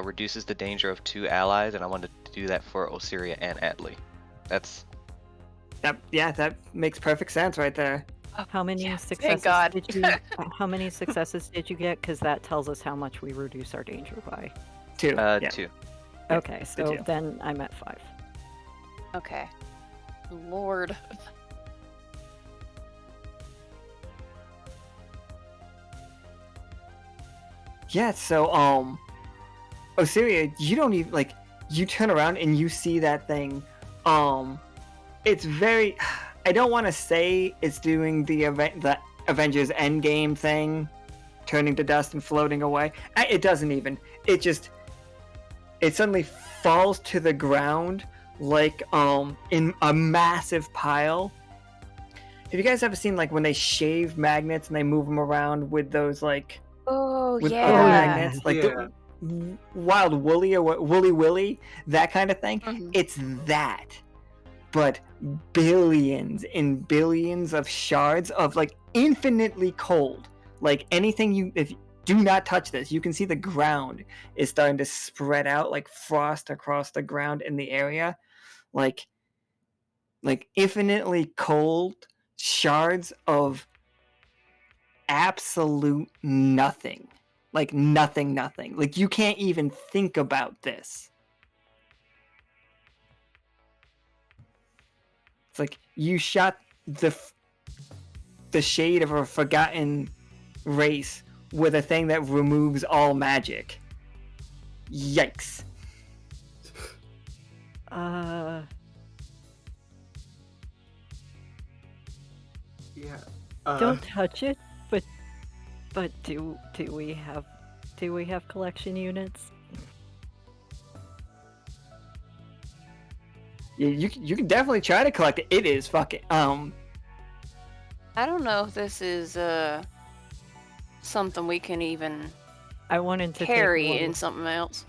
reduces the danger of 2 allies, and I wanted to do that for Osiria and Adli. That's that makes perfect sense right there. How many Thank successes God. did you? How many successes did you get? Because that tells us how much we reduce our danger by. 2. 2. Okay, so 2. then I'm at 5. Okay. Lord. Yeah, so Osiria, you don't even like you turn around and you see that thing. It's very I don't want to say it's doing the Avengers Endgame thing, turning to dust and floating away. It doesn't even. It suddenly falls to the ground like in a massive pile. Have you guys ever seen like when they shave magnets and they move them around with those like Oh with yeah. other magnets, like Yeah. the Wild Woolly or Woolly Willy, that kind of thing? Mhm. It's that, but billions and billions of shards of like infinitely cold. Like anything if you do not touch this, you can see the ground is starting to spread out like frost across the ground in the area, like infinitely cold shards of absolute nothing. Like nothing. Like you can't even think about this. It's like you shot the shade of a forgotten race with a thing that removes all magic. Yikes. Yeah. Don't touch it, but do we have collection units? Yeah, you can definitely try to collect it. It is fucking I don't know if this is something we can even I wanted to carry take in something else.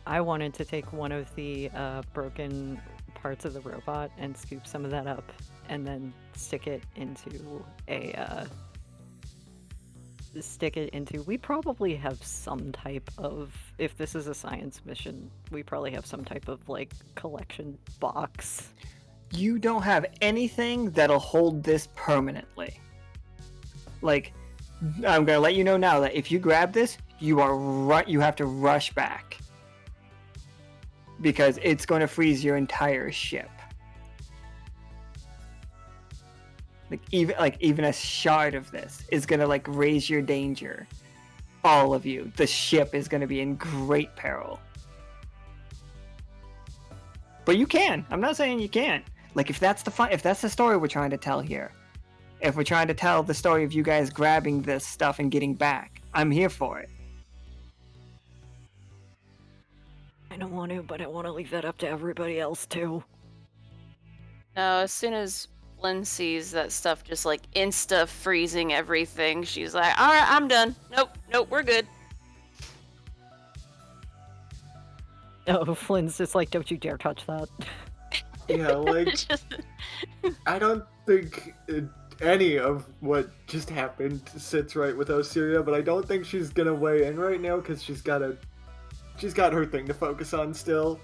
I wanted to take one of the broken parts of the robot and scoop some of that up, and then stick it into we probably have some type of, if this is a science mission, we probably have some type of like collection box. you don't have anything that'll hold this permanently. Like, I'm gonna let you know now that if you grab this, you have to rush back. Because it's going to freeze your entire ship. Even a shard of this is gonna like raise your danger. All of you. The ship is gonna be in great peril. But you can. I'm not saying you can't. Like if that's the story we're trying to tell here. If we're trying to tell the story of you guys grabbing this stuff and getting back, I'm here for it. I don't want to, but I want to leave that up to everybody else too. No, as soon as Flynn sees that stuff just like insta freezing everything, she's like, alright, I'm done. Nope, we're good. Oh, Flynn's just like, don't you dare touch that. Yeah, like, I don't think any of what just happened sits right with Osiria, but I don't think she's gonna weigh in right now because she's got her thing to focus on still.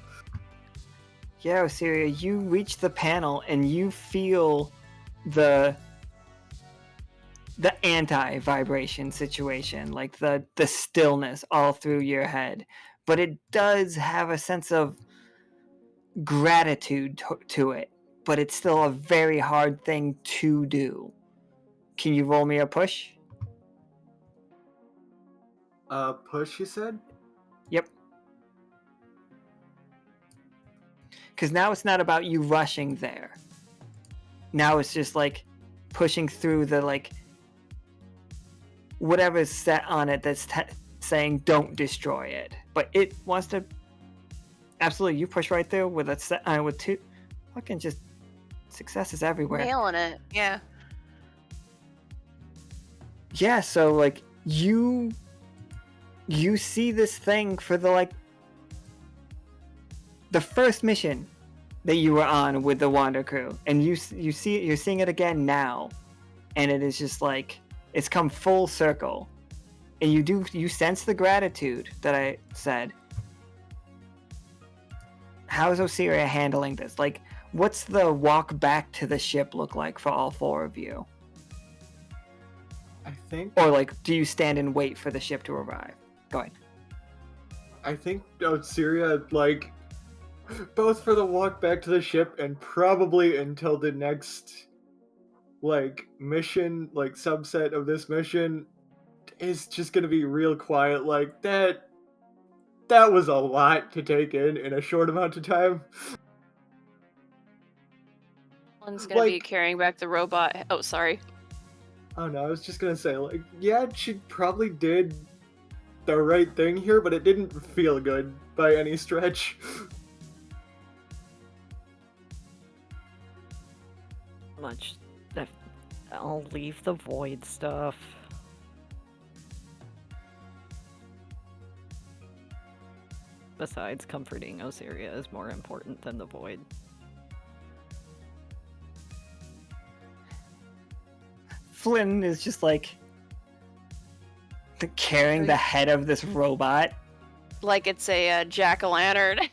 Yeah, Osiria, you reach the panel and you feel the anti-vibration situation, like the stillness all through your head. But it does have a sense of gratitude to it, but it's still a very hard thing to do. Can you roll me a push? Push, you said? Yep. Because now it's not about you rushing there. Now it's just like pushing through the like whatever's set on it that's saying don't destroy it, but it wants to. Absolutely, you push right through with a set with two fucking just successes everywhere. Nailing it, yeah. Yeah, so like you see this thing for the first mission that you were on with the Wander crew, and you're seeing it again now, and it is just like it's come full circle, and you sense the gratitude that I said. How is Osiria handling this? Like, what's the walk back to the ship look like for all four of you? I think. Or like, do you stand and wait for the ship to arrive? Go ahead. I think Osiria, like, both for the walk back to the ship and probably until the next, like, mission, like, subset of this mission, is just gonna be real quiet. Like, that was a lot to take in a short amount of time. Flynn's gonna be carrying back the robot. Oh, sorry. Oh no, I was just gonna say, like, yeah, she probably did the right thing here, but it didn't feel good by any stretch. I'll leave the void stuff. Besides, comforting Osiria is more important than the void. Flynn is just like carrying the head of this robot. Like it's a jack-o'-lantern.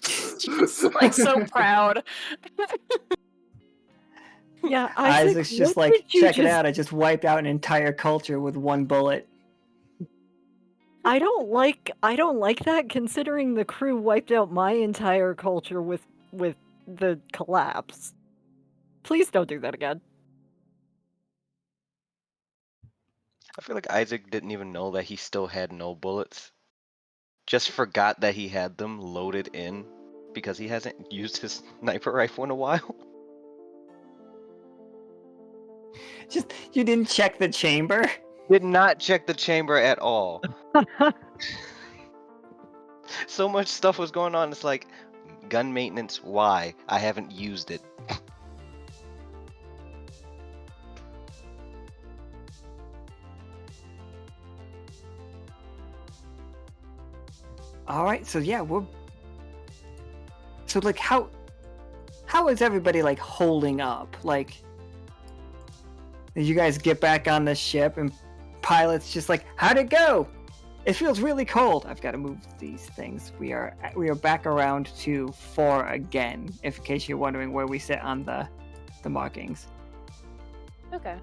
She's like so proud. Yeah, Isaac's just like, check it out, I just wiped out an entire culture with one bullet. I don't like that, considering the crew wiped out my entire culture with the collapse. Please don't do that again. I feel like Isaac didn't even know that he still had no bullets. Just forgot that he had them loaded in because he hasn't used his sniper rifle in a while. Just you didn't check the chamber. Did not check the chamber at all. So much stuff was going on. It's like, gun maintenance, why? I haven't used it. All right, so yeah, so like how is everybody like holding up? Like, did you guys get back on the ship and pilot's just like, how'd it go? It feels really cold. I've got to move these things. We are back around to 4 again, in case you're wondering where we sit on the markings. Okay.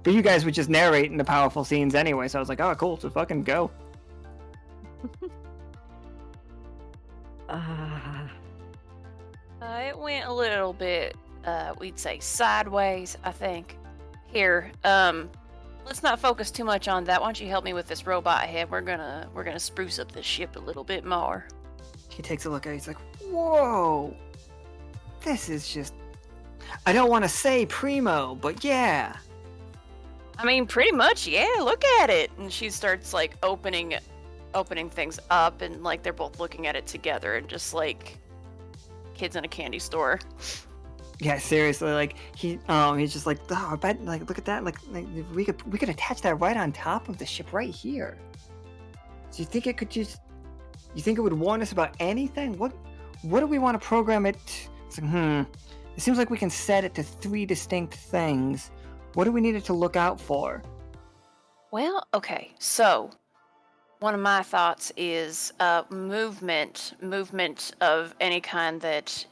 But you guys were just narrating the powerful scenes anyway, so I was like, oh, cool, so fucking go. It went a little bit, we'd say sideways, I think. Here, let's not focus too much on that. Why don't you help me with this robot head? We're gonna spruce up this ship a little bit more. He takes a look at it, he's like, whoa, this is just, I don't want to say primo, but yeah. I mean, pretty much, yeah, look at it. And she starts like opening things up, and like they're both looking at it together, and just like kids in a candy store. Yeah, seriously, like he's just like, oh, I bet, like, look at that, like we could attach that right on top of the ship right here. Do you think it could just? You think it would warn us about anything? What do we want to program it? It's like, it seems like we can set it to 3 distinct things. What do we need it to look out for? Well, okay, so one of my thoughts is movement of any kind that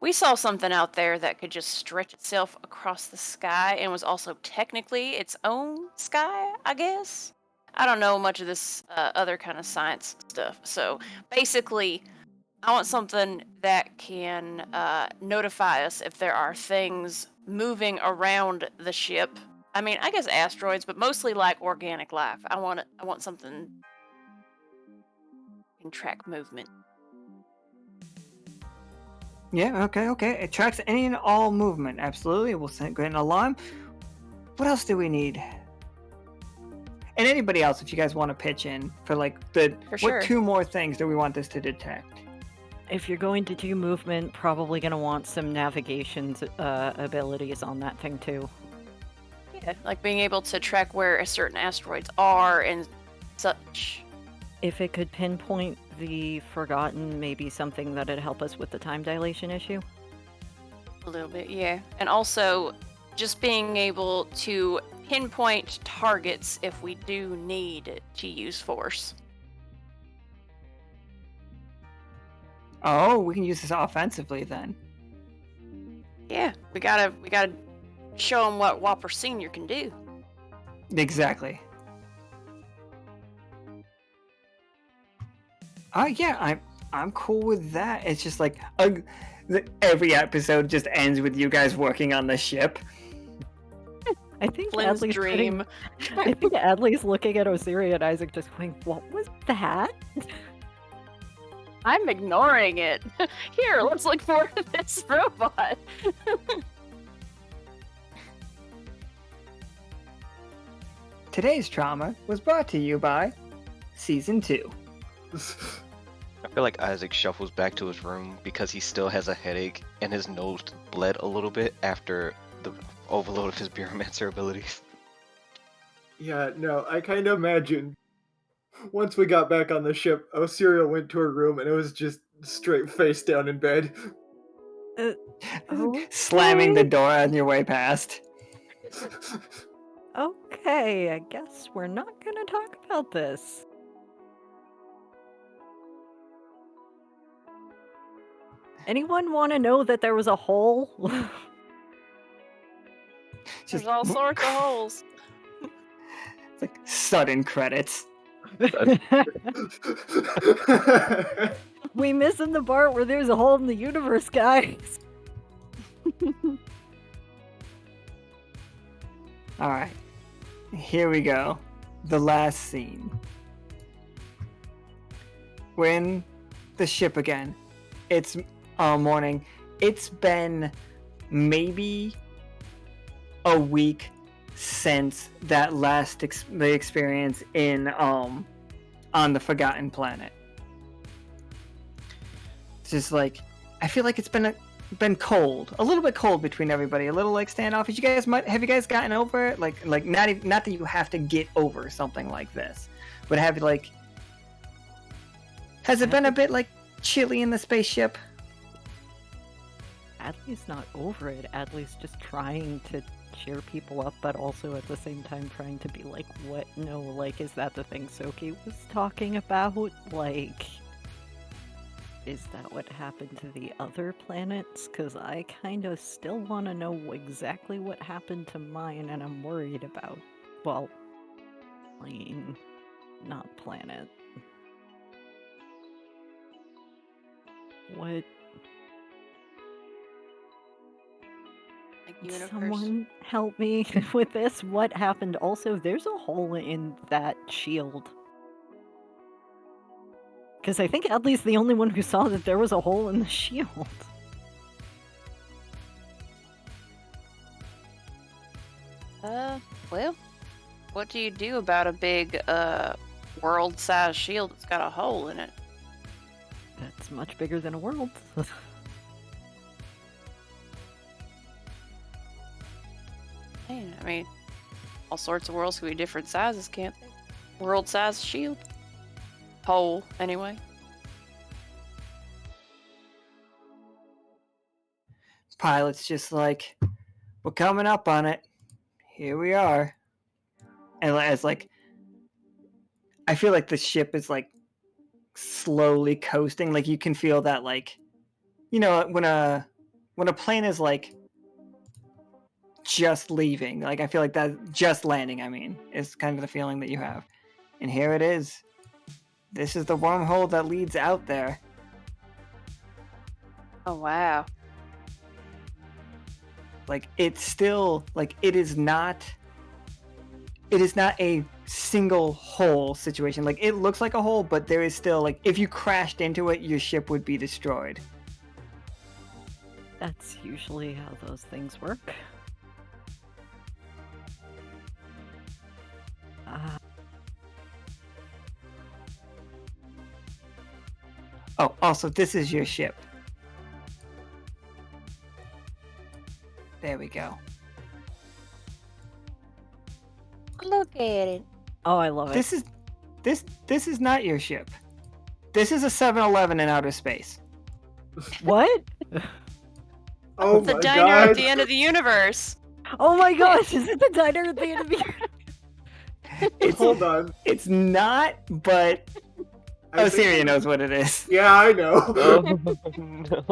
we saw something out there that could just stretch itself across the sky and was also technically its own sky, I guess. I don't know much of this other kind of science stuff. So basically, I want something that can notify us if there are things moving around the ship. I mean, I guess asteroids, but mostly like organic life. I want something that can track movement. Yeah, okay. It tracks any and all movement. Absolutely. We'll get an alarm. What else do we need? And anybody else, if you guys want to pitch in for like sure. 2 more things do we want this to detect? If you're going to do movement, probably going to want some navigation abilities on that thing too. Yeah, like being able to track where certain asteroids are and such. If it could pinpoint the Forgotten, maybe something that'd help us with the time dilation issue. A little bit, yeah. And also, just being able to pinpoint targets if we do need to use force. Oh, we can use this offensively then. Yeah, we gotta show them what Whopper Senior can do. Exactly. Yeah, I'm cool with that. It's just like every episode just ends with you guys working on the ship. I think Flynn's Adli's dream. I think Adli's looking at Osiria and Isaac just going, what was that? I'm ignoring it. Here, let's look for this robot. Today's trauma was brought to you by Season 2. I feel like Isaac shuffles back to his room because he still has a headache and his nose bled a little bit after the overload of his Bureaumancer abilities. Yeah, no, I kind of imagine once we got back on the ship, Osiria went to her room and it was just straight face down in bed. Slamming the door on your way past. Okay, I guess we're not gonna talk about this. Anyone want to know that there was a hole? There's all sorts of holes. It's like sudden credits. We missing the part where there's a hole in the universe, guys. All right, here we go. The last scene. We're in the ship again. It's morning. It's been maybe a week since that last the experience in on the Forgotten Planet. It's just like I feel like it's been cold, a little bit cold between everybody, a little like standoffish. Have you guys gotten over it? Like not that you have to get over something like this, but has it been a bit like chilly in the spaceship? Adli's not over it. Adli's just trying to cheer people up, but also at the same time trying to be like, what? No, like, is that the thing Soki was talking about? Like, is that what happened to the other planets? Because I kind of still want to know exactly what happened to mine, and I'm worried about, well, plane, not planet. What? Universe. Someone help me with this. What happened? Also, there's a hole in that shield. Because I think Adli's the only one who saw that there was a hole in the shield. Well, what do you do about a big, world-sized shield that's got a hole in it? That's much bigger than a world. Man, I mean, all sorts of worlds can be different sizes, can't they? World-sized shield? Hole, anyway. Pilot's just like, we're coming up on it. Here we are. And it's like, I feel like the ship is like slowly coasting. Like you can feel that, like, you know, when a plane is like just leaving, like I feel like that just landing, I mean, is kind of the feeling that you have. And here it is. This is the wormhole that leads out there. Oh, wow. Like it's still like it is not a single hole situation. Like it looks like a hole, but there is still, like, if you crashed into it, your ship would be destroyed. That's usually how those things work. Oh, also, this is your ship. There we go. Look at it. Oh, I love it. This is not your ship. This is a 7-Eleven in outer space. What? Oh The my diner god. at the end of the universe. Oh my gosh, is it the diner at the end of the year? Hold on. It's not, but I think- Osiria knows what it is. Yeah, I know. Oh no.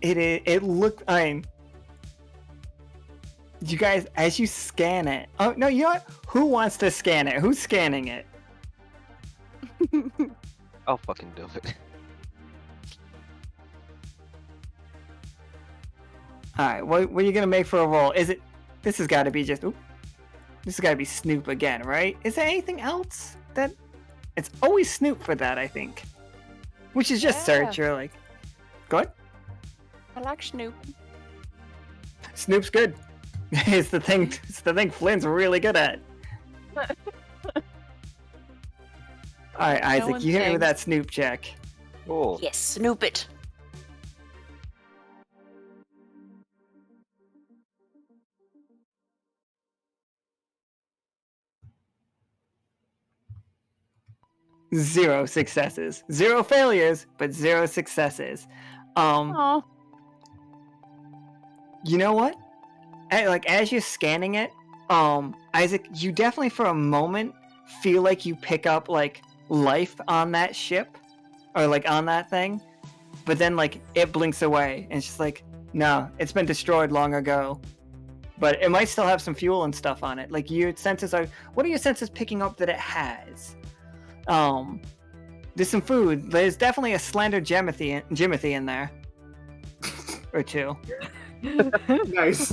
It looked. I mean, you guys, as you scan it. Oh no, you know what? Who wants to scan it? Who's scanning it? I'll fucking do it. All right, what are you gonna make for a roll? Is it? This has got to be just. Oop, this has got to be Snoop again, right? Is there anything else that? It's always Snoop for that, I think. Which is just Yeah. search or like. Go ahead. I like Snoop. Snoop's good. It's the thing. It's the thing Flynn's really good at. All right, Isaac, Knowing you hit me with things. that Snoop check. Oh. Yes, Snoop it. Zero successes. Zero failures, but zero successes. Oh, You know what? Like as you're scanning it, Isaac, you definitely for a moment feel like you pick up like life on that ship or like on that thing, but then like it blinks away and it's just like No, it's been destroyed long ago. But it might still have some fuel and stuff on it. Like your senses are. What are your senses picking up that it has? There's some food. There's definitely a slender Jimothy in there, or two. Nice.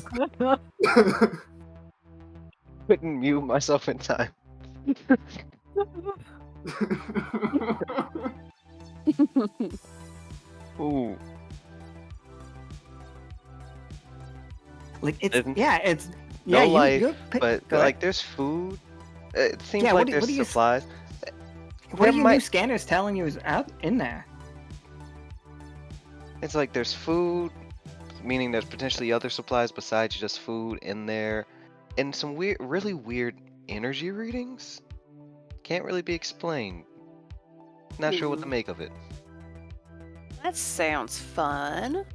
Couldn't mute myself in time. Ooh. Like it's Isn't- it's No yeah. life, You're but go ahead. like there's food. It seems Yeah, like what do there's you- supplies. What are there your might- new scanners telling you is out in there? It's like there's food, meaning there's potentially other supplies besides just food in there, and some really weird energy readings. Can't really be explained. Not sure what to make of it. That sounds fun.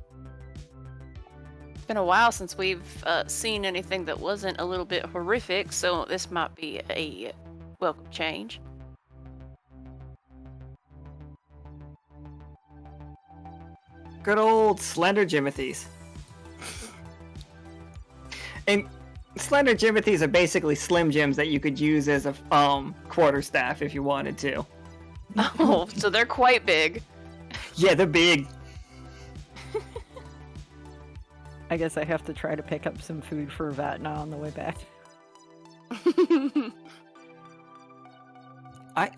It's been a while since we've seen anything that wasn't a little bit horrific, so this might be a welcome change. Good old slender Jimothys. And slender Jimothys are basically slim Jims that you could use as a quarterstaff if you wanted to. Oh, so they're quite big. Yeah, they're big. I guess I have to try to pick up some food for Vatna on the way back.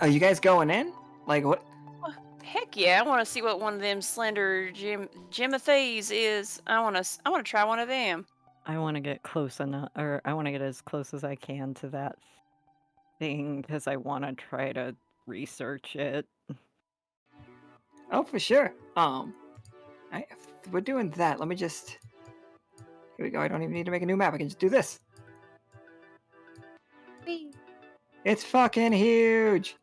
Are you guys going in? Like what? Heck yeah, I want to see what one of them slender Jimothys is. I want to try one of them. I want to get close enough, or I want to get as close as I can to that thing because I want to try to research it. Oh, for sure. We're doing that. Let me just. Here we go. I don't even need to make a new map. I can just do this. It's fucking huge.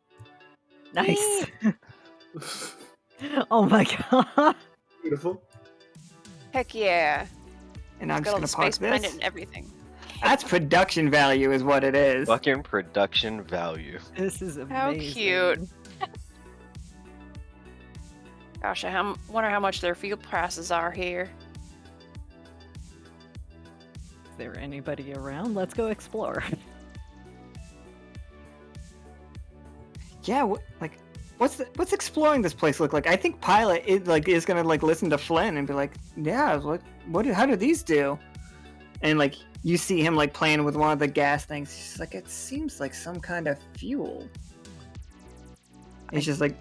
Nice. Oh my god. Beautiful. Heck yeah. And I'm Got all the just gonna space park behind this. it and everything. That's production value, is what it is. Fucking production value. This is amazing. How cute. Gosh, I wonder how much their fuel prices are here. Is there anybody around? Let's go explore. Yeah, what's exploring this place look like? I think Pilot is gonna listen to Flynn and be like, yeah, how do these do? And you see him playing with one of the gas things. He's like, it seems like some kind of fuel. And he's just like,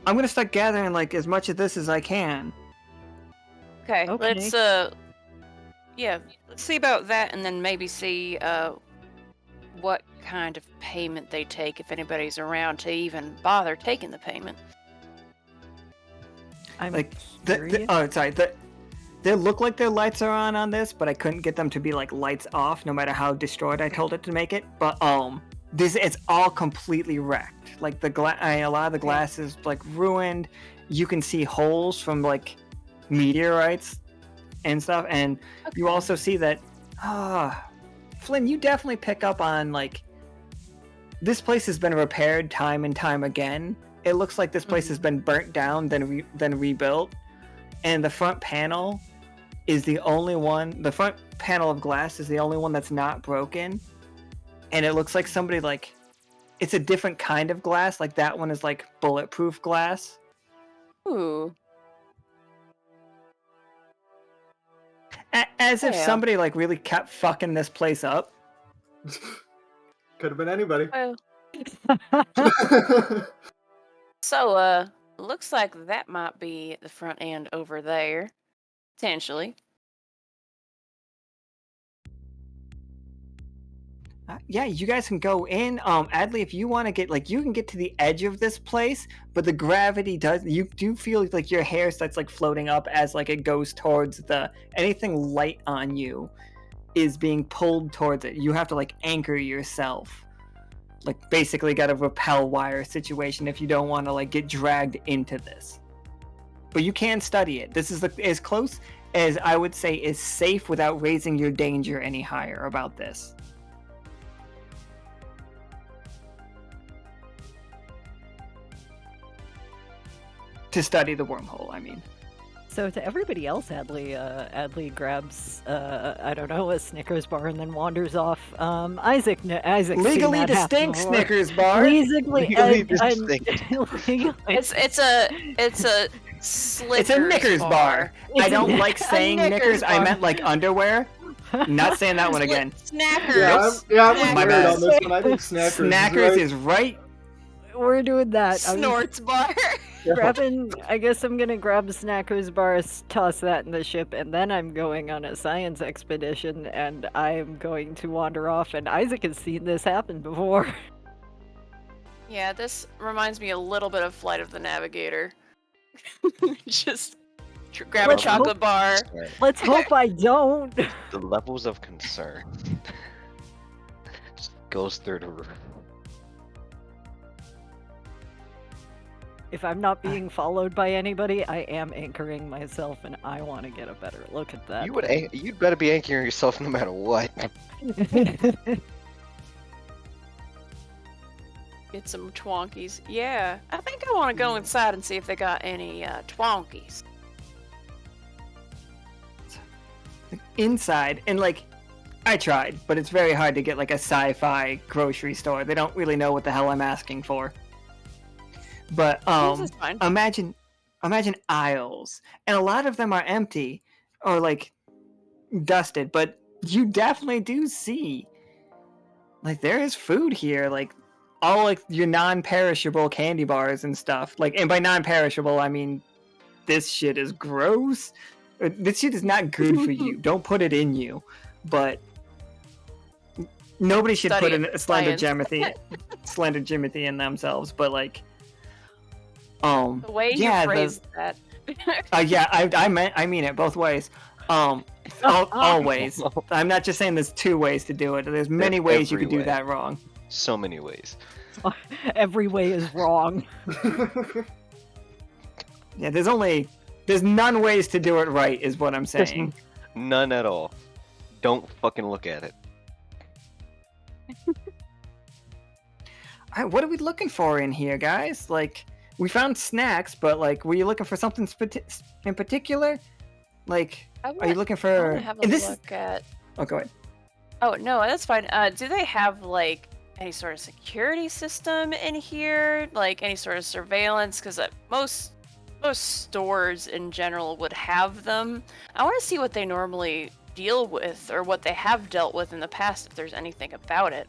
I'm gonna start gathering as much of this as I can. Okay, Okay. let's see about that, and then maybe see what kind of payment they take if anybody's around to even bother taking the payment. I'm They look like their lights are on this, but I couldn't get them to be lights off, no matter how destroyed I told it to make it. But it's all completely wrecked. A lot of the glass is ruined. You can see holes from meteorites and stuff, and you also see that. Flynn, you definitely pick up on this place has been repaired time and time again. It looks like this place has been burnt down, then rebuilt, and the front panel is the only one. The front panel of glass is the only one that's not broken, and it looks like somebody it's a different kind of glass. That one is bulletproof glass. Ooh. As if Yeah. somebody really kept fucking this place up. Could have been anybody. Well, so looks like that might be the front end over there, potentially. Yeah, you guys can go in. Adli, if you want to get you can get to the edge of this place, but the gravity does. You do feel your hair starts floating up as it goes towards anything light on you is being pulled towards it. You have to anchor yourself, basically got a rappel wire situation if you don't want to get dragged into this. But you can study it. This is as close as I would say is safe without raising your danger any higher about this. To study the wormhole, I mean. So to everybody else, Adli grabs, I don't know, a Snickers bar and then wanders off. Isaac's seen Legally that happen distinct before. Snickers bar. Legally distinct. legally- It's a Slickers It's a Knickers bar. I don't like saying Knickers knickers. I bar. meant like underwear. Not saying that one again. Snackers. I'm My weird bad. on this one. I think Snackers. Snackers right. is right. We're doing that. I'm Snorts bar. grabbing. I guess I'm gonna grab the Snackers bar, toss that in the ship, and then I'm going on a science expedition, and I'm going to wander off. And Isaac has seen this happen before. Yeah, this reminds me a little bit of Flight of the Navigator. Just grab a Let's chocolate bar. Let's hope I don't. The levels of concern just goes through the roof. If I'm not being followed by anybody, I am anchoring myself, and I want to get a better look at that. You'd better be anchoring yourself no matter what. Get some twonkies. Yeah, I think I want to go inside and see if they got any twonkies. Inside, and like, I tried, but it's very hard to get like a sci-fi grocery store. They don't really know what the hell I'm asking for. But This is fine. imagine aisles, and a lot of them are empty or like dusted, but you definitely do see like there is food here, like all like your non-perishable candy bars and stuff. Like, and by non-perishable I mean this shit is gross. This shit is not good for you. Don't put it in you. But nobody should Study put in it. a slender Science. Jimothy in themselves, but like The way yeah, you phrased that. yeah, I mean it both ways. Always. I'm not just saying there's two ways to do it. There's many ways you could do way. that wrong. So many ways. Every way is wrong. Yeah, there's none ways to do it right, is what I'm saying. None at all. Don't fucking look at it. Alright, what are we looking for in here, guys? Like, we found snacks, but like, were you looking for something in particular? Like, are you looking I for? wanna have a and this is... look at. Oh, go ahead. Oh no, that's fine. Do they have like any sort of security system in here? Like any sort of surveillance? Because most stores in general would have them. I want to see what they normally deal with or what they have dealt with in the past, if there's anything about it.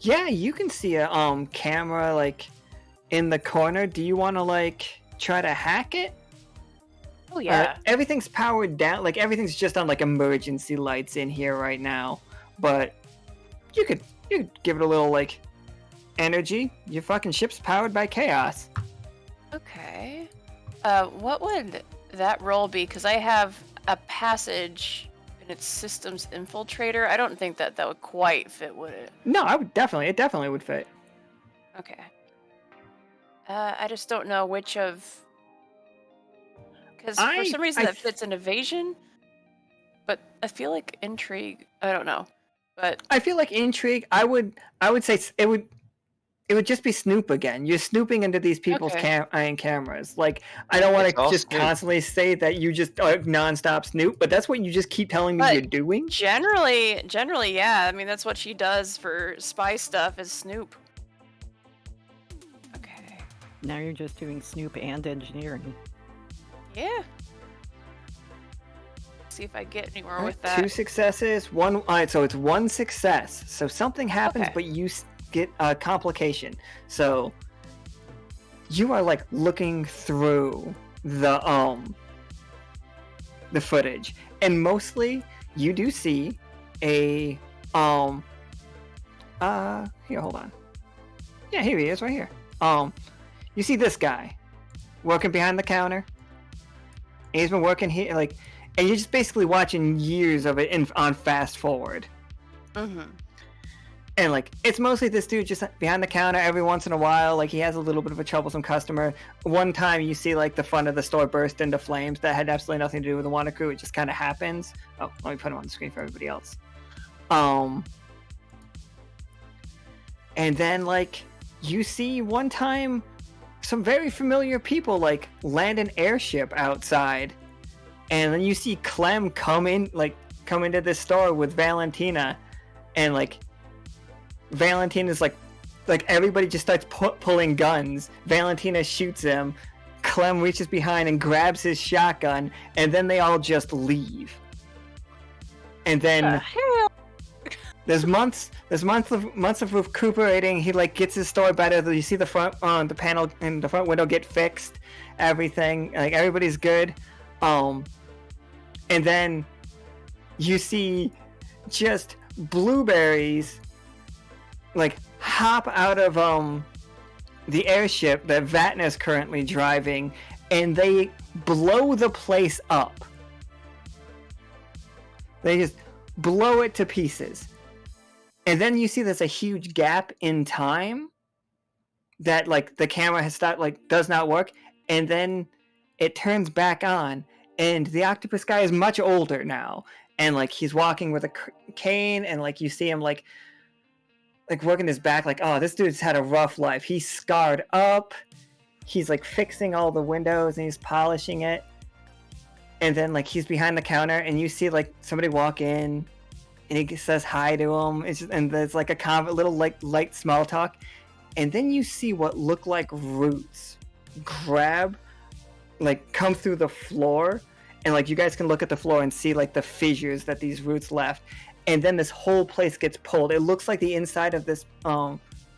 Yeah, you can see a camera like in the corner. Do you want to like try to hack it? Oh yeah. Everything's powered down. Like everything's just on like emergency lights in here right now. But you could give it a little like energy. Your fucking ship's powered by chaos. Okay. What would that role be? Because I have a passage in its systems infiltrator. I don't think that would quite fit, would it? No, it definitely would fit. Okay. I just don't know which of. Because for some reason that fits an evasion, but I feel like intrigue. I don't know, but I feel like intrigue. I would say it would just be snoop again. You're snooping into these people's cameras. Like, I don't want It's to all just snoop. constantly say that you just nonstop snoop, but that's what you just keep telling me But you're doing. generally, yeah. I mean, that's what she does for spy stuff is snoop. Okay. Now you're just doing Snoop and engineering. Yeah. See if I get anywhere All with right, that. 2 successes, 1. All right, so it's 1 success. So something happens, Okay. but you get a complication. So you are like looking through the footage, and mostly you do see a here, hold on. Yeah, here he is, right here. You see this guy working behind the counter. He's been working here, like, and you're just basically watching years of it on fast forward. Mm-hmm. And like, it's mostly this dude just behind the counter. Every once in a while, like, he has a little bit of a troublesome customer. One time you see like the front of the store burst into flames that had absolutely nothing to do with the Wander crew. It just kind of happens. Oh, let me put him on the screen for everybody else. And then like, you see one time some very familiar people like land an airship outside, and then you see Clem come into this store with Valentina, and like Valentina's like everybody just starts pulling guns. Valentina shoots him. Clem reaches behind and grabs his shotgun, and then they all just leave. And then there's months of recuperating. He like gets his store better. You see the front the panel and the front window get fixed. Everything, like, everybody's good. And then you see just Blueberries like hop out of the airship that Vatna's currently driving, and they blow the place up. They just blow it to pieces. And then you see there's a huge gap in time that like the camera has does not work, and then it turns back on, and the octopus guy is much older now, and like he's walking with a cane, and like you see him like working his back, like, oh, this dude's had a rough life. He's scarred up. He's like fixing all the windows and he's polishing it. And then like he's behind the counter, and you see like somebody walk in, and he says hi to him. And there's like a little like light small talk, and then you see what look like roots come through the floor, and like you guys can look at the floor and see like the fissures that these roots left. And then this whole place gets pulled. It looks like the inside of this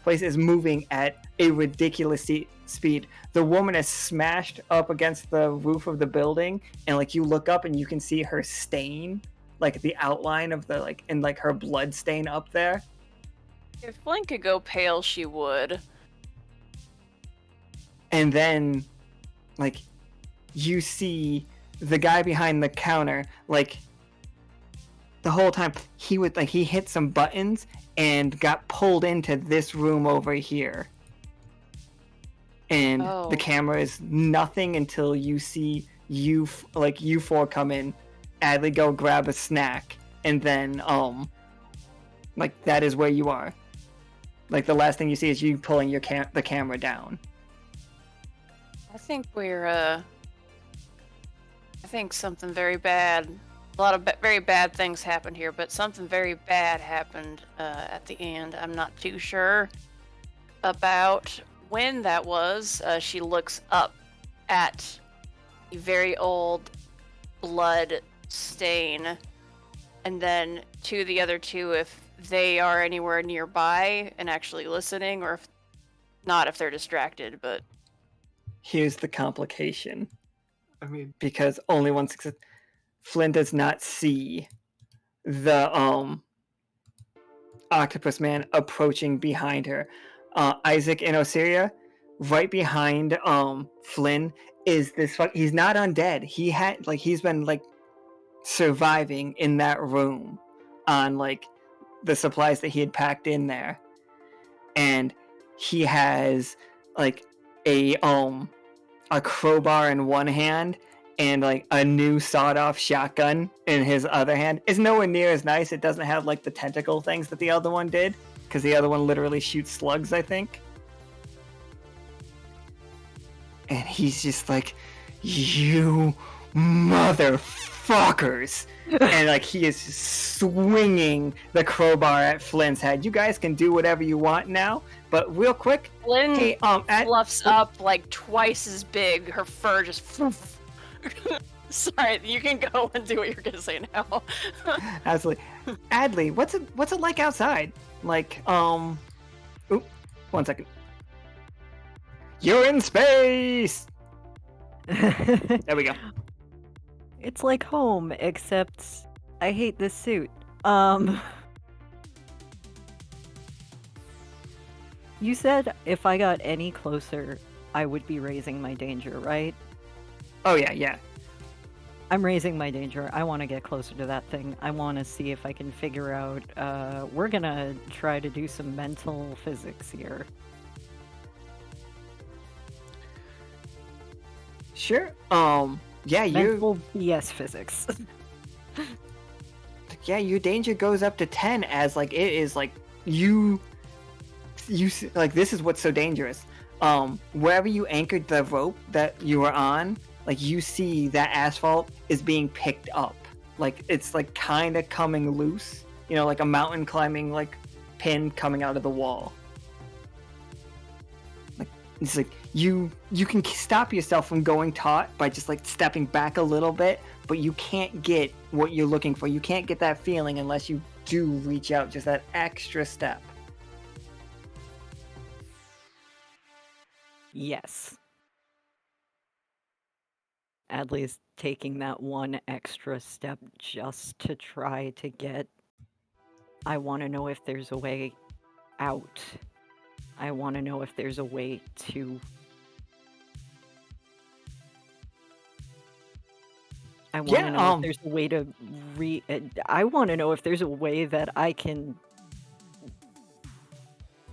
place is moving at a ridiculous speed. The woman is smashed up against the roof of the building, and like you look up and you can see her stain, like the outline of the like, and like her blood stain up there. If Flynn could go pale, she would. And then like you see the guy behind the counter, like the whole time he hit some buttons and got pulled into this room over here. And the camera is nothing until you see you four come in. Adli go grab a snack, and then like that is where you are. Like the last thing you see is you pulling the camera down. I think I think something very bad. A lot of very bad things happened here, but something very bad happened at the end. I'm not too sure about when that was. She looks up at a very old blood stain, and then to the other two if they are anywhere nearby and actually listening, or if not, if they're distracted. But here's the complication. I mean, because only one success. Flynn does not see the octopus man approaching behind her. Isaac and Osiria, right behind Flynn, is this he's not undead. He's been like surviving in that room on like the supplies that he had packed in there. And he has like a crowbar in one hand and like a new sawed-off shotgun in his other hand. It's nowhere near as nice. It doesn't have like the tentacle things that the other one did, because the other one literally shoots slugs, I think. And he's just like, you motherfuckers. And like he is swinging the crowbar at Flynn's head. You guys can do whatever you want now, but real quick, Flynn fluffs up like twice as big. Her fur just Sorry, you can go and do what you're gonna say now. Absolutely. Adli, what's it like outside? Like, one second. You're in space! There we go. It's like home, except I hate this suit. You said if I got any closer, I would be raising my danger, right? Oh, yeah. I'm raising my danger. I want to get closer to that thing. I want to see if I can figure out... we're gonna try to do some mental physics here. Sure. Yeah, Mental BS physics. Yeah, your danger goes up to 10 as, like, it is, like, you like, this is what's so dangerous. wherever you anchored the rope that you were on, like you see that asphalt is being picked up. Like it's like kind of coming loose, you know, like a mountain climbing like pin coming out of the wall. Like it's like you can stop yourself from going taut by just like stepping back a little bit, but you can't get what you're looking for. You can't get that feeling unless you do reach out just that extra step. Yes. Adli's taking that one extra step just to try to get... I want to know if there's a way out. I want to know if there's a way to... I want to know if there's a way to I want to know if there's a way that I can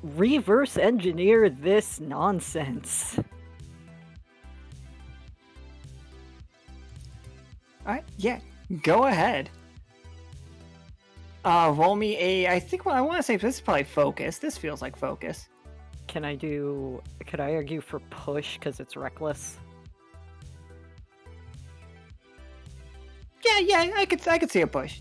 reverse engineer this nonsense. Alright, yeah, go ahead. Roll me a, I think what I want to say, this is probably focus. This feels like focus. Could I argue for push because it's reckless? Yeah, I could see a push.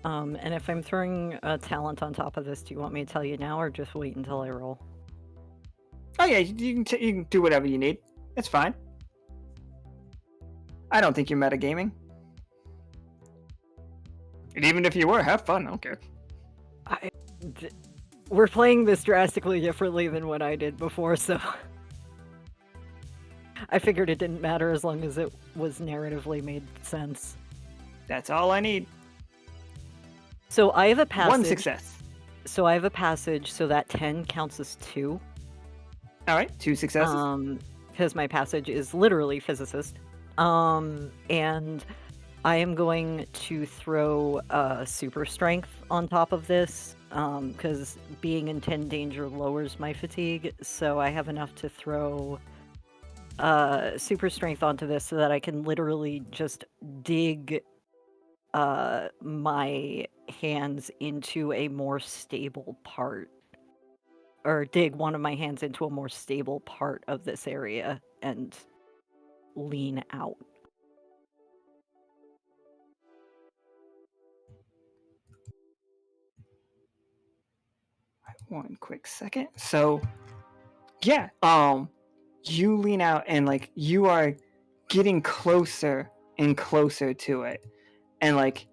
And if I'm throwing a talent on top of this, do you want me to tell you now or just wait until I roll? Oh yeah, you can do whatever you need. It's fine. I don't think you're metagaming. And even if you were, have fun, I don't care. We're playing this drastically differently than what I did before, so... I figured it didn't matter as long as it was narratively made sense. That's all I need. So I have a passage... One success. So I have a passage, so that 10 counts as 2. Alright, 2 successes. Because my passage is literally physicist. And I am going to throw super strength on top of this, because being in 10 danger lowers my fatigue, so I have enough to throw super strength onto this so that I can literally just dig my hands into a more stable part. Or dig one of my hands into a more stable part of this area and lean out. One quick second. So, yeah, you lean out and like you are getting closer and closer to it, and like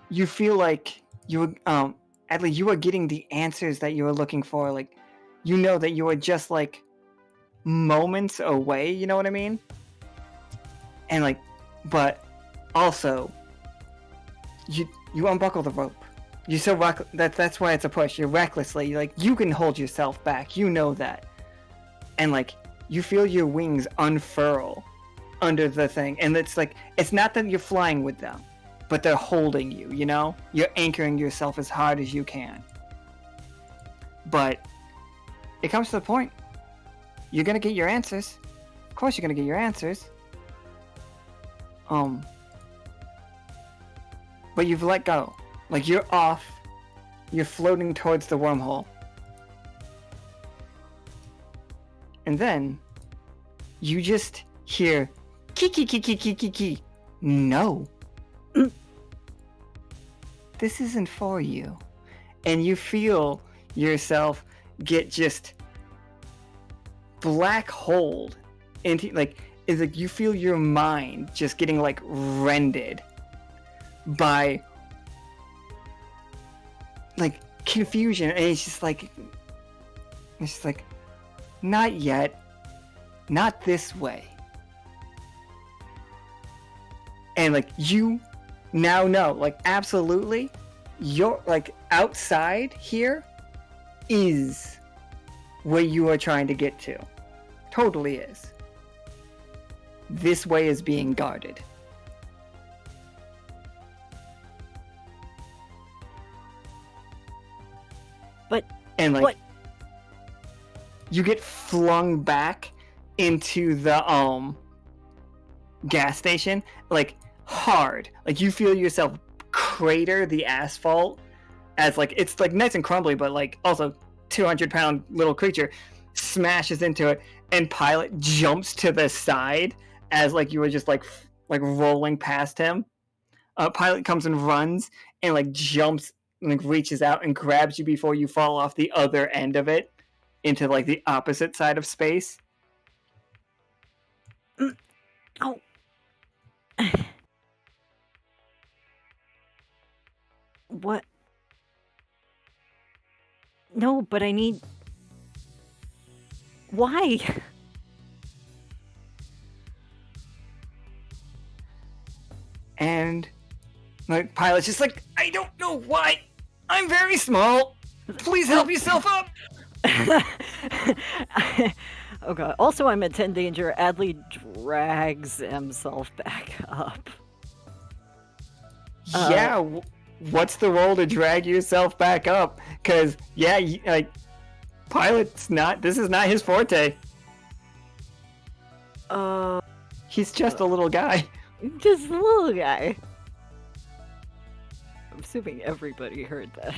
you feel like you Adli, you are getting the answers that you are looking for. Like, you know that you are just like moments away. You know what I mean? And like, but also, you unbuckle the rope. You're so that's why it's a push. You're recklessly, like, you can hold yourself back. You know that. And like, you feel your wings unfurl under the thing. And it's like, it's not that you're flying with them, but they're holding you, you know? You're anchoring yourself as hard as you can. But it comes to the point. You're gonna get your answers. Of course you're gonna get your answers. But you've let go. Like, you're off. You're floating towards the wormhole. And then you just hear key. No. This isn't for you. And you feel yourself get just black holed into, like, it's like you feel your mind just getting like rended by like confusion, and it's just like not yet, not this way. And like, you now know, like, absolutely, you're like, outside here is where you are trying to get to. Totally is. This way is being guarded. And like, you get flung back into the gas station. Like, hard. Like you feel yourself crater the asphalt as like it's like nice and crumbly, but like also 200-pound little creature smashes into it, and Pilot jumps to the side as like you were just like rolling past him. Pilot comes and runs and like jumps and like reaches out and grabs you before you fall off the other end of it into like the opposite side of space. Oh. What? No, but I need... Why? And like Pilot's just like, I don't know why. I'm very small. Please help yourself up. Oh god. Also, I'm at 10 danger. Adli drags himself back up. Yeah. What's the role to drag yourself back up? Because yeah, like Pilot's not. This is not his forte. He's just a little guy. Just a little guy. I'm assuming everybody heard that.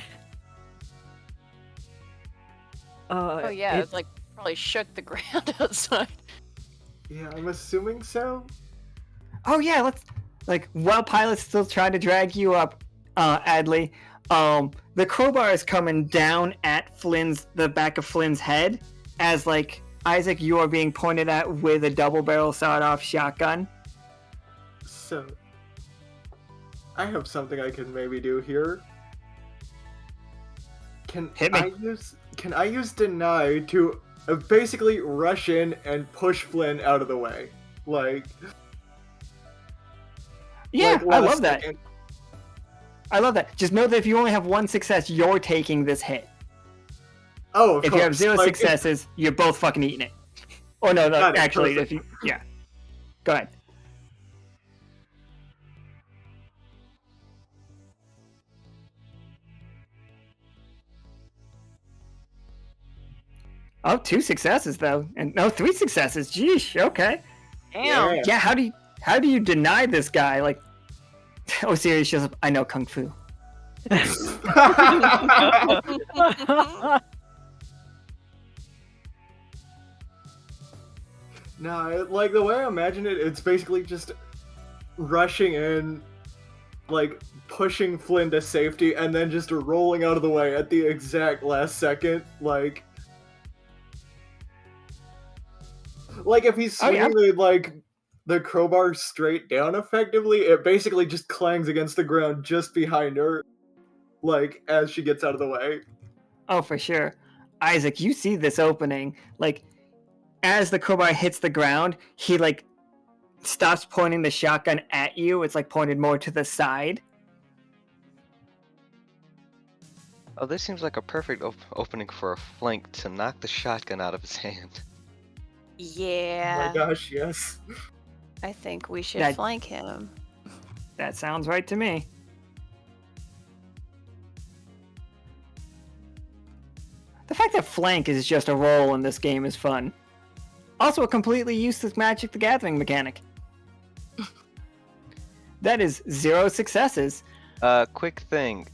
Oh yeah, it's like probably shook the ground outside. Yeah, I'm assuming so. Oh yeah, let's like while Pilot's still trying to drag you up, Adli, the crowbar is coming down at the back of Flynn's head as like Isaac, you are being pointed at with a double barrel sawed-off shotgun. So, I have something I can maybe do here. Can I use deny to basically rush in and push Flynn out of the way? Like, yeah, like I love that. I love that. Just know that if you only have one success, you're taking this hit. Oh, if you have zero successes, you're both fucking eating it. Or no, actually, if you, yeah. Go ahead. Oh, 2 successes though, and no, 3 successes. Jeesh, okay. Damn. Yeah, how do you deny this guy? Like, Osiria shows up. I know kung fu. No, like the way I imagine it, it's basically just rushing in, like pushing Flynn to safety, and then just rolling out of the way at the exact last second. Like if he's swinging the crowbar straight down effectively, it basically just clangs against the ground just behind her, like as she gets out of the way. Oh, for sure. Isaac, you see this opening. Like, as the crowbar hits the ground, he like stops pointing the shotgun at you. It's like pointed more to the side. Oh, this seems like a perfect opening for a flank to knock the shotgun out of his hand. Yeah. Oh my gosh, yes. I think we should flank him. That sounds right to me. The fact that flank is just a roll in this game is fun. Also a completely useless Magic the Gathering mechanic. That is 0 successes. Quick thing.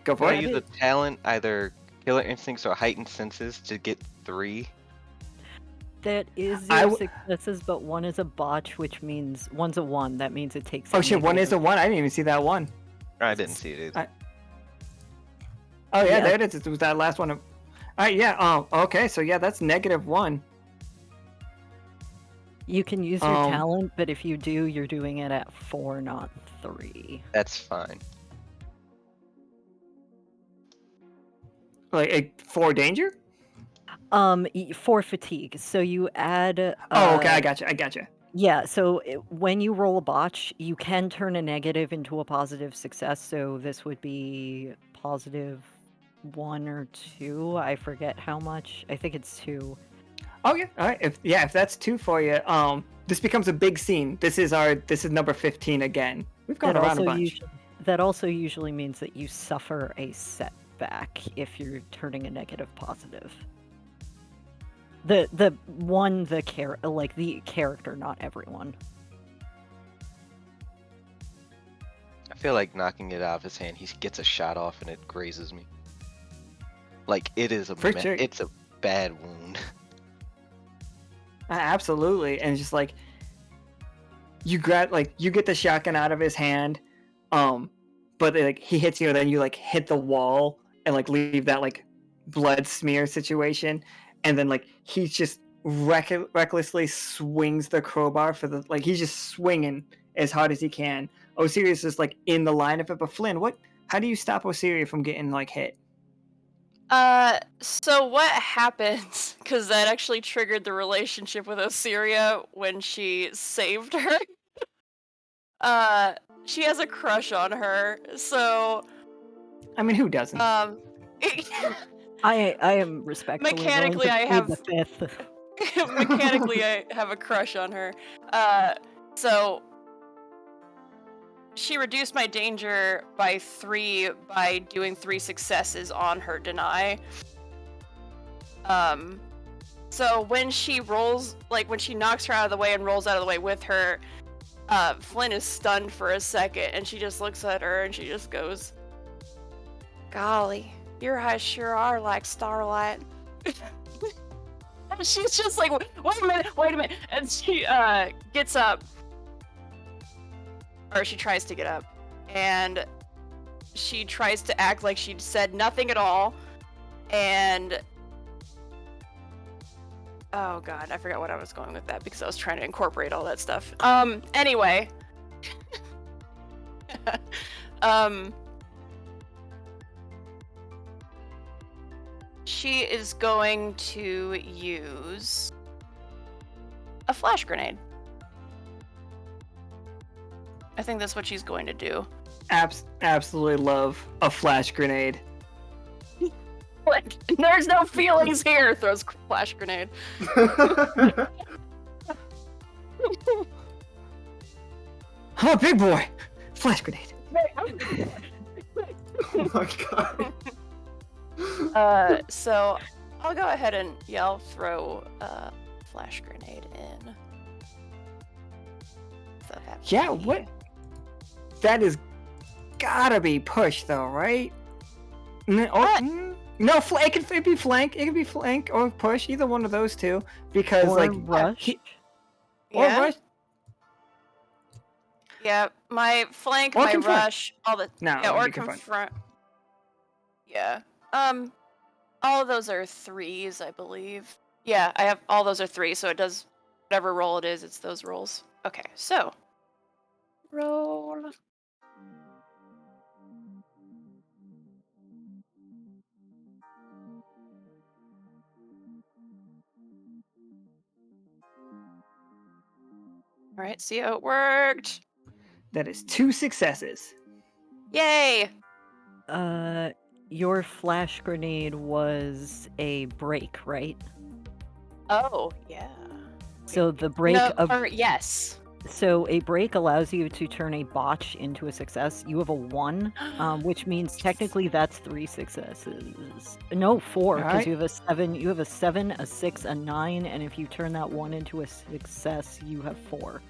Go for Can I it. use a talent, either Killer Instincts or Heightened Senses, to get 3? That is 0 successes, but 1 is a botch, which means 1's a 1. That means it takes. Oh shit, 1 is a 1. I didn't even see that one. I didn't see it either. Oh yeah, there it is. It was that last one. All right, yeah. Oh, okay. So yeah, that's -1. You can use your talent, but if you do, you're doing it at 4, not 3. That's fine. Like 4 danger? 4 fatigue. So you add. Oh, okay. I gotcha. Yeah. So when you roll a botch, you can turn a negative into a positive success. So this would be +1 or 2. I forget how much. I think it's 2. Oh yeah. All right. If that's 2 for you, this becomes a big scene. This is number 15 again. We've gone around a bunch. That also usually means that you suffer a setback if you're turning a negative positive. The character, not everyone. feel like knocking it out of his hand, he gets a shot off and it grazes me. Like, it is Sure. it's a bad wound. Absolutely, and just like you get the shotgun out of his hand, but like he hits you, and then you like hit the wall and like leave that like blood smear situation, and then like he just recklessly swings the crowbar for the like he's just swinging as hard as he can. Osiria's just like in the line of it, but Flynn, how do you stop Osiria from getting like hit? So what happens, because that actually triggered the relationship with Osiria when she saved her. She has a crush on her, so... I mean, who doesn't? I am respectfully Mechanically, going to I plead have- the fifth. Mechanically, I have a crush on her. So... She reduced my danger by 3 by doing 3 successes on her deny. So when she rolls, like when she knocks her out of the way and rolls out of the way with her, Flynn is stunned for a second, and she just looks at her and she just goes, "Golly, your eyes sure are like starlight." And she's just like, wait a minute, and she gets up. Or she tries to get up, and she tries to act like she'd said nothing at all, and oh god, I forgot what I was going with that because I was trying to incorporate all that stuff. Anyway. She is going to use a flash grenade. I think that's what she's going to do. Absolutely love a flash grenade. Like, there's no feelings here. Throws flash grenade. I'm a big boy. Flash grenade. Oh my god. So I'll go ahead and I'll throw a flash grenade in. So that Yeah, would be- what? That is gotta be push though, right? No, What? No, it could be flank. It could be flank or push. Either one of those two, because Or like rush. or Yeah? rush. Yeah, my flank, Or my confront. rush, all the No, yeah, or you confront. confront. Yeah. All of those are 3s, I believe. Yeah, I have all those are 3, so it does whatever roll it is, it's those rolls. Okay, so roll. All right, see how it worked. That is 2 successes. Yay! Your flash grenade was a break, right? Oh, yeah. So the break No, of yes. so a break allows you to turn a botch into a success. You have a 1, which means technically that's 3 successes. No, 4, because Alright. you have a 7. You have a 7, a 6, a 9, and if you turn that 1 into a success, you have 4.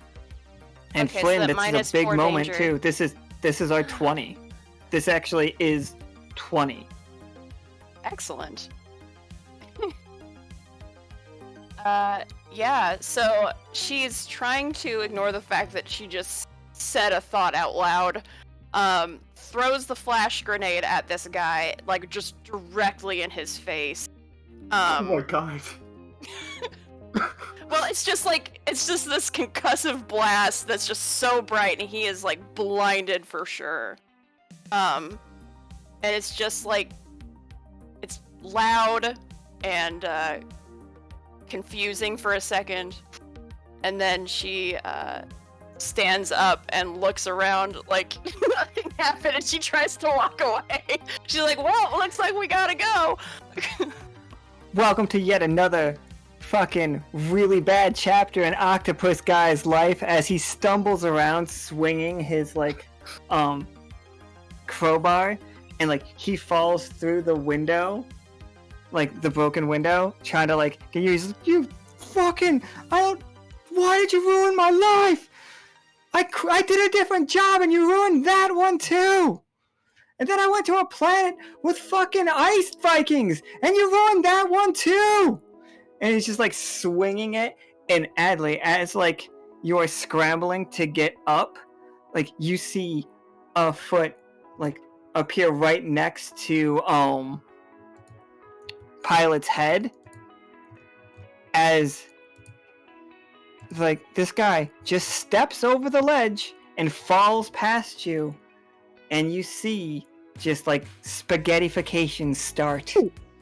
And Okay, so Flynn, that this is minus a big 4 moment danger. too. This is our 20. This actually is 20. Excellent. Yeah, so she's trying to ignore the fact that she just said a thought out loud, throws the flash grenade at this guy, like just directly in his face. Oh my god. Well, it's just this concussive blast that's just so bright, and he is like blinded for sure. And it's just like, it's loud and confusing for a second, and then she stands up and looks around like nothing happened, and she tries to walk away. She's like, "Well, looks like we gotta go." Welcome to yet another fucking really bad chapter in Octopus Guy's life as he stumbles around swinging his like crowbar, and like he falls through the window, like the broken window, trying to like you fucking why did you ruin my life? I did a different job and you ruined that one too. And then I went to a planet with fucking ice Vikings and you ruined that one too. And he's just like swinging it. And Adli, as like you are scrambling to get up, like you see a foot like appear right next to Pilot's head, as like this guy just steps over the ledge and falls past you, and you see just like spaghettification start.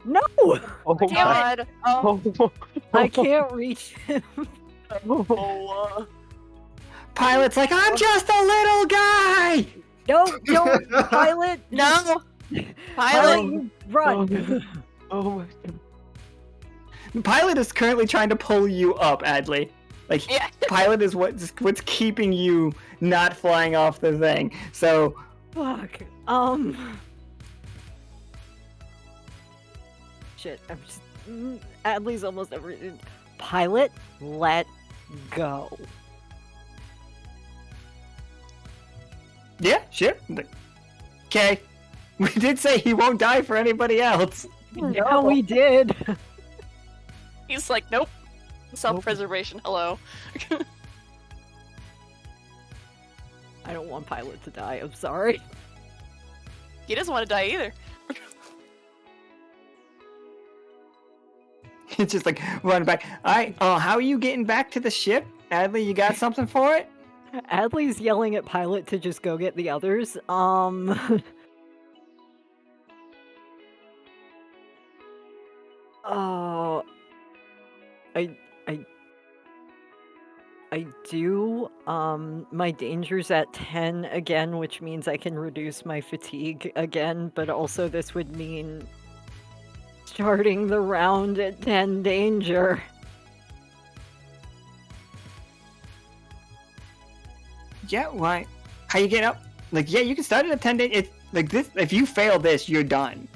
No! Oh my God. Oh, I can't reach him. Pilot's like, I'm just a little guy! No, don't, Pilot! no. Pilot, Pilot. you run! Oh my god. Pilot is currently trying to pull you up, Adli. Like, Yeah. Pilot is what's keeping you not flying off the thing. So, Fuck. Shit, I'm just... Adley's almost everything. Pilot, let go. yeah, sure. Okay. We did say he won't die for anybody else. Yeah, we did. He's like, nope. Self-preservation. Hello. I don't want Pilot to die, I'm sorry. He doesn't want to die either. It's just like, run back. Alright, how are you getting back to the ship? Adli, you got something for it? Adley's yelling at Pilot to just go get the others. Oh, I do. My danger's at 10 again, which means I can reduce my fatigue again, but also this would mean starting the round at 10 danger. Yeah, why? How you get up? Like, yeah, you can start it at 10 days. It's like this. If you fail this, you're done.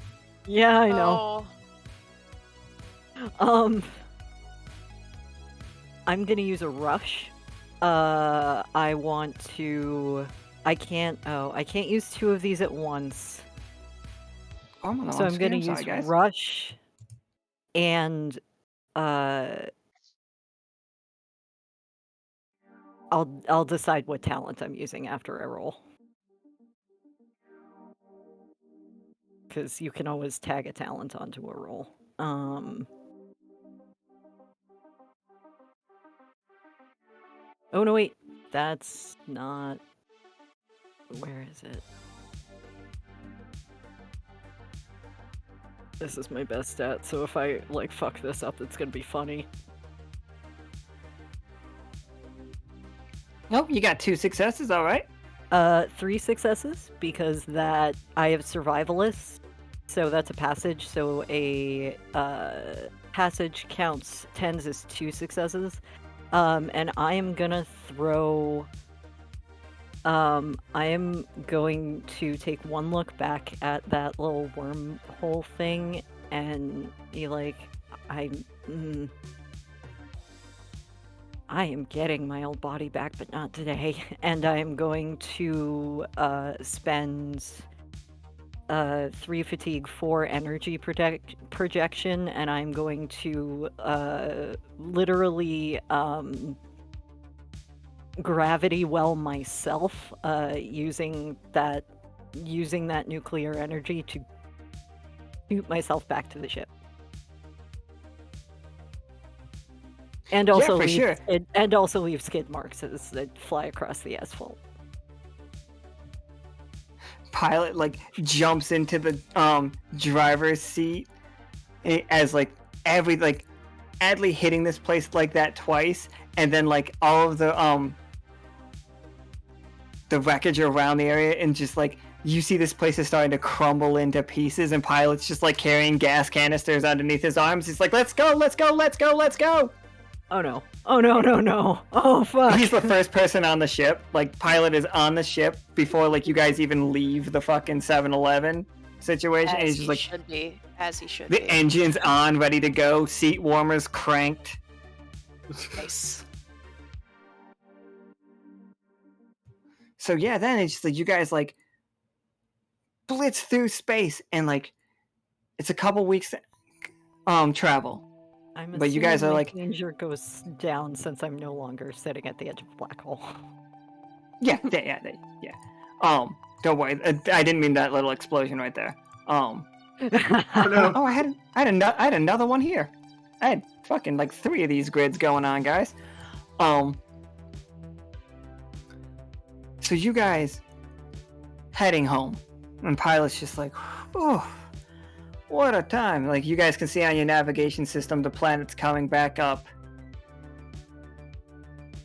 Yeah, I know. Oh. I'm gonna use a rush. I want to. I can't use two of these at once. Oh, I'm on the So wrong I'm gonna screen, sorry, use guys. rush and I'll decide what talent I'm using after I roll. Because you can always tag a talent onto a roll. Oh no, wait. That's not. Where is it? This is my best stat, so if I like fuck this up, it's gonna be funny. Nope, you got 2 successes, alright. 3 successes because that I have survivalist, so that's a passage. So a passage counts 10s as 2 successes. And I am gonna throw. I am going to take one look back at that little wormhole thing and be like, I am getting my old body back, but not today. And I am going to spend 3 fatigue, 4 energy projection, and I'm going to literally gravity well myself, using that nuclear energy to shoot myself back to the ship. And also for sure. And also leave skid marks as they fly across the asphalt. Pilot like jumps into the driver's seat as like every like Adli hitting this place like that twice, and then like all of the wreckage around the area, and just like you see this place is starting to crumble into pieces, and Pilot's just like carrying gas canisters underneath his arms. He's like, let's go, let's go, let's go, let's go. Oh no. Oh no. Oh fuck. He's the first person on the ship. Like, Pilot is on the ship before like you guys even leave the fucking 7-Eleven situation. And As he's just he like, should be. As he should the be. engine's on, ready to go, seat warmers cranked. Nice. So yeah, then it's just like you guys like blitz through space, and like it's a couple weeks travel. I'm But you guys assuming are my like, danger goes down since I'm no longer sitting at the edge of a black hole. yeah. Don't worry, I didn't mean that little explosion right there. Oh, no. Oh, I had another one here. I had fucking like 3 of these grids going on, guys. So you guys heading home, and Pilot's just like, oh, what a time. Like, you guys can see on your navigation system the planet's coming back up.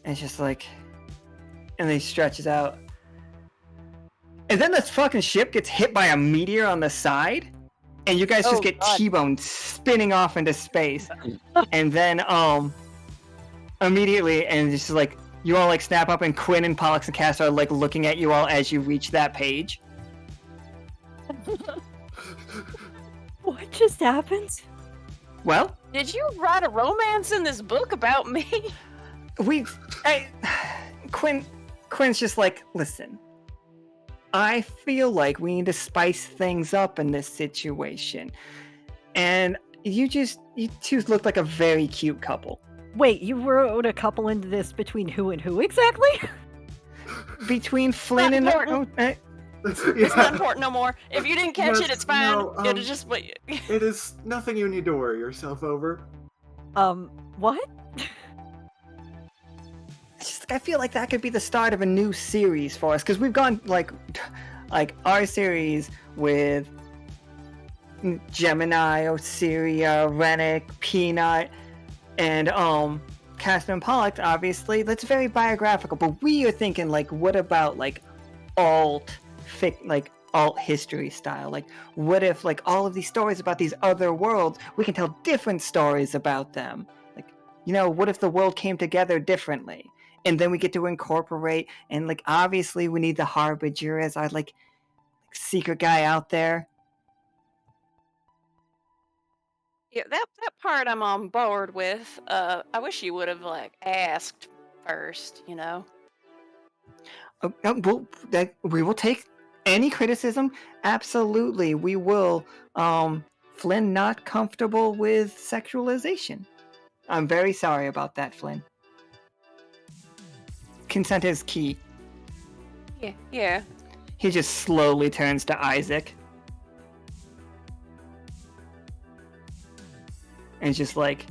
And it's just like, and then he stretches out. And then this fucking ship gets hit by a meteor on the side, and you guys just get T-boned spinning off into space. And then immediately, and it's just like, you all like snap up, and Quinn and Pollux and Castor are like looking at you all as you reach that page. What just happened? Well, Did you write a romance in this book about me? Quinn's just like, listen, I feel like we need to spice things up in this situation. And you two look like a very cute couple. Wait, you wrote a couple into this between who and who exactly? Between Flynn and... It's not important no more. If you didn't catch it, it's fine. No, It'll just... it is nothing you need to worry yourself over. What? I feel like that could be the start of a new series for us, because we've gone like our series with Gemini, Osiria, Rennick, Peanut, and Castor and Pollux. Obviously, that's very biographical. But we are thinking like, what about like alt history style? Like, what if like all of these stories about these other worlds, we can tell different stories about them? Like, what if the world came together differently? And then we get to incorporate, and like obviously we need the Harbinger as our like secret guy out there. Yeah, that part I'm on board with. I wish you would have like asked first, we will take any criticism. Absolutely, we will. Flynn not comfortable with sexualization. I'm very sorry about that, Flynn. Consent is key. Yeah. He just slowly turns to Isaac. And just like,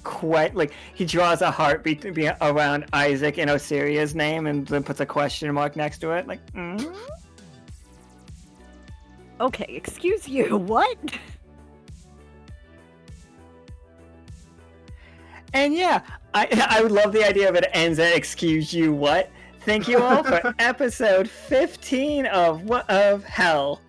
quite like, he draws a heartbeat around Isaac and Osiria's name, and then puts a question mark next to it. Like, Okay, excuse you, what? And yeah, I would love the idea of it ends at excuse you what. Thank you all for episode 15 of Hell.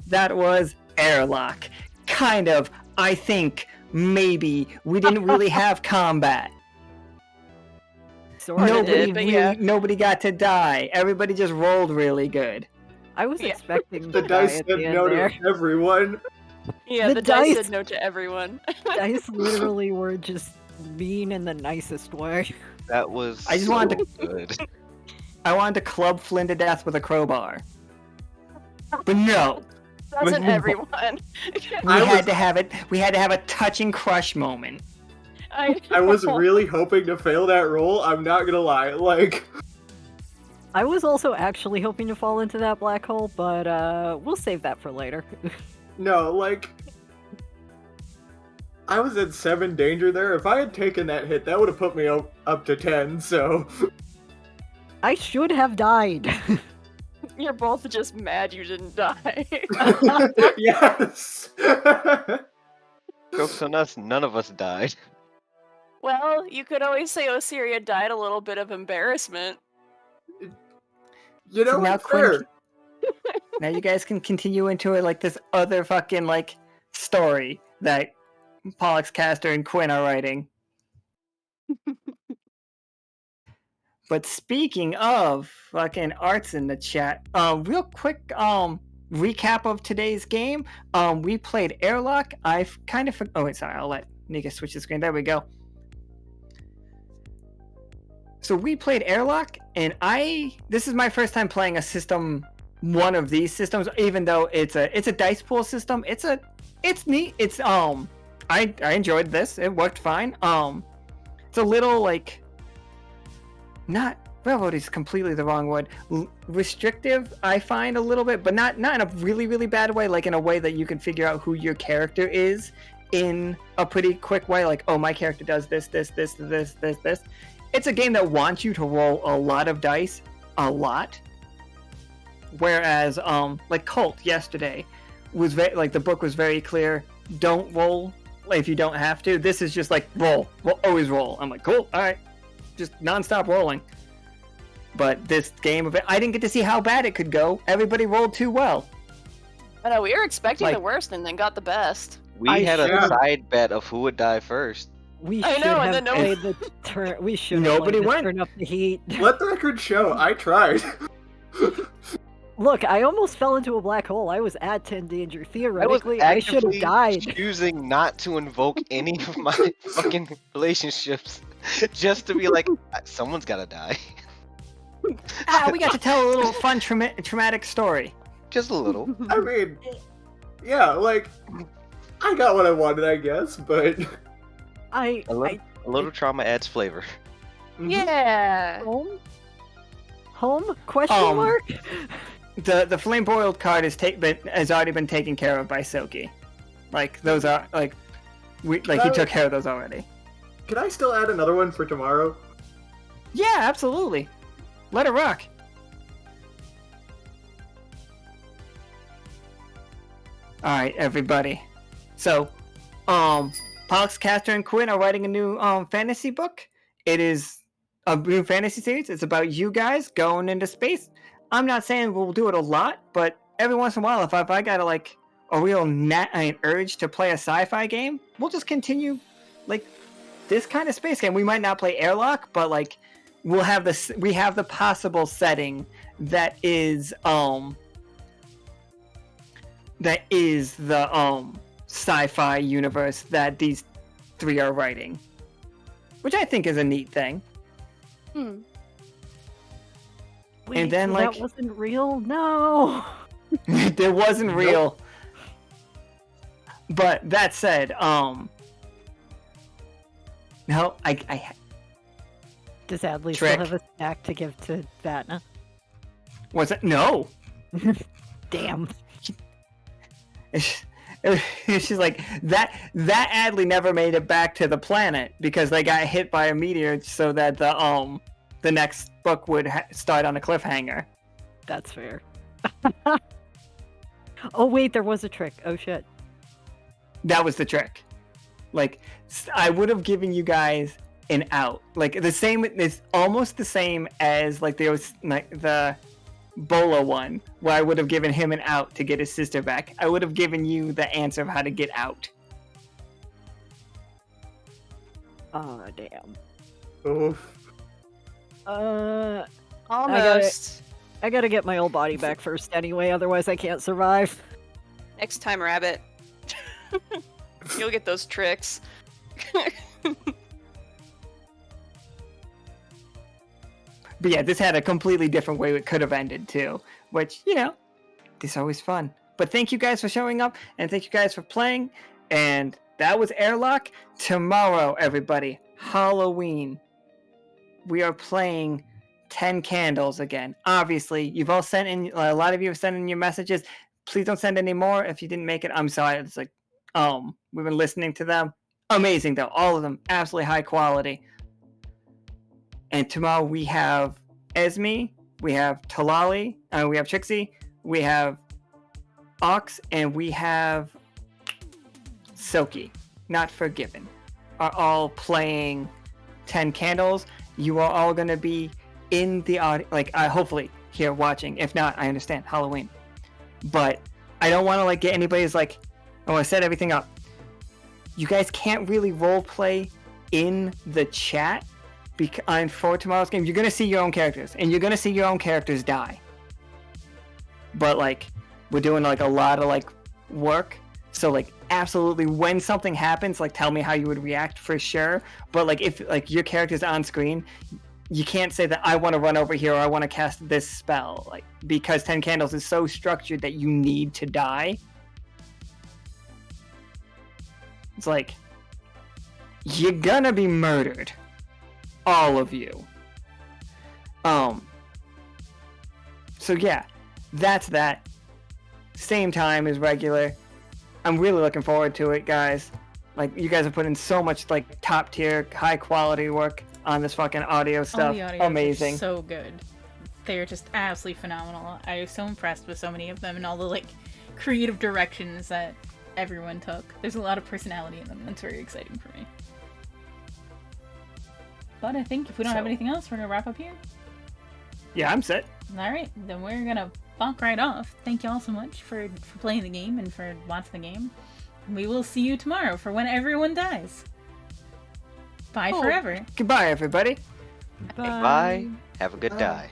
That was Airlock. Kind of, I think, maybe. We didn't really have combat. Nobody got to die. Everybody just rolled really good. I was expecting the dice said no to everyone. Yeah, the dice said no to everyone. Dice literally were just mean in the nicest way. That was I just wanted to good. I wanted to club Flynn to death with a crowbar. But no. Doesn't everyone? We had to have a touching crush moment. I was really hoping to fail that roll, I'm not gonna lie. Like, I was also actually hoping to fall into that black hole, but we'll save that for later. No, like, I was at 7 danger there. If I had taken that hit, that would have put me up to 10, so... I should have died. You're both just mad you didn't die. Yes! Joke's on us, none of us died. Well, you could always say Osiria died a little bit of embarrassment. You know, now it's fair. Now you guys can continue into it like this other fucking like story that Pollux, Castor, and Quinn are writing. But speaking of fucking arts in the chat, real quick recap of today's game. We played Airlock. I've kind of... Oh, wait, sorry. I'll let Nika switch the screen. There we go. So we played Airlock, and this is my first time playing a system, one of these systems, even though it's a dice pool system. It's neat. It's I enjoyed this. It worked fine. It's a little like, not railroad is completely the wrong word. Restrictive, I find a little bit, but not in a really, really bad way, like in a way that you can figure out who your character is in a pretty quick way, like, oh, my character does this. It's a game that wants you to roll a lot of dice, a lot. Whereas, like Cult yesterday was like the book was very clear. Don't roll if you don't have to. This is just like roll. Well, always roll. I'm like, cool, all right, just nonstop rolling. But this game of it, I didn't get to see how bad it could go. Everybody rolled too well. I know we were expecting Like- the worst and then got the best. We had a should- side bet of who would die first. We I should know, and have then nobody- played the turn. We should. Nobody have played went. the turn up the heat. Let the record show, I tried. Look, I almost fell into a black hole. I was at 10 danger. I was Theoretically, I should have actively died. choosing not to invoke any of my fucking relationships, just to be like, someone's gotta die. We got to tell a little fun traumatic story. Just a little. I mean, yeah, like, I got what I wanted, I guess, but... I A little trauma adds flavor. Yeah. home? Home? Question Um, mark? The flame boiled card has already been taken care of by Silky. Like those are like he took care of those already. Can I still add another one for tomorrow? Yeah, absolutely. Let it rock. All right, everybody. So, Pox, Caster, and Quinn are writing a new fantasy book. It is a new fantasy series. It's about you guys going into space. I'm not saying we'll do it a lot, but every once in a while, if I got like a real urge to play a sci-fi game, we'll just continue like this kind of space game. We might not play Airlock, but like we have the possible setting that is the sci-fi universe that these three are writing, which I think is a neat thing. Wait, and then, so like- that wasn't real? No. It wasn't real. But that said, no, I Does Adli Trick. still have a stack to give to Vatna? was it no. Damn. She's like that Adli never made it back to the planet because they got hit by a meteor, so that the next book would start on a cliffhanger. That's fair. Oh wait, there was a trick. Oh shit. That was the trick. Like, I would have given you guys an out. Like the same. It's almost the same as like the Bola one, where I would have given him an out to get his sister back. I would have given you the answer of how to get out. Oh damn. Oof. Almost. I gotta get my old body back first anyway, otherwise I can't survive. Next time, Rabbit. You'll get those tricks. But yeah, this had a completely different way it could have ended too, which, you know, it's always fun. But thank you guys for showing up, and thank you guys for playing. And that was Airlock. Tomorrow, everybody, Halloween. We are playing 10 Candles again. Obviously, you've all sent in, a lot of you have sent in your messages. Please don't send any more. If you didn't make it, I'm sorry. It's like, we've been listening to them. Amazing though, all of them, absolutely high quality. And tomorrow we have Esme, we have Talali, we have Trixie, we have Ox, and we have Silky, Not Forgiven, are all playing 10 Candles. You are all going to be in the audience, like, hopefully here watching. If not, I understand, Halloween. But I don't want to like get anybody's like, oh, I set everything up. You guys can't really role play in the chat for tomorrow's game. You're gonna see your own characters, and you're gonna see your own characters die. But like, we're doing like a lot of like work, so like absolutely when something happens, like tell me how you would react for sure. But like if like your character's on screen, you can't say that I want to run over here or I want to cast this spell, like, because 10 Candles is so structured that you need to die. It's like, you're gonna be murdered. All of you. So yeah, that's that. Same time as regular. I'm really looking forward to it, guys. Like, you guys have put in so much, like, top tier, high quality work on this fucking audio stuff. All the audios Amazing. are so good. They're just absolutely phenomenal. I was so impressed with so many of them and all the, like, creative directions that everyone took. There's a lot of personality in them. That's very exciting for me. But I think if we don't have anything else, we're gonna wrap up here. Yeah, I'm set. Alright, then we're gonna bonk right off. Thank you all so much for playing the game and for watching the game. We will see you tomorrow for when everyone dies. Bye forever. Goodbye, everybody. Bye. Have a good die.